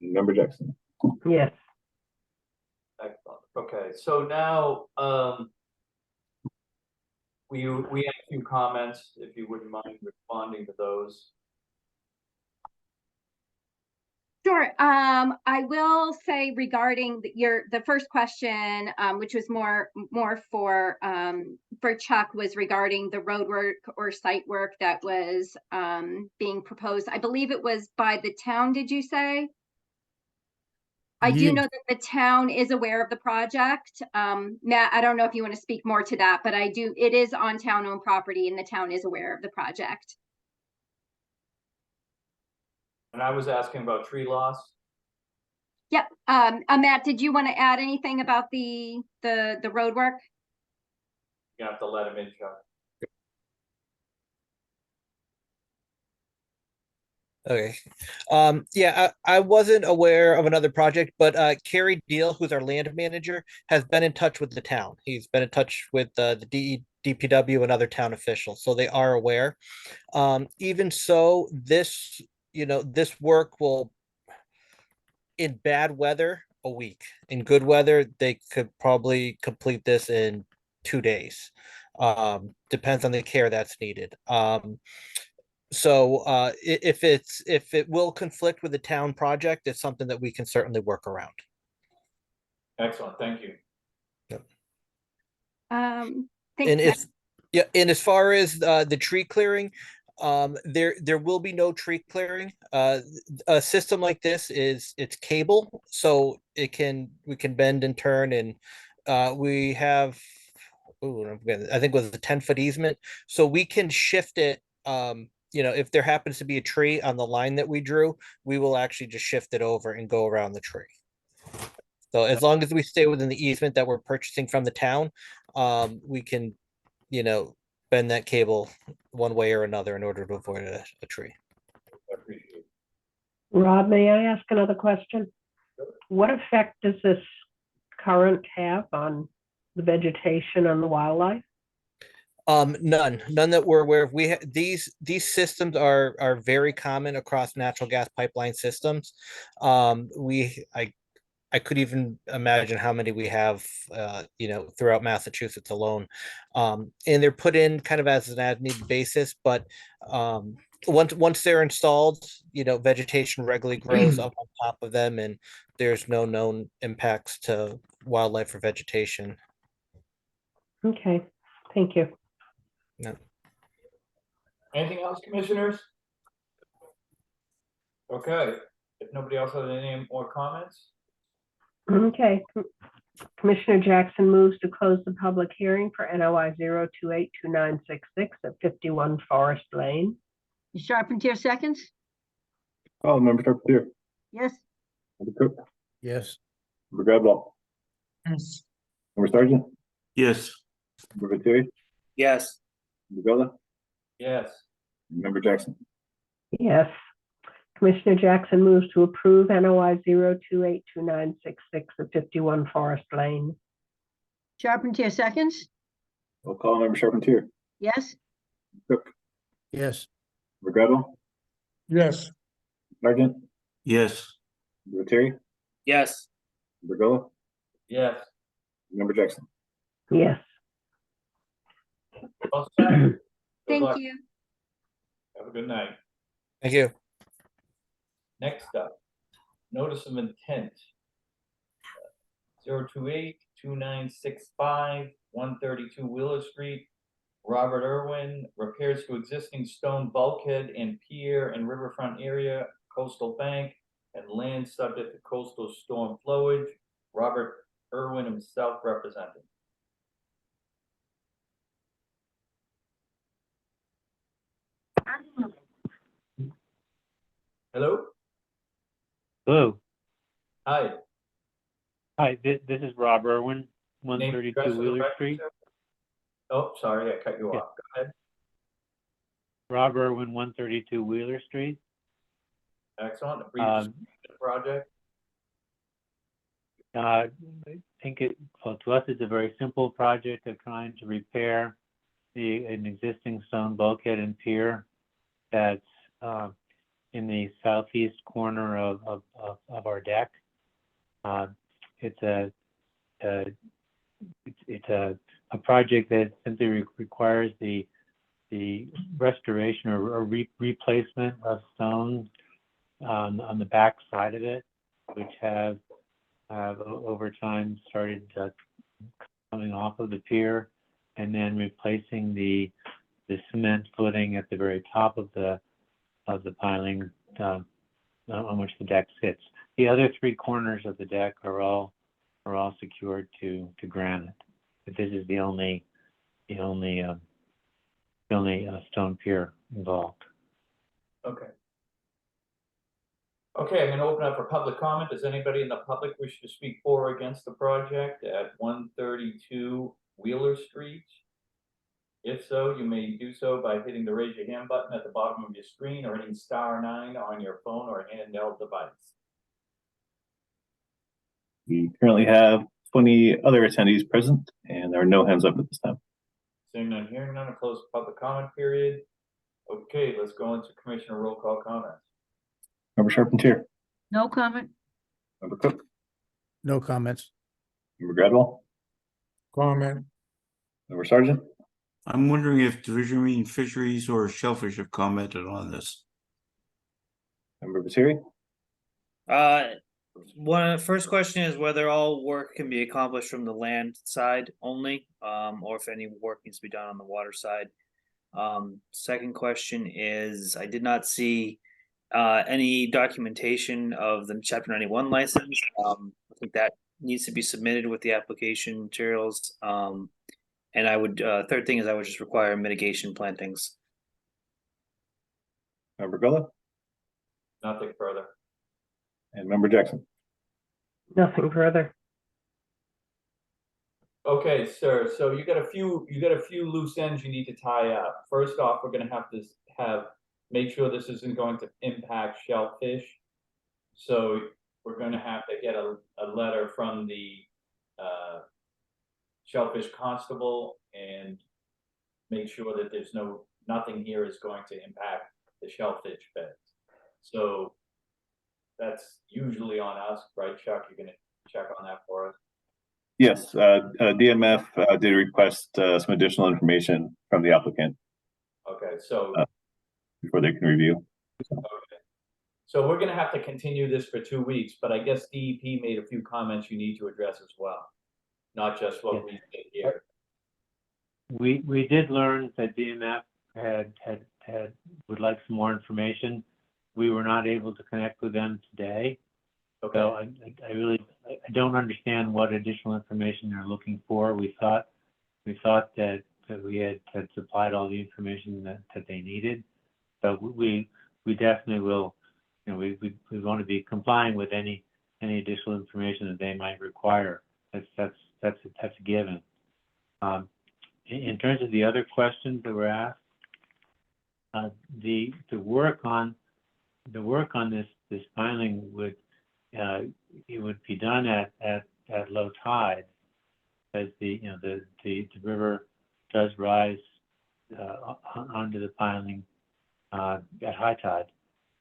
And Member Jackson. Yes. Excellent. Okay, so now, we have a few comments, if you wouldn't mind responding to those. Sure. I will say regarding the first question, which was more for Chuck, was regarding the road work or site work that was being proposed. I believe it was by the town, did you say? I do know that the town is aware of the project. Matt, I don't know if you want to speak more to that, but it is on town-owned property and the town is aware of the project. And I was asking about tree loss. Yep. Matt, did you want to add anything about the road work? You have to let him in, Chuck. Okay. Yeah, I wasn't aware of another project, but Kerry Deal, who's our land manager, has been in touch with the town. He's been in touch with the DPW and other town officials, so they are aware. Even so, this work will, in bad weather, a week. In good weather, they could probably complete this in 2 days. Depends on the care that's needed. So if it will conflict with the town project, it's something that we can certainly work around. Excellent, thank you. Yep. Thanks. And as far as the tree clearing, there will be no tree clearing. A system like this it's cable, so we can bend and turn, and we have, I think it was a 10-foot easement, so we can shift it if there happens to be a tree on the line that we drew, we will actually just shift it over and go around the tree. So as long as we stay within the easement that we're purchasing from the town, we can, bend that cable one way or another in order to avoid a tree. I appreciate it. Rob, may I ask another question? What effect does this current have on the vegetation and the wildlife? None that we're aware of. These systems are very common across natural gas pipeline systems. I could even imagine how many we have, throughout Massachusetts alone. And they're put in kind of as an as-needed basis, but once they're installed, vegetation regularly grows up on top of them, and there's no known impacts to wildlife or vegetation. Okay, thank you. No. Anything else, commissioners? Okay, if nobody else has any more comments? Okay. Commissioner Jackson moves to close the public hearing for NOI 0282966 at 51 Forest Lane. Charpentier seconds? Oh, Member Charpentier, Yes. Member Cook, Yes. Member Gradwell, Yes. Member Sargent, Yes. Member Terry, Yes. Member Gola, Yes. Member Jackson. Yes. Commissioner Jackson moves to approve NOI 0282966 at 51 Forest Lane. Charpentier seconds? Roll call, Member Charpentier, Yes. Cook, Yes. Member Gradwell, yes, Sargent, Yes. Member Terry, Yes. Member Gola, Yes. Member Jackson. Yes. All set. Good Thank luck. you. Have a good night. Thank you. Next up, notice of intent. 0282965 132 Wheeler Street. Robert Irwin, repairs to existing stone bulkhead and pier and riverfront area, coastal bank, and land subject to coastal storm flowage. Robert Irwin himself representing. Hello? Hello. Hi. Hi, this is Rob Irwin, Name, address 132 for the Wheeler record, Street. sir? Oh, sorry, I cut you Yeah. off. Go ahead. Rob Irwin, 132 Wheeler Street. Excellent. A brief Um, description of the project. I think to us, it's a very simple project of trying to repair an existing stone bulkhead and pier that's in the southeast corner of our deck. It's a project that simply requires the restoration or replacement of stone on the back side of it, which have over time started coming off of the pier, and then replacing the cement footing at the very top of the piling on which the deck sits. The other three corners of the deck are all secured to granite, but this is the only stone pier involved. Okay. Okay, I'm gonna open up for public comment. Does anybody in the public wish to speak for or against the project at 132 Wheeler Street? If so, you may do so by hitting the raise your hand button at the bottom of your screen or hitting *9 on your phone or handheld device. We currently have 20 other attendees present, and there are no hands up at this time. Seeing none, hearing none, I'll close the public comment period. Okay, let's go into commissioner roll call comments. Member Charpentier, No comment? Member Cook, No comments. Member Gradwell, comment, Member Sargent, I'm wondering if Division Marine Fisheries or Shellfish have commented on this. Member Terry, First question is whether all work can be accomplished from the land side only, or if any work needs to be done on the water side. Second question is, I did not see any documentation of the Chapter 91 license. I think that needs to be submitted with the application materials. And I would, third thing is I would just require mitigation plantings. Member Gullah, Nothing further. and Member Jackson. Nothing further. Okay, sir, so you got a few loose ends you need to tie up. First off, we're gonna have to make sure this isn't going to impact shellfish. So we're gonna have to get a letter from the shellfish constable and make sure that there's nothing here is going to impact the shellfish beds. So that's usually on us, right, Chuck? You're gonna check on that for us? Yes, DMF did request some additional information from the applicant Okay, so before they can review. So we're gonna have to continue this for 2 weeks, but I guess DEP made a few comments you need to address as well. Not just what we did here. We did learn that DMF would like some more information. We were not able to connect with them today. Okay. So I don't understand what additional information they're looking for. We thought that we had supplied all the information that they needed. So we definitely will, we want to be complying with any additional information that they might require. That's a given. In terms of the other questions that were asked, the work on this piling would be done at low tide, as the river does rise onto the piling at high tide.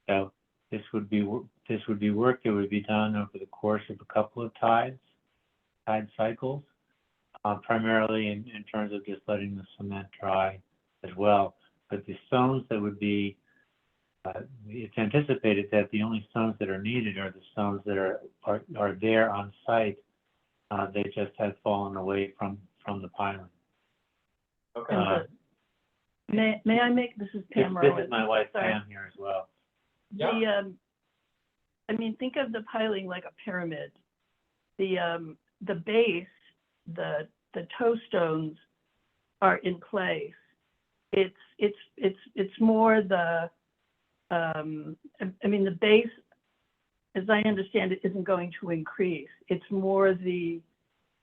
So this would be work that would be done over the course of a couple of tide cycles, primarily in terms of just letting the cement dry as well. But the stones that would be it's anticipated that the only stones that are needed are the stones that are there on site. They just have fallen away from the piling. Okay. May I make, this is Pam This Merwin. is my wife Sorry. Pam here as well. Think of the piling like a pyramid. The base, the toe stones are in place. It's more the the base, as I understand it, isn't going to increase. It's more the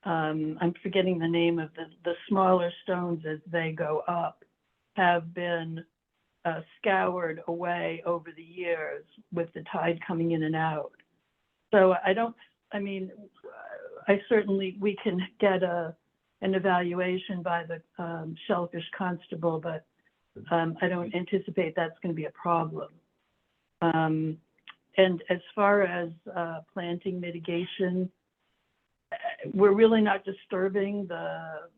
I'm forgetting the name of the smaller stones as they go up have been scoured away over the years with the tide coming in and out. So we can get an evaluation by the shellfish constable, but I don't anticipate that's going to be a problem. And as far as planting mitigation, we're really not disturbing the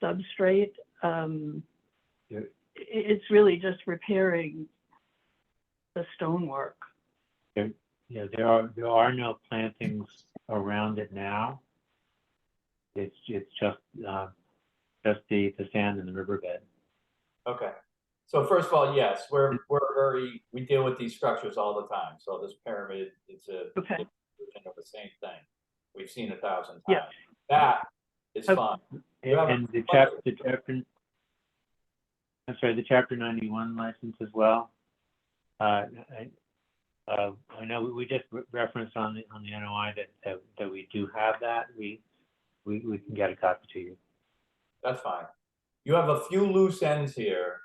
substrate. It's really just repairing the stonework. There are no plantings around it now. It's just the sand in the riverbed. Okay. So first of all, yes, we deal with these structures all the time. So this pyramid, it's a version of the same thing. We've seen 1,000 times. Yeah. That is fine. And the Chapter 91 license as well. I know we just referenced on the NOI that we do have that. We can get a copy to you. That's fine. You have a few loose ends here.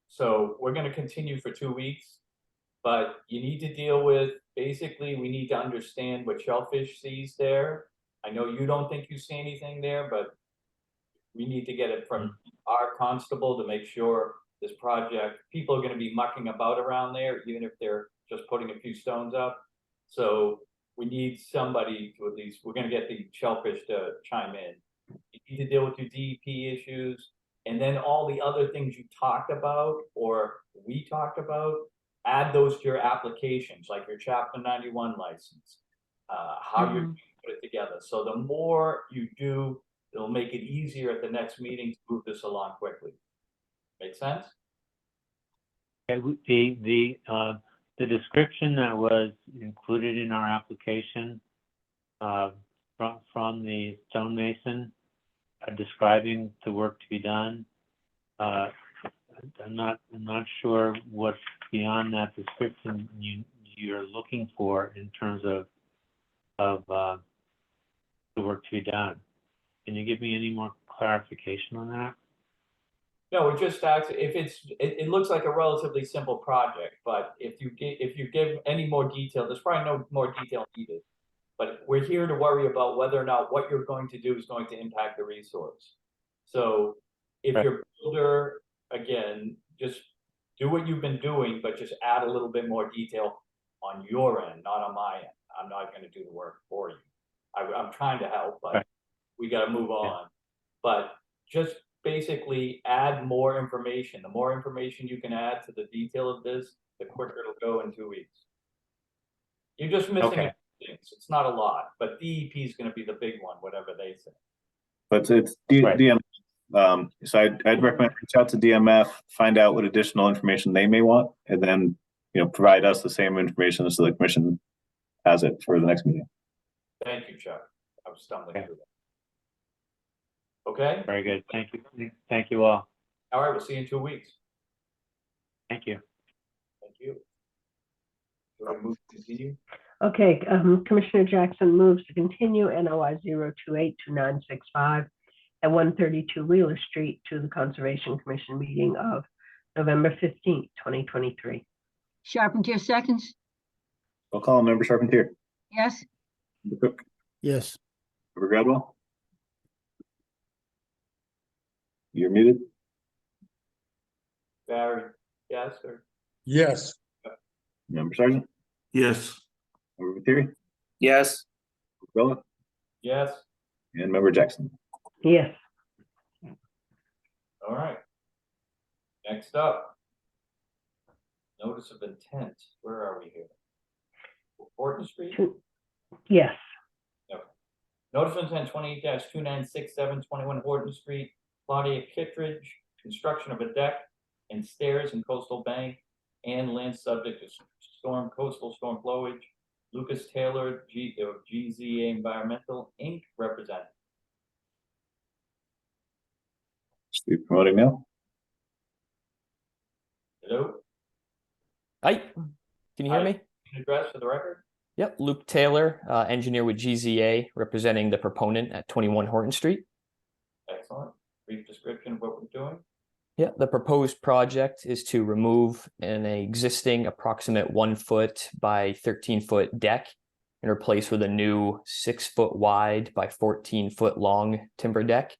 So we're going to continue for 2 weeks, but you need to deal with, basically, we need to understand what shellfish sees there. I know you don't think you see anything there, but we need to get it from our constable to make sure this project, people are going to be mucking about around there, even if they're just putting a few stones up. So we need somebody to, at least, we're going to get the shellfish to chime in. You need to deal with your DEP issues, and then all the other things you talked about or we talked about, add those to your applications, like your Chapter 91 license, how you're put it together. So the more you do, it'll make it easier at the next meeting to move this along quickly. Make sense? The description that was included in our application from the stonemason describing the work to be done, I'm not sure what's beyond that description you're looking for in terms of the work to be done. Can you give me any more clarification on that? No, it just acts, if it looks like a relatively simple project, but if you give any more detail, there's probably no more detail needed. But we're here to worry about whether or not what you're going to do is going to impact the resource. So if your builder, again, just do what you've been doing, but just add a little bit more detail on your end, not on my end. I'm not gonna do the work for you. I'm trying to help, but we gotta move on. But just basically add more information. The more information you can add to the detail of this, the quicker it'll go in 2 weeks. You're just missing a few things. It's not a lot, but DEP is gonna be the big one, whatever they say. But it's DMF. So I'd recommend reach out to DMF, find out what additional information they may want, and then, provide us the same information so the commission has it for the next meeting. Thank you, Chuck. I was stumbling through that. Okay? Very good. Thank you. Thank you all. All right, we'll see you in 2 weeks. Thank you. Thank you. Do I move to continue? Okay, Commissioner Jackson moves to continue NOI 0282965 at 132 Wheeler Street to the Conservation Commission meeting of November 15th, 2023. Charpentier seconds. I'll call Member Charpentier. Yes. Member Cook. Yes. Member Gradwell. You're muted. Barry, yes, or? Yes. Member Sergeant. Yes. Member Materi. Yes. Bella. Yes. And Member Jackson. Yes. All right. Next up. Notice of intent. Where are we here? Horton Street? Yes. Okay. Notice of intent 28-2967 Horton Street, Claudia Kittredge, construction of a deck and stairs in Coastal Bank and land subject to coastal storm flowage. Lucas Taylor, of GZA Environmental Inc. representative. Steve promoting now. Hello? Hi, can you hear me? Address for the record? Yep, Luke Taylor, engineer with GZA, representing the proponent at 21 Horton Street. Excellent. Brief description of what we're doing. Yeah, the proposed project is to remove an existing approximate 1 foot by 13 foot deck and replace with a new 6 foot wide by 14 foot long timber deck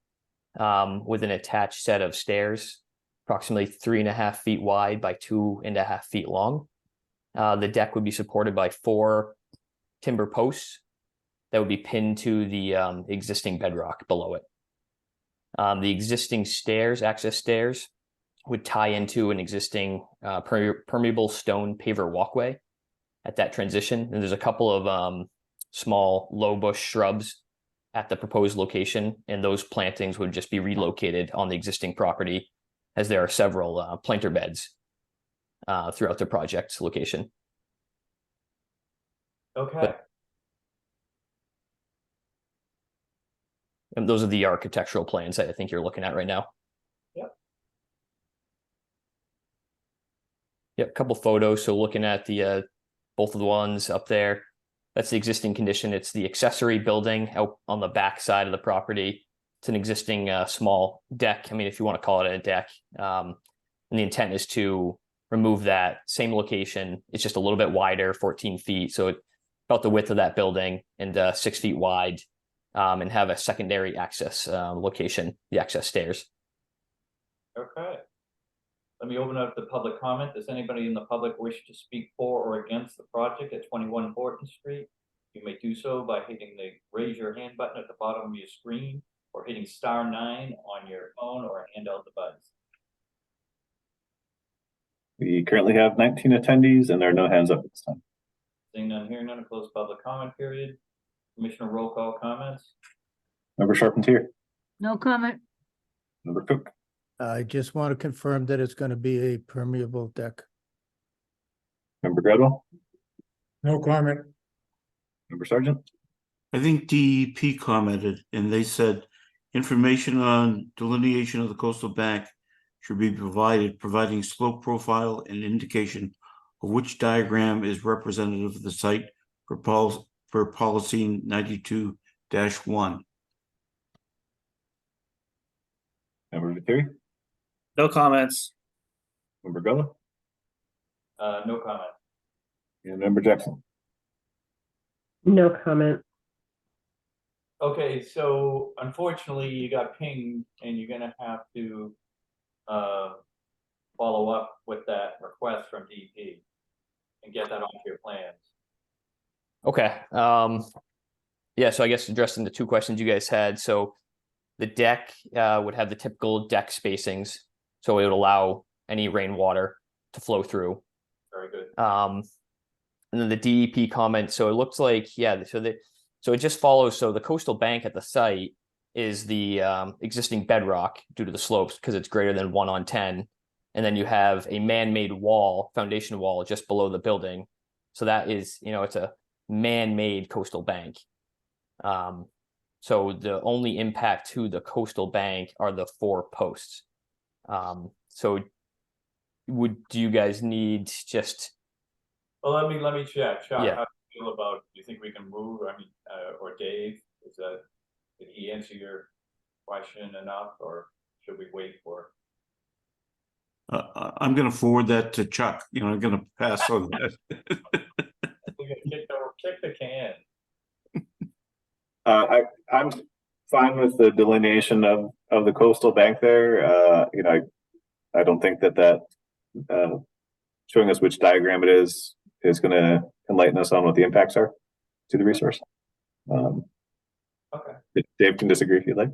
with an attached set of stairs, approximately 3.5 feet wide by 2.5 feet long. The deck would be supported by 4 timber posts that would be pinned to the existing bedrock below it. The existing stairs, access stairs, would tie into an existing permeable stone paver walkway at that transition. And there's a couple of small low bush shrubs at the proposed location, and those plantings would just be relocated on the existing property, as there are several planter beds throughout the project location. Okay. And those are the architectural plans that I think you're looking at right now. Yep. Yep, a couple photos. So looking at the both of the ones up there, that's the existing condition. It's the accessory building out on the back side of the property. It's an existing small deck. I mean, if you want to call it a deck. And the intent is to remove that same location. It's just a little bit wider, 14 feet. So about the width of that building and 6 feet wide. And have a secondary access location, the access stairs. Okay. Let me open up the public comment. Does anybody in the public wish to speak for or against the project at 21 Horton Street? You may do so by hitting the raise your hand button at the bottom of your screen or hitting *9 on your phone or handheld device. We currently have 19 attendees and there are no hands up at this time. Seeing none, hearing none, close public comment period. Commissioner roll call comments. Member Charpentier. No comment. Member Cook. I just want to confirm that it's going to be a permeable deck. Member Gradwell. No comment. Member Sergeant. I think DEP commented and they said information on delineation of the coastal bank should be provided, providing slope profile and indication of which diagram is representative of the site for policy 92-1. Member Viteri, No comments. Member Gullah, No comment. and Member Jackson. No comment. Okay, so unfortunately, you got pinged and you're gonna have to follow up with that request from DEP and get that off your plans. Okay, yeah, so I guess addressing the two questions you guys had, so the deck would have the typical deck spacings, so it would allow any rainwater to flow through. Very good. And then the DEP comment, so it looks like, yeah, so it just follows, so the coastal bank at the site is the existing bedrock due to the slopes because it's greater than 1/10. And then you have a man-made wall, foundation wall just below the building. So that is, it's a man-made coastal bank. So the only impact to the coastal bank are the 4 posts. So do you guys need just... Well, let me check. Chuck, Yeah. how do you feel about, do you think we can move? I mean, or Dave, did he answer your question enough, or should we wait for? I'm going to forward that to Chuck. I'm going to pass on that. We're gonna kick the can. I'm fine with the delineation of the coastal bank there. I don't think that showing us which diagram it is going to enlighten us on what the impacts are to the resource. Okay. Dave can disagree if you'd like.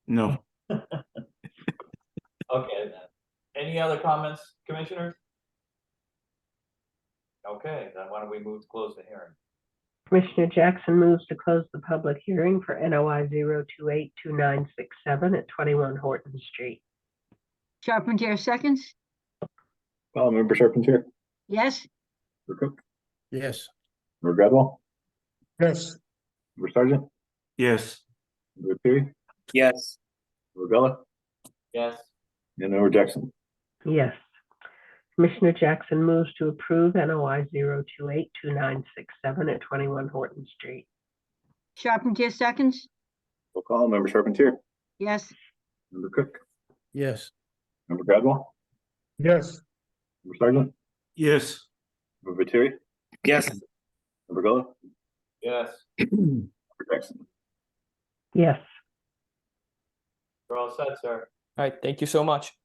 No. Okay, then. Any other comments, commissioners? Okay, then why don't we move to close the hearing? Commissioner Jackson moves to close the public hearing for NOI 0282967 at 21 Horton Street. Charpentier seconds. Member Charpentier, Yes. Member Cook, Yes. Member Gradwell, Yes, Member Sargent, Yes. Member Viteri, Yes. Member Gullah, Yes. and Member Jackson. Yes. Commissioner Jackson moves to approve NOI 0282967 at 21 Horton Street. Charpentier seconds. Roll call. Member Charpentier, Yes. Member Cook, Yes. Member Gradwell, yes, Member Sargent, Yes. Member Viteri, Yes. Member Gullah, Yes. Member Jackson. Yes. We're all set, sir. All right, thank you so much.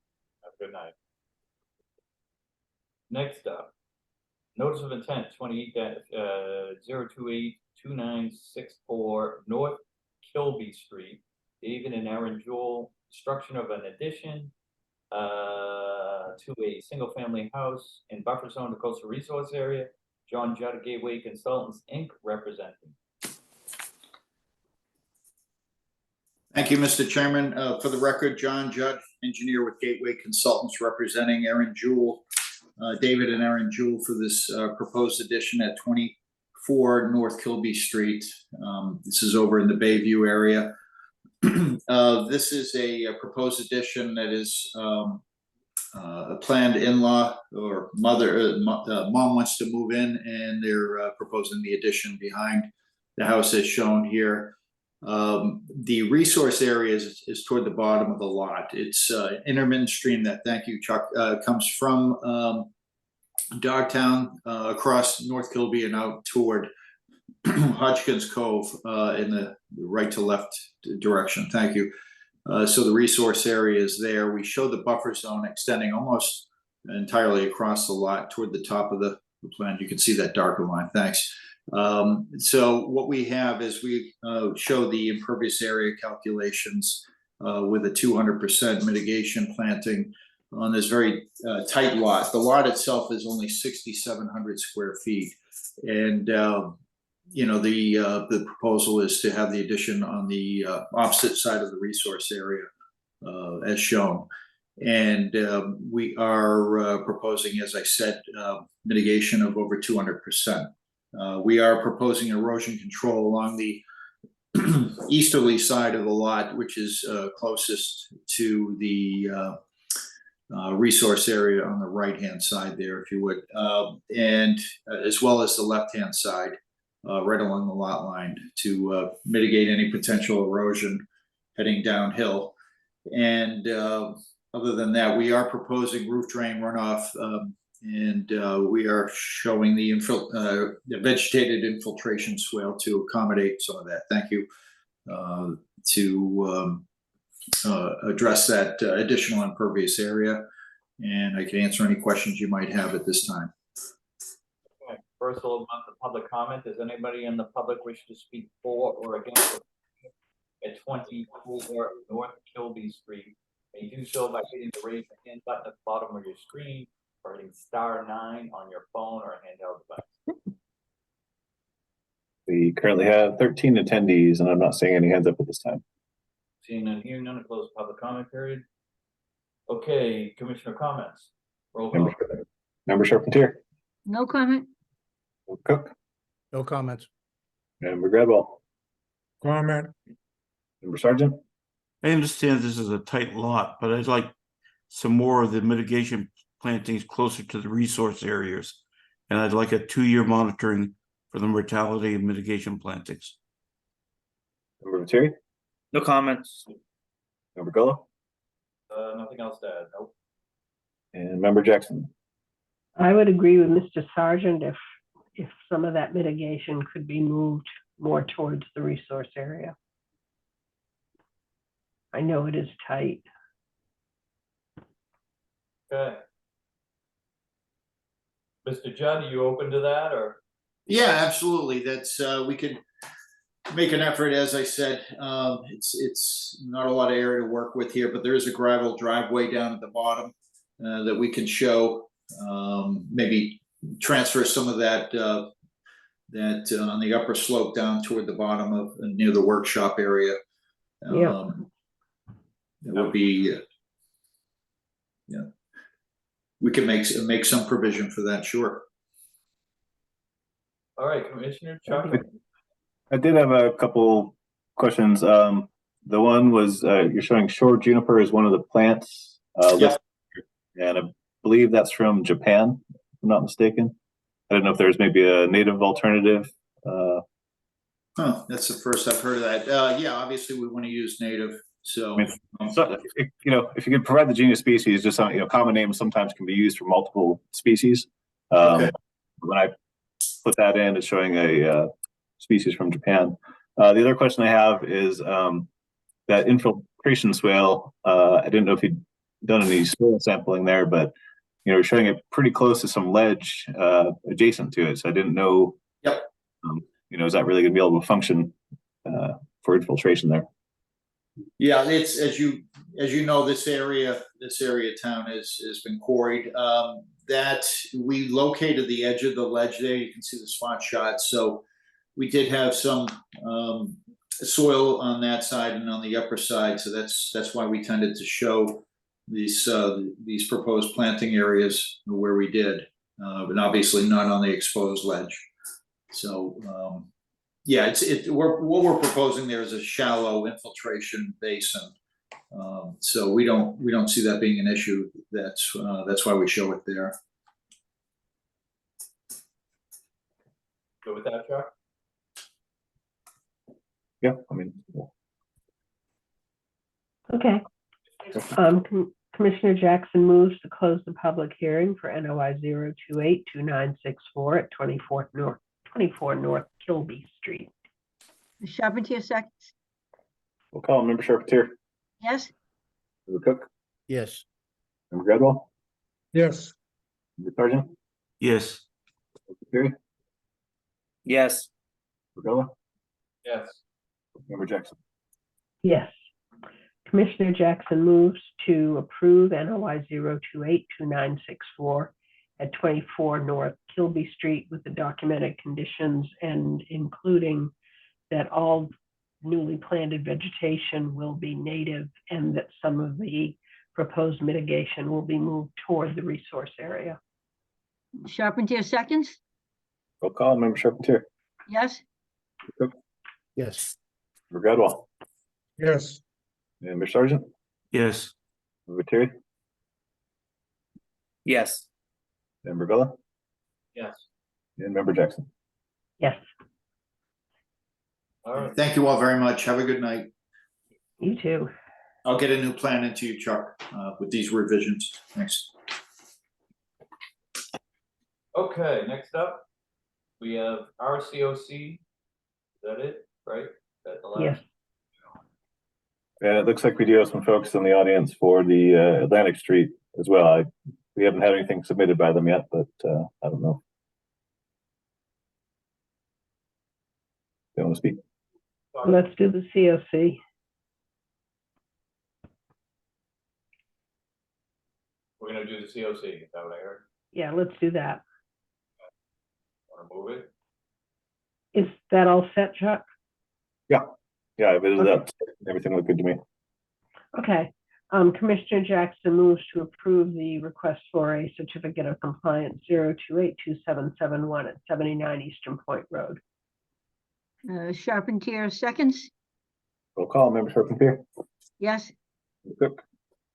Have a good night. Next up, notice of intent 0282964 North Kilby Street, David and Aaron Jewell, construction of an addition to a single-family house in buffer zone to coastal resource area. John Judd, Gateway Consultants, Inc., representing. Thank you, Mr. Chairman. For the record, John Judd, engineer with Gateway Consultants, representing Aaron Jewell, David and Aaron Jewell for this proposed addition at 24 North Kilby Street. This is over in the Bayview area. This is a proposed addition that is a planned in-law or mom wants to move in, and they're proposing the addition behind the house as shown here. The resource area is toward the bottom of the lot. It's intermittent stream that, thank you, Chuck, comes from Dogtown across North Kilby and out toward Hodgkins Cove in the right to left direction. Thank you. So the resource area is there. We show the buffer zone extending almost entirely across the lot toward the top of the plan. You can see that darker line. Thanks. So what we have is we show the impervious area calculations with a 200% mitigation planting on this very tight lot. The lot itself is only 6,700 square feet. And, the proposal is to have the addition on the opposite side of the resource area as shown. And we are proposing, as I said, mitigation of over 200%. We are proposing erosion control along the easterly side of the lot, which is closest to the resource area on the right-hand side there, if you would, and as well as the left-hand side, right along the lot line to mitigate any potential erosion heading downhill. And other than that, we are proposing roof drain runoff, and we are showing the vegetated infiltration swale to accommodate some of that. Thank you. To address that additional impervious area, and I can answer any questions you might have at this time. Okay, first of all, about the public comment. Does anybody in the public wish to speak for or against at 24 North Kilby Street? You do so by hitting the raise your hand button at the bottom of your screen, or hitting *9 on your phone or handheld device. We currently have 13 attendees, and I'm not seeing any hands up at this time. Seeing none, hearing none, close public comment period. Okay, commissioner comments. Roll call. Member Charpentier, No comment. Member Cook, No comments. Member Gradwell, Comment. Member Sargent. I understand this is a tight lot, but I'd like some more of the mitigation plantings closer to the resource areas. And I'd like a 2-year monitoring for the mortality of mitigation plantings. Member Viteri, No comments. Member Gullo, Nothing else to add. Nope. and Member Jackson. I would agree with Mr. Sargent if some of that mitigation could be moved more towards the resource area. I know it is tight. Okay. Mr. Judd, are you open to that, or? Yeah, absolutely. That's we could make an effort. As I said, it's not a lot of area to work with here, but there is a gravel driveway down at the bottom that we can show. Maybe transfer some of that on the upper slope down toward the bottom of near the workshop area. Yeah. It would be, we can make some provision for that, sure. All right, Commissioner Chuck. I did have a couple questions. The one was you're showing shore juniper as one of the plants listed, and I believe that's from Japan, if I'm not mistaken. I don't know if there's maybe a native alternative. That's the first I've heard of that. Yeah, obviously we want to use native. So, if you could provide the genus species, just common names sometimes can be used for multiple species. Okay. When I put that in, it's showing a species from Japan. The other question I have is that infiltration swale. I didn't know if you'd done any soil sampling there, but we're showing it pretty close to some ledge adjacent to it. So I didn't know. Yep. Is that really going to be able to function for infiltration there? Yeah, it's as you know, this area of town has been quarried. That we located the edge of the ledge there. You can see the spot shot. So we did have some soil on that side and on the upper side. So that's why we tended to show these proposed planting areas where we did, but obviously not on the exposed ledge. So yeah, what we're proposing there is a shallow infiltration basin. So we don't see that being an issue. That's why we show it there. Go with that, Chuck? Yeah, I mean. Okay. Commissioner Jackson moves to close the public hearing for NOI 0282964 at 24 North Kilby Street. Charpentier seconds. We'll call Member Charpentier. Yes. Member Cook. Yes. Member Gradwell. Yes. Member Sargent. Yes. Member Viteri. Yes. Member Gullo. Yes. Member Jackson. Yes. Commissioner Jackson moves to approve NOI 0282964 at 24 North Kilby Street with the documented conditions and including that all newly planted vegetation will be native and that some of the proposed mitigation will be moved toward the resource area. Charpentier seconds. Roll call, Member Charpentier. Yes. Cook. Yes. Member Gradwell. Yes. Member Sargent. Yes. Member Viteri. Yes. Member Villa, Yes. and Member Jackson. Yes, All right. Thank you all very much. Have a good night. you too. I'll get a new plan into you, Chuck, with these revisions. Thanks. Okay, next up, we have RCOC. Is that it, right? That's the last. Yes. And it looks like we do have some folks in the audience for the Atlantic Street as well. We haven't had anything submitted by them yet, but I don't know. They want to speak? Let's do the COC. We're gonna do the COC, is that what I heard? Yeah, let's do that. Wanna move it? Is that all set, Chuck? Yeah, I visited Okay. that. Everything looked good to me. Okay. Commissioner Jackson moves to approve the request for a certificate of compliance 0282771 at 79 Eastern Point Road. Charpentier seconds, Roll call, Member Charpentier, yes, Member Cook,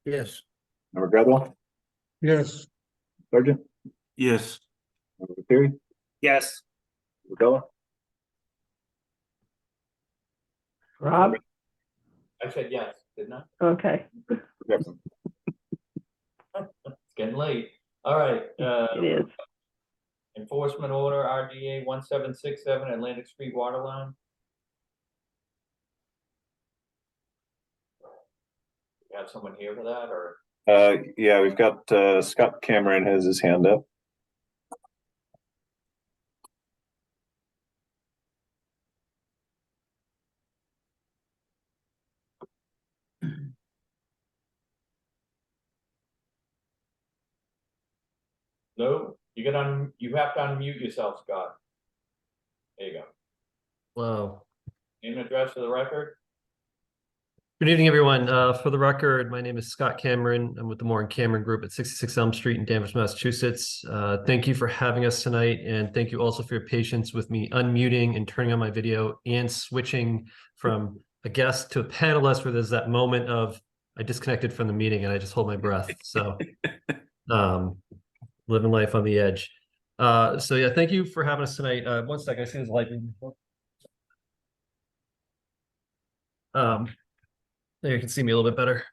Yes. Member Gradwell, Yes, Sergeant, Yes. Member Terry, Yes. Member Villa, Rob? I said yes, didn't I? Okay, Member Jackson. It's getting late. All right, it is. enforcement order RDA 1767 Atlantic Street water line. You have someone here for that, or? Yeah, we've got Scott Cameron has his hand up. No, you have to unmute yourself, Scott. There you go. Hello. Name and address for the record. Good evening, everyone. For the record, my name is Scott Cameron. I'm with the Moore and Cameron Group at 66 Elm Street in Danvers, Massachusetts. Thank you for having us tonight, and thank you also for your patience with me unmuting and turning on my video and switching from a guest to a panelist where there's that moment of I disconnected from the meeting and I just hold my breath. So living life on the edge. So yeah, thank you for having us tonight. One second, I see there's a light. There you can see me a little bit better.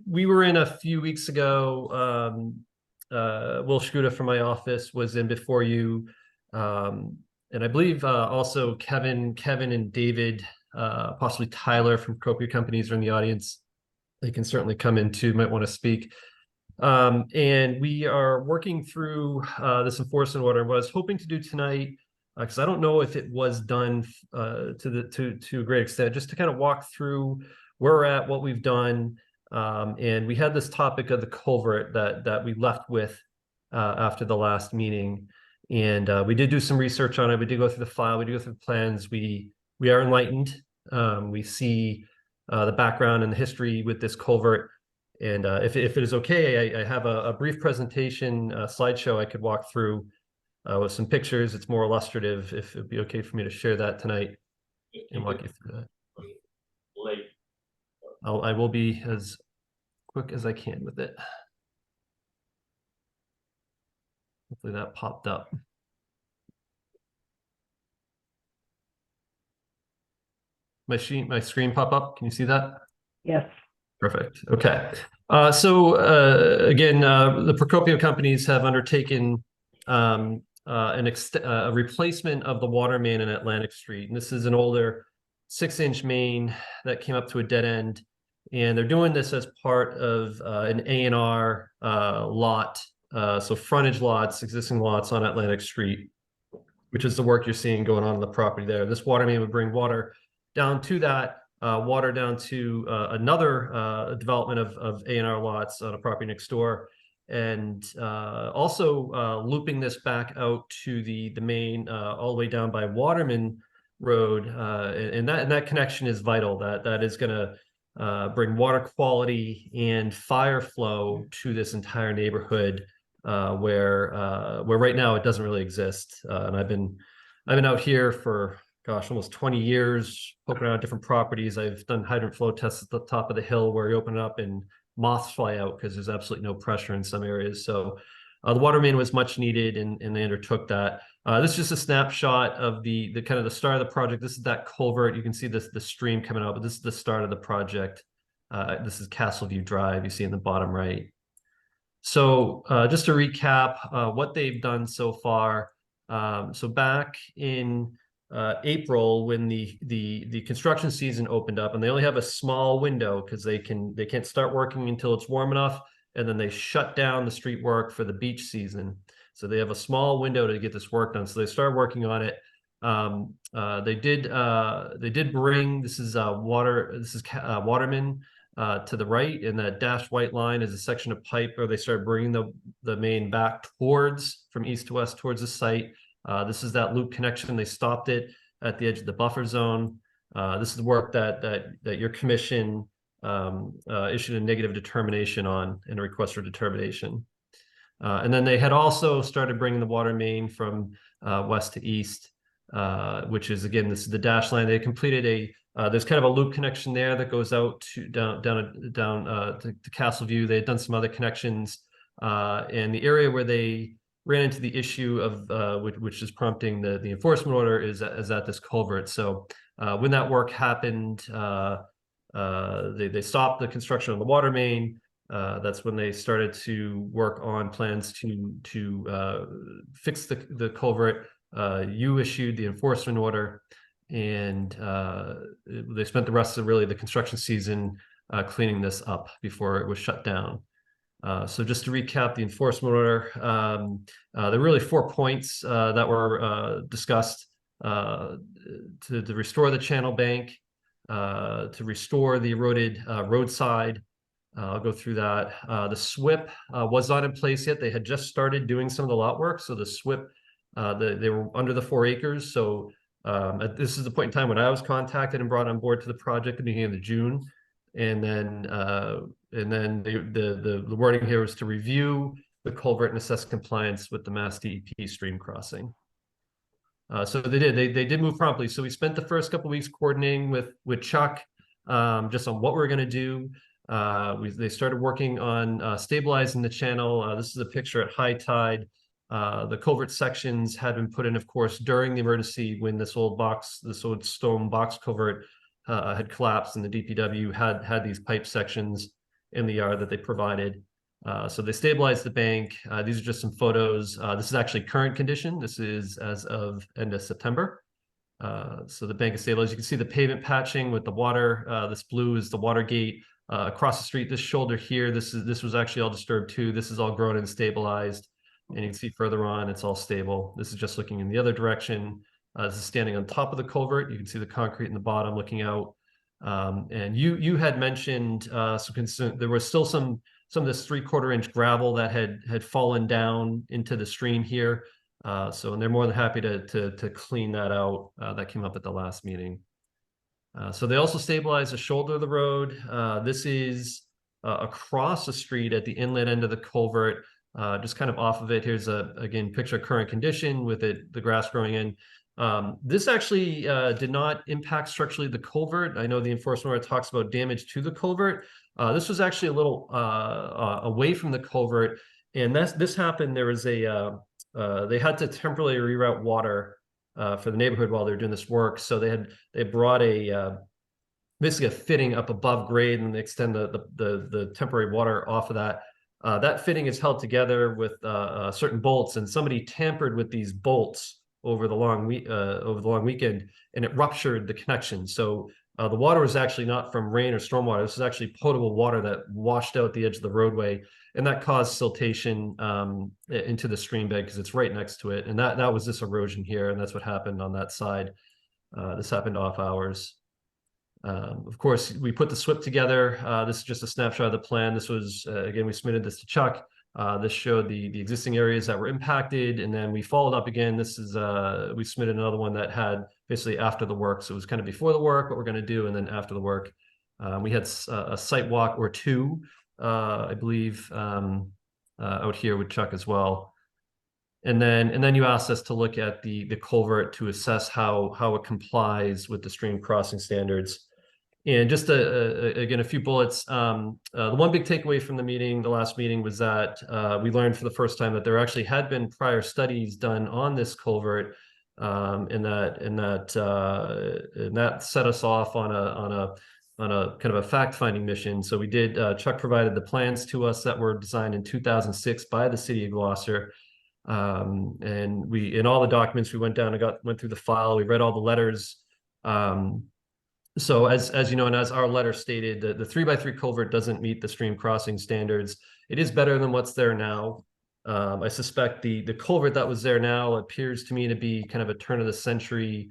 We were in a few weeks ago. Will Shkuda from my office was in before you. And I believe also Kevin and David, possibly Tyler from Procopio Companies are in the audience. They can certainly come in too, might want to speak. And we are working through this enforcement order. What I was hoping to do tonight, because I don't know if it was done to a great extent, just to kind of walk through where we're at, what we've done. And we had this topic of the culvert that we left with after the last meeting. And we did do some research on it. We did go through the file. We did go through the plans. We are enlightened. We see the background and the history with this culvert. And if it is okay, I have a brief presentation slideshow I could walk through with some pictures. It's more illustrative, if it'd be okay for me to share that tonight and walk you through that. Late. I will be as quick as I can with it. Hopefully that popped up. My screen pop up. Can you see that? Yes. Perfect. Okay. Again, the Procopio companies have undertaken a replacement of the water main in Atlantic Street. And this is an older 6-inch main that came up to a dead end. And they're doing this as part of an A&R lot. So frontage lots, existing lots on Atlantic Street, which is the work you're seeing going on the property there. This water main would bring water down to that, water down to another development of A&R lots on a property next door. And also looping this back out to the main all the way down by Waterman Road. And that connection is vital. That is going to bring water quality and fire flow to this entire neighborhood where right now it doesn't really exist. And I've been out here for, gosh, almost 20 years, poking around different properties. I've done hydrant flow tests at the top of the hill where you open it up and moths fly out because there's absolutely no pressure in some areas. So the water main was much needed, and they undertook that. This is just a snapshot of the kind of the start of the project. This is that culvert. You can see the stream coming out, but this is the start of the project. This is Castleview Drive, you see in the bottom right. So just to recap what they've done so far. So back in April, when the construction season opened up, and they only have a small window because they can't start working until it's warm enough, and then they shut down the street work for the beach season. So they have a small window to get this work done. So they started working on it. They did bring, this is Waterman to the right, and that dashed white line is a section of pipe where they started bringing the main back from east to west towards the site. This is that loop connection. They stopped it at the edge of the buffer zone. This is the work that your commission issued a negative determination on in a request for determination. And then they had also started bringing the water main from west to east, which is, again, this is the dash line. They completed there's kind of a loop connection there that goes out to down to Castleview. They had done some other connections, and the area where they ran into the issue of which is prompting the enforcement order is at this culvert. So when that work happened, they stopped the construction on the water main. That's when they started to work on plans to fix the culvert. You issued the enforcement order, and they spent the rest of the construction season cleaning this up before it was shut down. So just to recap the enforcement order, there were really 4 points that were discussed: to restore the channel bank, to restore the eroded roadside. I'll go through that. The SWIP was not in place yet. They had just started doing some of the lot work. So the SWIP, they were under the 4 acres. So this is the point in time when I was contacted and brought on board to the project at the beginning of June. And then the wording here was to review the culvert and assess compliance with the Mass DEP stream crossing. So they did move promptly. So we spent the first couple of weeks coordinating with Chuck just on what we're going to do. They started working on stabilizing the channel. This is a picture at high tide. The culvert sections had been put in, of course, during the emergency when this old stone box culvert had collapsed, and the DPW had these pipe sections in the yard that they provided. So they stabilized the bank. These are just some photos. This is actually current condition. This is as of end of September. So the bank is stabilized. You can see the pavement patching with the water. This blue is the water gate. Across the street, this shoulder here, this was actually all disturbed too. This is all grown and stabilized. And you can see further on, it's all stable. This is just looking in the other direction. This is standing on top of the culvert. You can see the concrete in the bottom looking out. And you had mentioned there was still some of this 3/4 inch gravel that had fallen down into the stream here. And they're more than happy to clean that out. That came up at the last meeting. So they also stabilized the shoulder of the road. This is across the street at the inlet end of the culvert, just kind of off of it. Here's again, picture of current condition with the grass growing in. This actually did not impact structurally the culvert. I know the enforcement order talks about damage to the culvert. This was actually a little away from the culvert, and this happened. There was they had to temporarily reroute water for the neighborhood while they were doing this work. So they brought basically a fitting up above grade, and they extend the temporary water off of that. That fitting is held together with certain bolts, and somebody tampered with these bolts over the long weekend, and it ruptured the connection. So the water was actually not from rain or stormwater. This is actually potable water that washed out the edge of the roadway, and that caused siltation into the stream bed because it's right next to it. And that was this erosion here, and that's what happened on that side. This happened off hours. Of course, we put the SWIP together. This is just a snapshot of the plan. This was, again, we submitted this to Chuck. This showed the existing areas that were impacted, and then we followed up again. This is, we submitted another one that had basically after the work. So it was kind of before the work, what we're going to do, and then after the work. We had a site walk or two, I believe, out here with Chuck as well. And then you asked us to look at the culvert to assess how it complies with the stream crossing standards. And just again, a few bullets. The one big takeaway from the meeting, the last meeting, was that we learned for the first time that there actually had been prior studies done on this culvert, and that set us off on a kind of a fact-finding mission. So we did. Chuck provided the plans to us that were designed in 2006 by the city of Gloucester. And we, in all the documents, we went down and went through the file. We read all the letters. So as you know, and as our letter stated, the 3x3 culvert doesn't meet the stream crossing standards. It is better than what's there now. I suspect the culvert that was there now appears to me to be kind of a turn of the century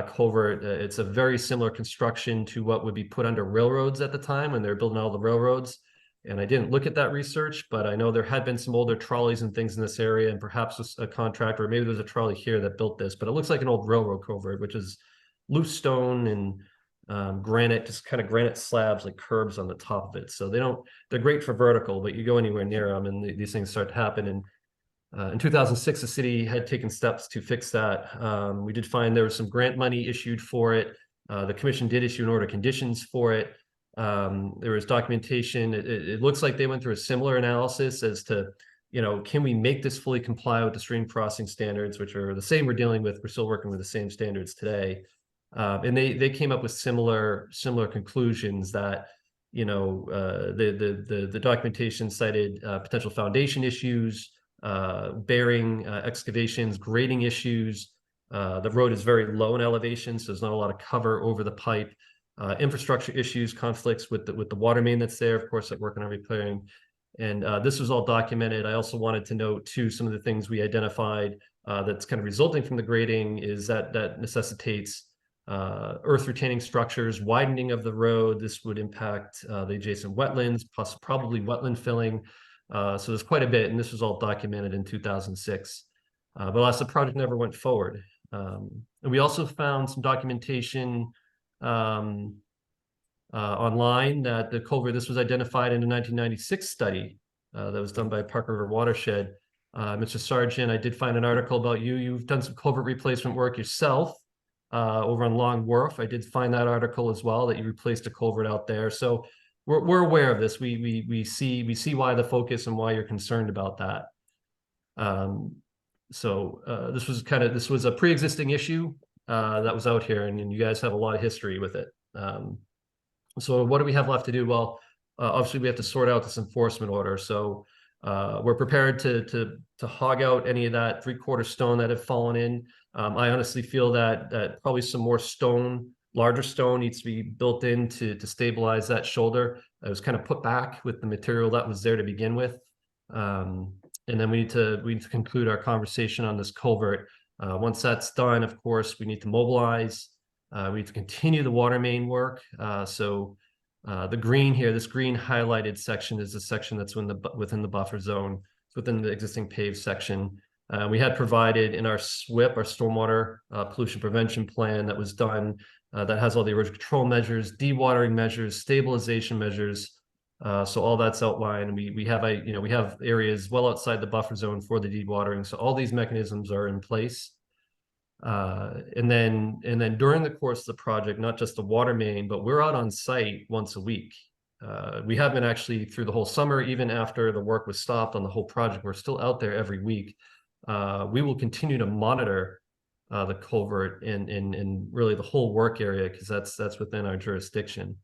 culvert. It's a very similar construction to what would be put under railroads at the time when they were building all the railroads. And I didn't look at that research, but I know there had been some older trolleys and things in this area, and perhaps a contractor, or maybe there's a trolley here that built this, but it looks like an old railroad culvert, which is loose stone and granite, just kind of granite slabs, like curbs on the top of it. So they're great for vertical, but you go anywhere near them and these things start to happen. And in 2006, the city had taken steps to fix that. We did find there was some grant money issued for it. The commission did issue an order of conditions for it. There was documentation. It looks like they went through a similar analysis as to, can we make this fully comply with the stream crossing standards, which are the same we're dealing with. We're still working with the same standards today. And they came up with similar conclusions that, the documentation cited potential foundation issues, bearing excavations, grading issues. The road is very low in elevation, so there's not a lot of cover over the pipe. Infrastructure issues, conflicts with the water main that's there, of course, that working on repairing. And this was all documented. I also wanted to note too, some of the things we identified that's kind of resulting from the grading is that necessitates earth retaining structures, widening of the road. This would impact the adjacent wetlands, plus probably wetland filling. So there's quite a bit, and this was all documented in 2006. But alas, the project never went forward. And we also found some documentation online that the culvert, this was identified in a 1996 study that was done by Park River Watershed. Mr. Sargent, I did find an article about you. You've done some culvert replacement work yourself over on Long Wharf. I did find that article as well, that you replaced a culvert out there. So we're aware of this. We see why the focus and why you're concerned about that. This was a pre-existing issue that was out here, and you guys have a lot of history with it. So what do we have left to do? Well, obviously we have to sort out this enforcement order. So we're prepared to hog out any of that 3/4 stone that had fallen in. I honestly feel that probably some more stone, larger stone, needs to be built in to stabilize that shoulder. It was kind of put back with the material that was there to begin with. And then we need to conclude our conversation on this culvert. Once that's done, of course, we need to mobilize. We need to continue the water main work. The green here, this green highlighted section is the section that's within the buffer zone. It's within the existing paved section. We had provided in our SWIP, our stormwater pollution prevention plan that was done, that has all the erosion control measures, dewatering measures, stabilization measures. So all that's outlined. We have areas well outside the buffer zone for the dewatering. So all these mechanisms are in place. And then during the course of the project, not just the water main, but we're out on site once a week. We have been actually through the whole summer, even after the work was stopped on the whole project. We're still out there every week. We will continue to monitor the culvert and really the whole work area, because that's within our jurisdiction.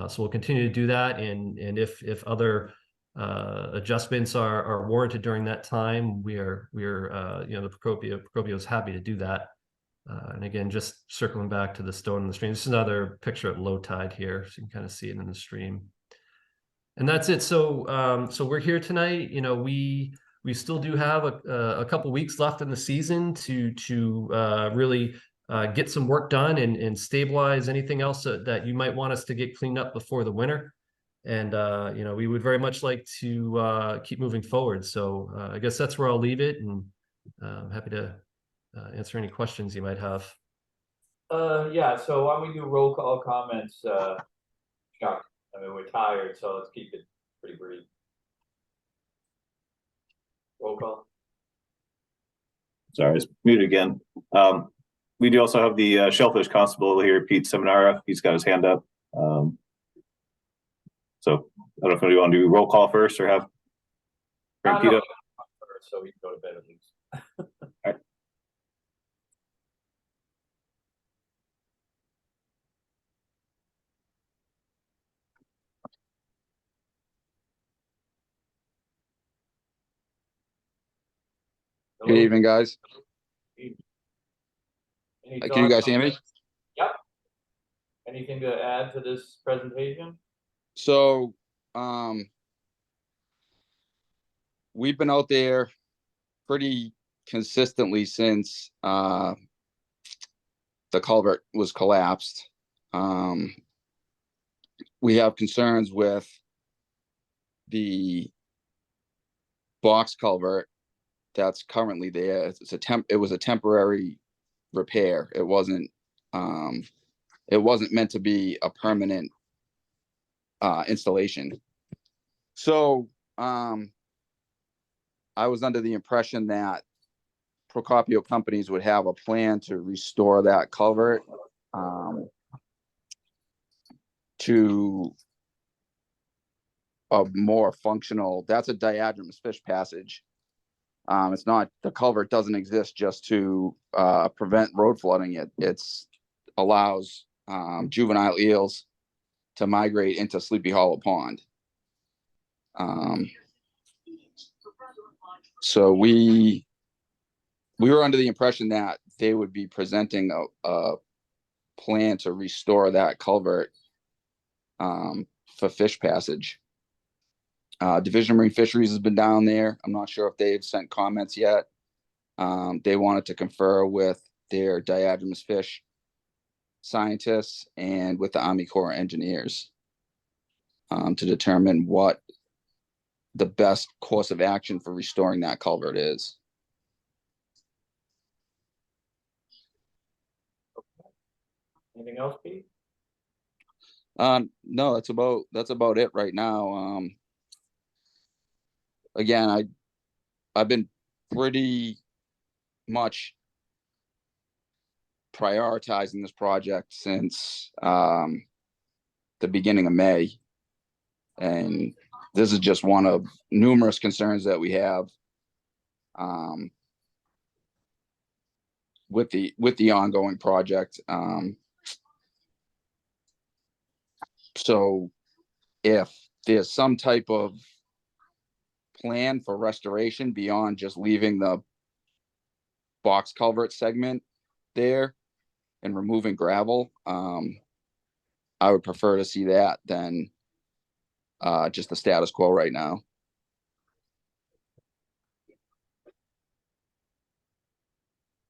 So we'll continue to do that, and if other adjustments are warranted during that time, we're the Procopio is happy to do that. And again, just circling back to the stone in the stream. This is another picture at low tide here, so you can kind of see it in the stream. And that's it. So we're here tonight. We still do have a couple weeks left in the season to really get some work done and stabilize anything else that you might want us to get cleaned up before the winter. And we would very much like to keep moving forward. So I guess that's where I'll leave it, and I'm happy to answer any questions you might have. Yeah, so why don't we do roll call comments, Chuck? I mean, we're tired, so let's keep it pretty brief. Roll call. Sorry, I was muted again. We do also have the Shellfish Constable here, Pete Seminara. He's got his hand up. So I don't know if you want to do roll call first or have. Frank Pito? So we can go to bed at least. Alright. Good evening, guys. Any Can you guys thoughts hear on me? this? Yep. Anything to add to this presentation? So, we've been out there pretty consistently since, the culvert was collapsed. We have concerns with the box culvert that's currently there. It was a temporary repair. It wasn't meant to be a permanent installation. So I was under the impression that Procopio Companies would have a plan to restore that culvert to a more functional, that's a diadromous fish passage. It's not, the culvert doesn't exist just to prevent road flooding. It's allows juvenile eels to migrate into Sleepy Hollow Pond. So we were under the impression that they would be presenting a plan to restore that culvert for fish passage. Division of Marine Fisheries has been down there. I'm not sure if they've sent comments yet. They wanted to confer with their diadromous fish scientists and with the Army Corps of Engineers to determine what the best course of action for restoring that culvert is. Anything else, Pete? No, that's about it right now. Again, I've been pretty much prioritizing this project since the beginning of May. And this is just one of numerous concerns that we have with the ongoing project. So if there's some type of plan for restoration beyond just leaving the box culvert segment there and removing gravel, I would prefer to see that than just the status quo right now.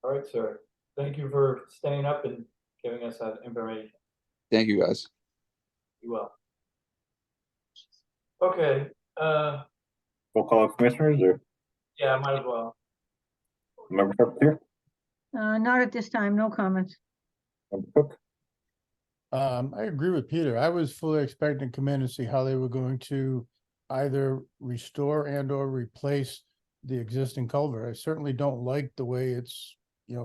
All right, sir. Thank you for staying up and giving us that information. Thank you, guys. You will. Okay, Roll call of commissioners or yeah, might as well. member Carpenter? Not at this time, no comments. Member Cook? I agree with Peter. I was fully expecting to come in and see how they were going to either restore and or replace the existing culvert. I certainly don't like the way it's,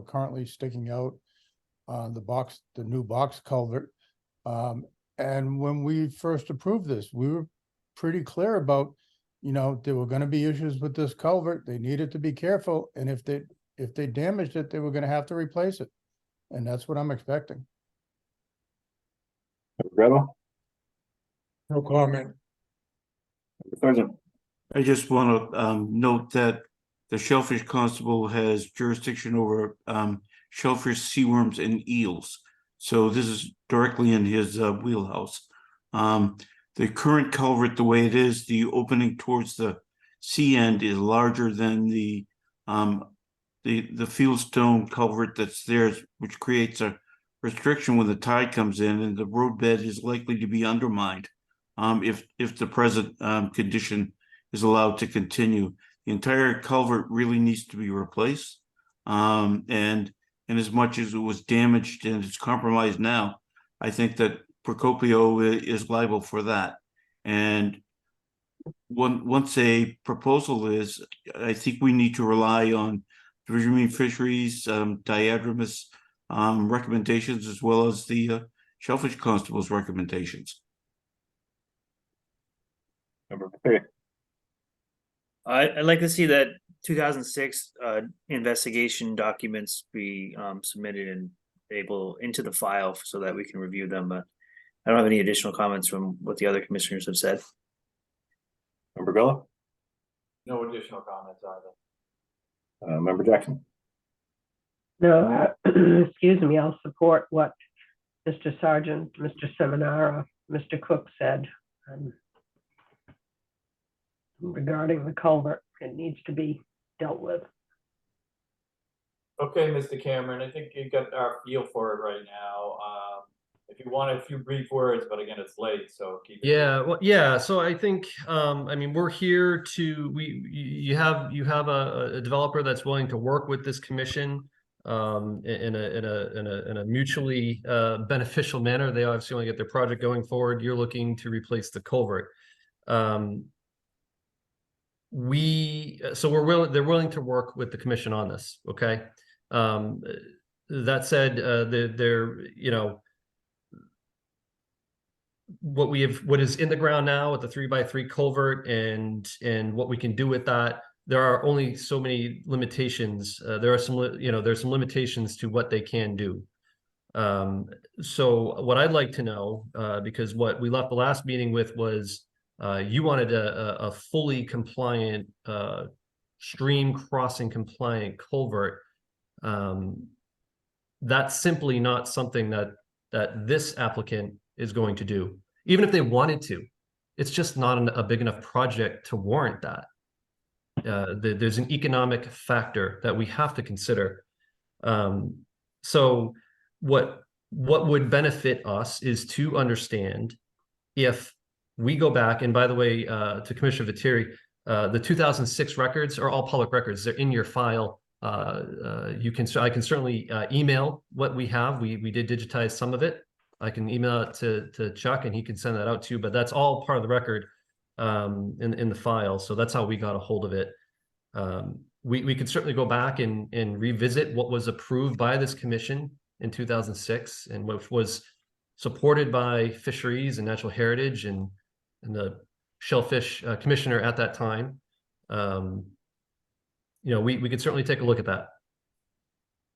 currently sticking out on the new box culvert. And when we first approved this, we were pretty clear about, there were going to be issues with this culvert. They needed to be careful. And if they damaged it, they were going to have to replace it. And that's what I'm expecting. Gretel? No comment. Sergeant? I just want to note that the Shellfish Constable has jurisdiction over shellfish, seaworms, and eels. So this is directly in his wheelhouse. The current culvert, the way it is, the opening towards the sea end is larger than the fieldstone culvert that's there, which creates a restriction when the tide comes in, and the roadbed is likely to be undermined if the present condition is allowed to continue. The entire culvert really needs to be replaced, and as much as it was damaged and it's compromised now, I think that Procopio is liable for that. And once a proposal is, I think we need to rely on Division of Marine Fisheries, diadromous recommendations, as well as the Shellfish Constable's recommendations. Member Pateri. I'd like to see that 2006 investigation documents be submitted and able into the file so that we can review them. But I don't have any additional comments from what the other commissioners have said. Member Grillo. No additional comments either. Member Jackson. No, excuse me, I'll support what Mr. Sargent, Mr. Seminara, Mr. Cook said. Regarding the culvert, it needs to be dealt with. Okay, Mr. Cameron, I think you got our feel for it right now. If you want a few brief words, but again, it's late, so keep it. Yeah, well, yeah. So I think, I mean, we're here to, you have a developer that's willing to work with this commission in a mutually beneficial manner. They obviously want to get their project going forward. You're looking to replace the culvert. So they're willing to work with the commission on this. Okay. That said, they're, you know, what is in the ground now with the 3x3 culvert and what we can do with that, there are only so many limitations. There's some limitations to what they can do. So what I'd like to know, because what we left the last meeting with was you wanted a fully compliant, stream crossing compliant culvert. That's simply not something that this applicant is going to do. Even if they wanted to, it's just not a big enough project to warrant that. There's an economic factor that we have to consider. So what would benefit us is to understand if we go back, and by the way, to Commissioner Viteri, the 2006 records are all public records. They're in your file. I can certainly email what we have. We did digitize some of it. I can email it to Chuck and he can send that out to you, but that's all part of the record in the file. So that's how we got a hold of it. We could certainly go back and revisit what was approved by this commission in 2006 and which was supported by Fisheries and Natural Heritage and the Shellfish Commissioner at that time. You know, we could certainly take a look at that.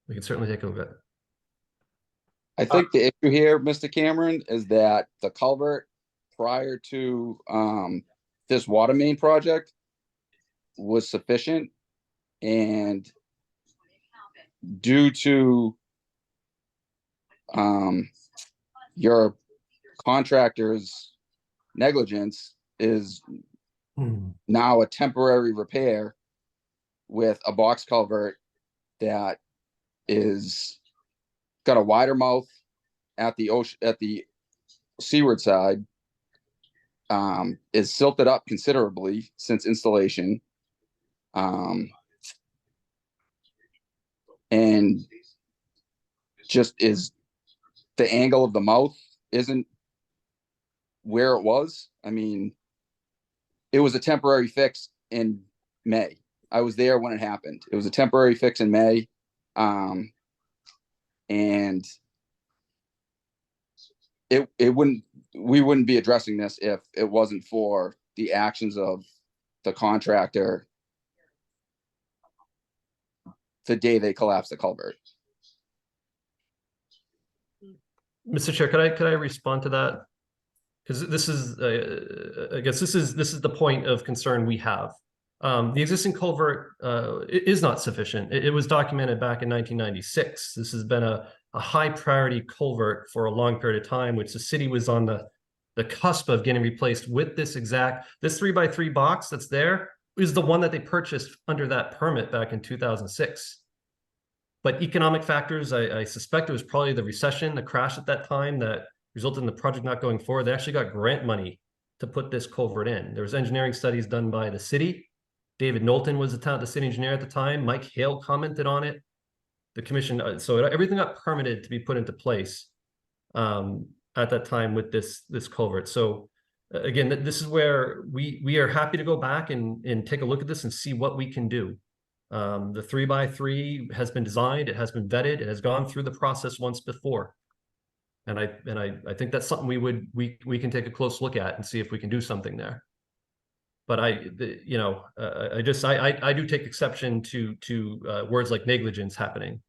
We could certainly take a look at it. I think the issue here, Mr. Cameron, is that the culvert prior to this water main project was sufficient, and due to your contractor's negligence is now a temporary repair with a box culvert that is got a wider mouth at the ocean, at the seaward side, is silted up considerably since installation, and just is the angle of the mouth isn't where it was. I mean, it was a temporary fix in May. I was there when it happened. It was a temporary fix in May. And we wouldn't be addressing this if it wasn't for the actions of the contractor the day they collapsed the culvert. Mr. Chair, could I respond to that? Because this is, I guess this is the point of concern we have. The existing culvert is not sufficient. It was documented back in 1996. This has been a high priority culvert for a long period of time, which the city was on the cusp of getting replaced with this 3x3 box that's there is the one that they purchased under that permit back in 2006. But economic factors, I suspect it was probably the recession, the crash at that time that resulted in the project not going forward. They actually got grant money to put this culvert in. There was engineering studies done by the city. David Knowlton was the city engineer at the time. Mike Hale commented on it. The commission, so everything got permitted to be put into place at that time with this culvert. So again, this is where we are happy to go back and take a look at this and see what we can do. The 3x3 has been designed, it has been vetted, it has gone through the process once before. And I think that's something we can take a close look at and see if we can do something there. But I do take exception to words like negligence happening,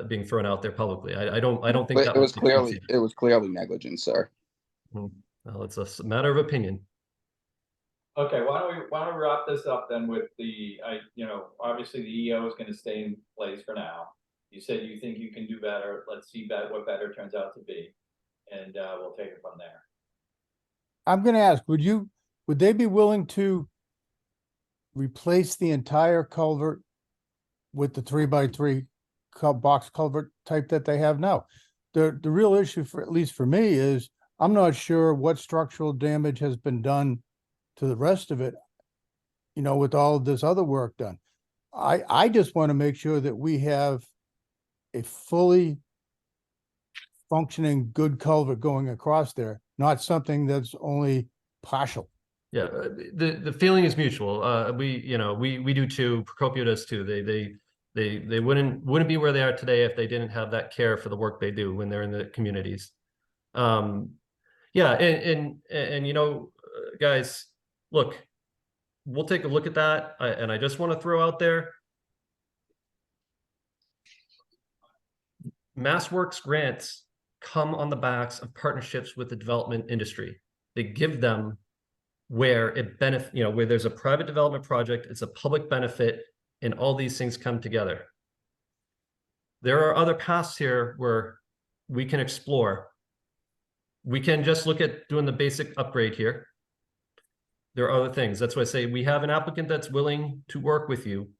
being thrown out there publicly. I don't think But that it was the case clearly, here. it was clearly negligent, sir. Well, it's a matter of opinion. Okay, why don't we wrap this up then with obviously the EO is gonna stay in place for now. You said you think you can do better. Let's see what better turns out to be. And we'll take it from there. I'm gonna ask, would they be willing to replace the entire culvert with the 3x3 box culvert type that they have now? The real issue, for at least for me, is I'm not sure what structural damage has been done to the rest of it, with all of this other work done. I just want to make sure that we have a fully functioning good culvert going across there, not something that's only partial. Yeah, the feeling is mutual. We do too. Procopio does too. They wouldn't be where they are today if they didn't have that care for the work they do when they're in the communities. Yeah, and guys, look, we'll take a look at that. And I just want to throw out there, MassWorks grants come on the backs of partnerships with the development industry. They give them where it where there's a private development project, it's a public benefit, and all these things come together. There are other paths here where we can explore. We can just look at doing the basic upgrade here. There are other things. That's why I say we have an applicant that's willing to work with you.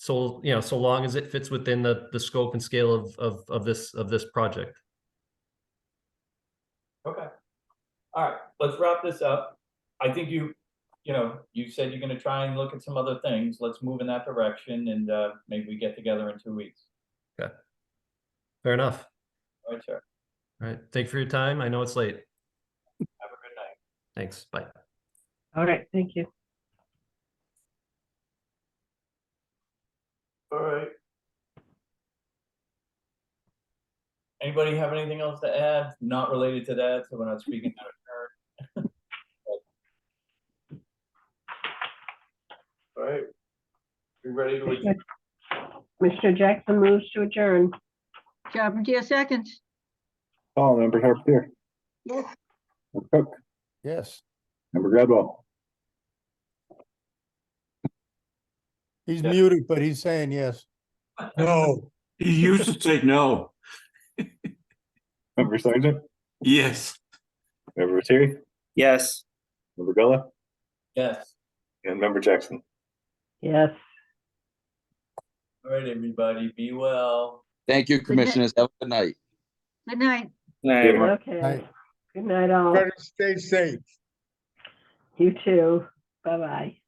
So, so long as it fits within the scope and scale of this project. Okay. All right, let's wrap this up. I think you said you're gonna try and look at some other things. Let's move in that direction and maybe we get together in 2 weeks. Okay. Fair enough. All right, sir. All right. Thank you for your time. I know it's late. Have a good night. Thanks. Bye. All right, thank you. All right. Anybody have anything else to add? Not related to that, so we're not speaking out of turn. All right. We ready to adjourn? Commissioner Jackson moves to adjourn. Carpentier seconds. Member Carpentier. Yes. Member Cook. Yes, Member Gradwell. he's Yeah. muted, but he's saying yes. No, He used to say no. Member Sargent. Yes. Member Terry. Yes. Member Gullah. Yes. And Member Jackson. Yes. All right, everybody, be well. Thank you, commissioners. Have a good night. Good night. Okay. Night. Good night, all. better stay safe. You too. Bye-bye.